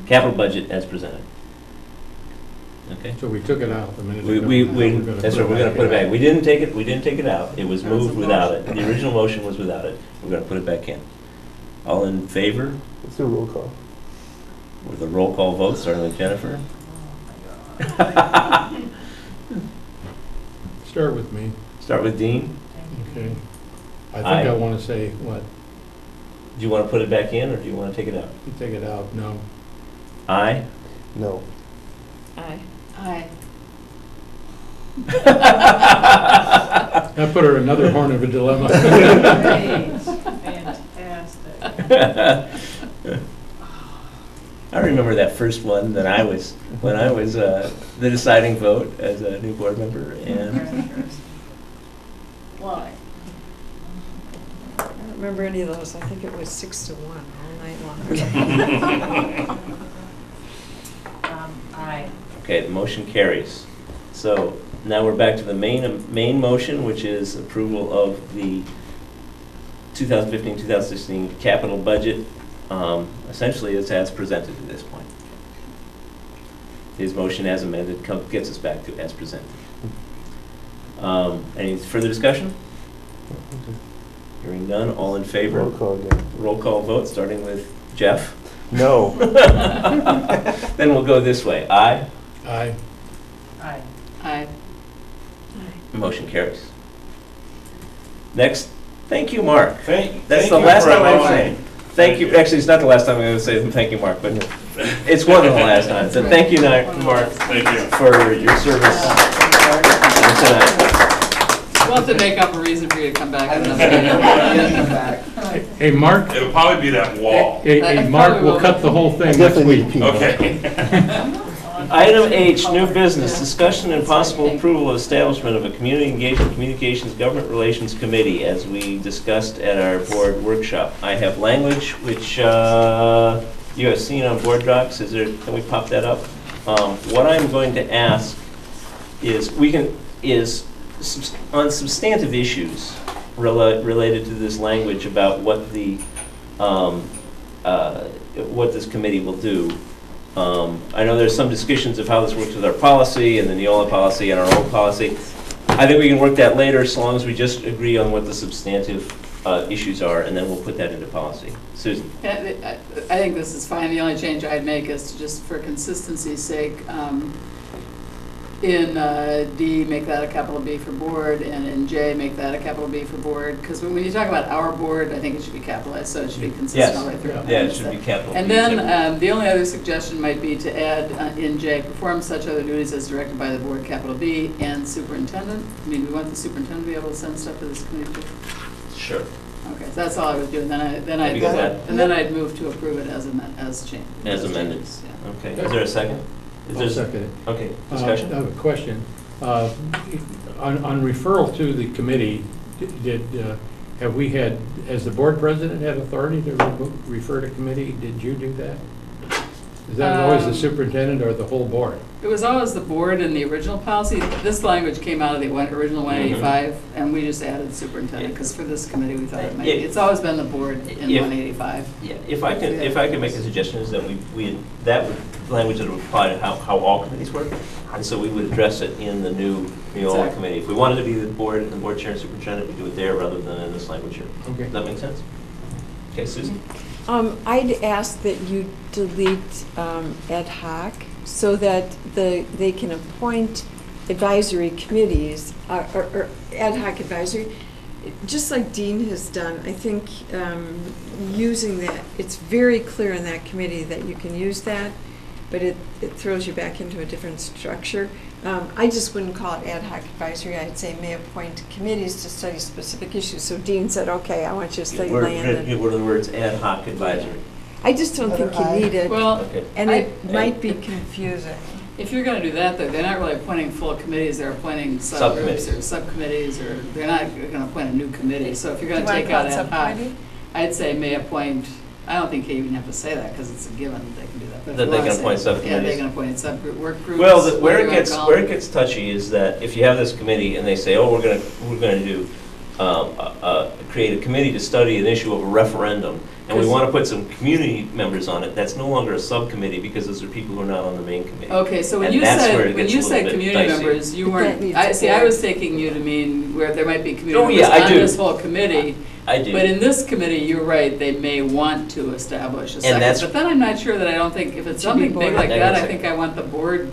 capital budget as presented. Okay. So we took it out a minute ago. That's right. We're going to put it back. We didn't take it out. It was moved without it. The original motion was without it. We're going to put it back in. All in favor? Let's do a roll call. With a roll call vote, starting with Jennifer. Start with me. Start with Dean. Okay. I think Aye. I want to say what? Do you want to put it back in, or do you want to take it out? You take it out. No. Aye. No. Aye. Aye. That put her in another horn of a dilemma. Great, fantastic. I remember that first one that I was, when I was the deciding vote as a new board member, and Why? I don't remember any of those. I think it was 6-1 all night long. Aye. okay, the motion carries. So now we're back to the main motion, which is approval of the 2015-2016 capital budget. Essentially, it's as presented at this point. His motion as amended gets us back to as presented. Any further discussion? Hearing none, all in favor? Roll call again. Roll call vote, starting with Jeff. No. Then we'll go this way. Aye. Aye. Aye. Aye. Motion carries. Next, thank you, Mark. Thank That's you the last for time I'm allowing- saying. Thank you. Actually, it's not the last time I'm going to say thank you, Mark, but it's one of the last times. So thank you, Mark, Thank you. for your service tonight. We'll have to make up a reason for you to come back another day. Hey, Mark. It'll probably be that wall. Hey, Mark, we'll cut the whole thing next week. Okay. Item H, new business, discussion and possible approval of establishment of a community engagement communications government relations committee, as we discussed at our board workshop. I have language which you have seen on board docs. Can we pop that up? What I'm going to ask is on substantive issues related to this language about what what this committee will do. I know there's some discussions of how this works with our policy and the Neola policy and our own policy. I think we can work that later, so long as we just agree on what the substantive issues are, and then we'll put that into policy. Susan? I think this is fine. The only change I'd make is to just for consistency's sake, in D, make that a capital B for board, and in J, make that a capital B for board. Because when you talk about our board, I think it should be capitalized, so it should be consistent all the way through. Yeah, it should be capital. And then the only other suggestion might be to add in J, perform such other duties as directed by the board, capital B, and superintendent. I mean, we want the superintendent to be able to send stuff to this committee too. Sure. Okay, so that's all I would do, and then I'd move to approve it as changed. As amended. Yeah. Okay, is there a second? I'll second it. Okay, discussion? I have a question. On referral to the committee, has the board president had authority to refer to committee? Did you do that? Is that always the superintendent or the whole board? It was always the board in the original policy. This language came out of the original 185, and we just added superintendent, because for this committee, we thought it might be. It's always been the board in 185. Yeah, if I can make a suggestion, is that that language that would apply to how all committees work, and so we would address it in the new all committee. If we wanted to be the board and the board chair and superintendent, we do it there rather than in this language here. Okay. Does that make sense? Okay, Susan? I'd ask that you delete ad hoc so that they can appoint advisory committees, or ad hoc advisory, just like Dean has done. I think using that, it's very clear in that committee that you can use that, but it throws you back into a different structure. I just wouldn't call it ad hoc advisory. I'd say may appoint committees to study specific issues. So Dean said, okay, I want you to study land. What are the words ad hoc advisory? I just don't think you need it, Well, and it might be confusing. if you're going to do that, though, they're not really appointing full committees. They're appointing subgroups or subcommittees, or they're not going to appoint a new committee. So if you're going to take out ad hoc, I'd say may appoint. I don't think you even have to say that because it's a given that they can do that. But That they can appoint subcommittees. Yeah, they can appoint subgroup work groups. Well, where it gets touchy is that if you have this committee and they say, oh, we're going to do create a committee to study an issue of a referendum, and we want to put some community members on it, that's no longer a subcommittee because those are people who are not on the main committee. Okay, so when And you said community dicey. members, you But that weren't. needs I a was board. taking you to mean where there might be community Oh, members yeah, I on do. this whole committee. I do. But in this committee, you're right, they may want to establish a second. that's- But then I'm not sure that I don't think, if it's Should be something big board. like Hang that, on a I think I want the board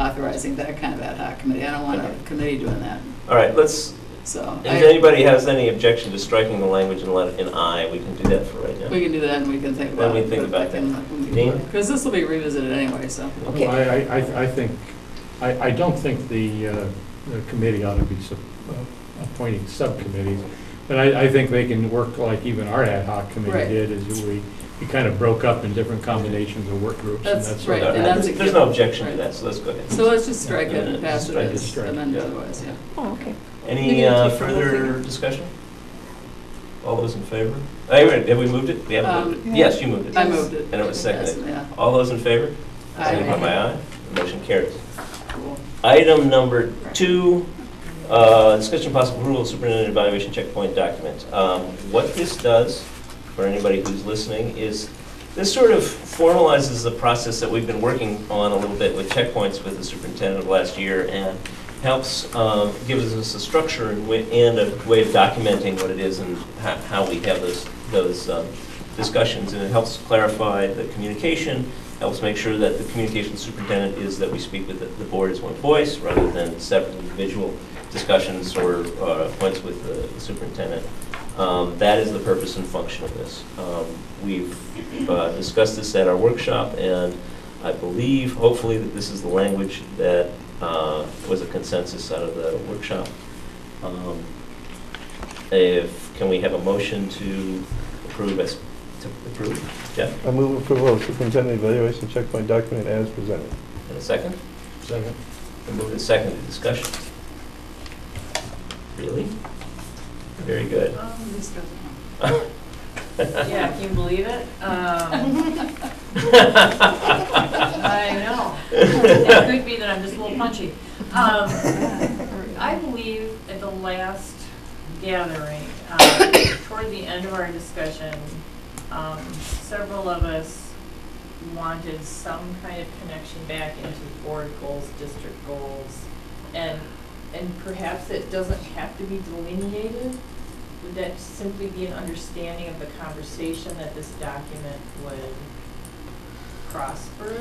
authorizing that kind of ad hoc committee. I don't want a committee doing that. All right, let's, So if anybody has any objection to striking the language and let it in I, we can do that for right now. we can do that and we can think Then about we it. think about Dean? Because this will be revisited anyway, so. Okay. I think, I don't think the committee ought to be appointing subcommittees, but I think they can work like even our ad hoc committee Right. did, is we kind of broke up in different combinations of work groups. And That's what right, and that's a There's no given. objection to Right. that, so let's go ahead. So let's just strike it and Yeah, pass it strike it, as strike it, amended yeah. otherwise, yeah. Oh, okay. Any You're gonna keep the whole further thing? discussion? All those in favor? Have we moved it? We haven't moved it. Yes, you moved it. I moved it. And it was seconded. Yes, yeah. All those in favor? Aye. Signify by aye. Motion carries. Cool. Item number 2, discussion possible approval of superintendent evaluation checkpoint document. What this does, for anybody who's listening, is this sort of formalizes the process that we've been working on a little bit with checkpoints with the superintendent of last year, and helps, gives us a structure and a way of documenting what it is and how we have those discussions. And it helps clarify the communication, helps make sure that the communication superintendent is that we speak with the board as one voice rather than separate individual discussions or points with the superintendent. That is the purpose and function of this. We've discussed this at our workshop, and I believe, hopefully, that this is the language that was a consensus out of the workshop. Can we have a motion to approve? Jeff? I move approval of superintendent evaluation checkpoint document as presented. And a second? Second. Moved and seconded. Discussion? Really? Very good. Yeah, can you believe it? I know. It could be that I'm just a little punchy. I believe at the last gathering, toward the end of our discussion, several of us wanted some kind of connection back into board goals, district goals, and perhaps it doesn't have to be delineated. Would that simply be an understanding of the conversation that this document would prosper?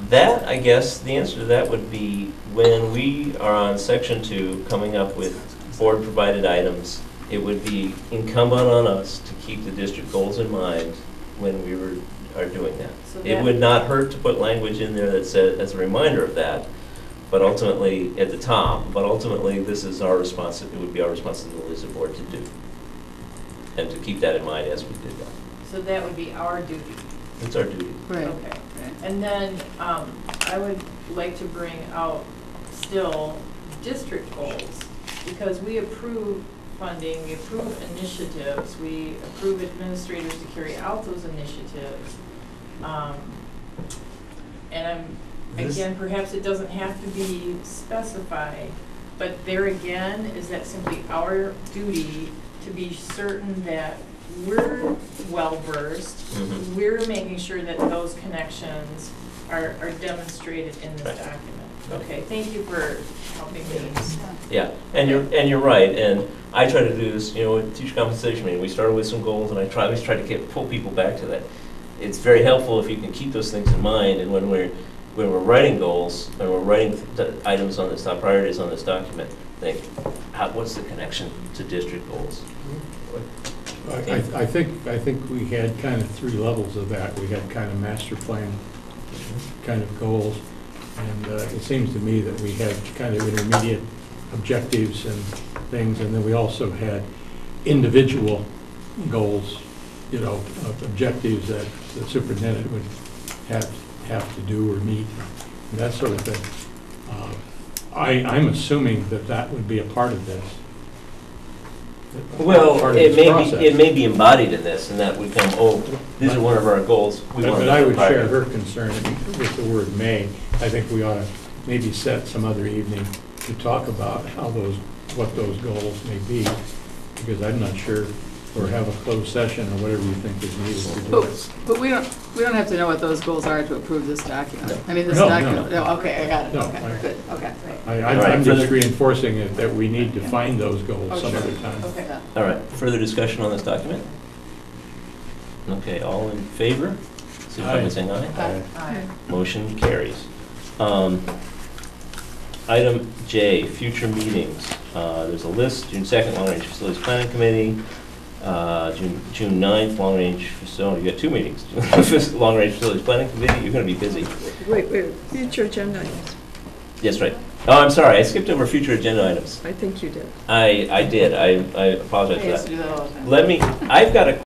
That, I guess, the answer to that would be when we are on section 2 coming up with board-provided items, it would be incumbent on us to keep the district goals in mind when we are doing that. So It would not hurt to put language in there that said, as a reminder of that, but ultimately, at the top, but ultimately, this is our responsibility, it would be our responsibility as a board to do. And to keep that in mind as we do that. So that would be our duty. It's our duty. Right. Okay. And then I would like to bring out still district goals, because we approve funding, we approve initiatives, we approve administrators to carry out those initiatives. And This- again, perhaps it doesn't have to be specified, but there again, is that simply our duty to be certain that we're well-versed, Mhm. we're making sure that those connections are demonstrated in this Right. document. Right. Okay, thank you for helping me. Yeah, and you're right, and I try to do this, with teacher compensation meeting, we started with some goals, and I always try to pull people back to that. It's very helpful if you can keep those things in mind, and when we're writing goals, when we're writing items on this, top priorities on this document, think, what's the connection to district goals? I think we had kind of three levels of that. We had kind of master plan kind of goals, and it seems to me that we had kind of intermediate objectives and things, and then we also had individual goals, objectives that the superintendent would have to do or meet, and that sort of thing. I'm assuming that would be a part of this. Well, Part of it this process. may be embodied in this, and that would come, these are one of our goals. We want But to I would priority. share her concern with the word may. I think we ought to maybe set some other evening to talk about what those goals may be, because I'm not sure, or have a closed session or whatever you think is needed to do it. But we don't have to know what those goals are to approve this document. I mean, this No, document, no. no, okay, I got it, No, okay, good, okay. I'm just reinforcing it, that we need to find those goals some Okay. other time. Okay. All right, further discussion on this document? Okay, all in favor? Signify by saying aye. Aye. Motion carries. Item J, future meetings. There's a list, June 2nd, Long Range Facilities Planning Committee, June 9th, Long Range, so you got two meetings. Long Range Facilities Planning Committee, you're going to be busy. Wait, future agenda items. Yes, right. Oh, I'm sorry, I skipped over future agenda items. I think you did. I did, I apologize I for used to that. do that all the time. I've got a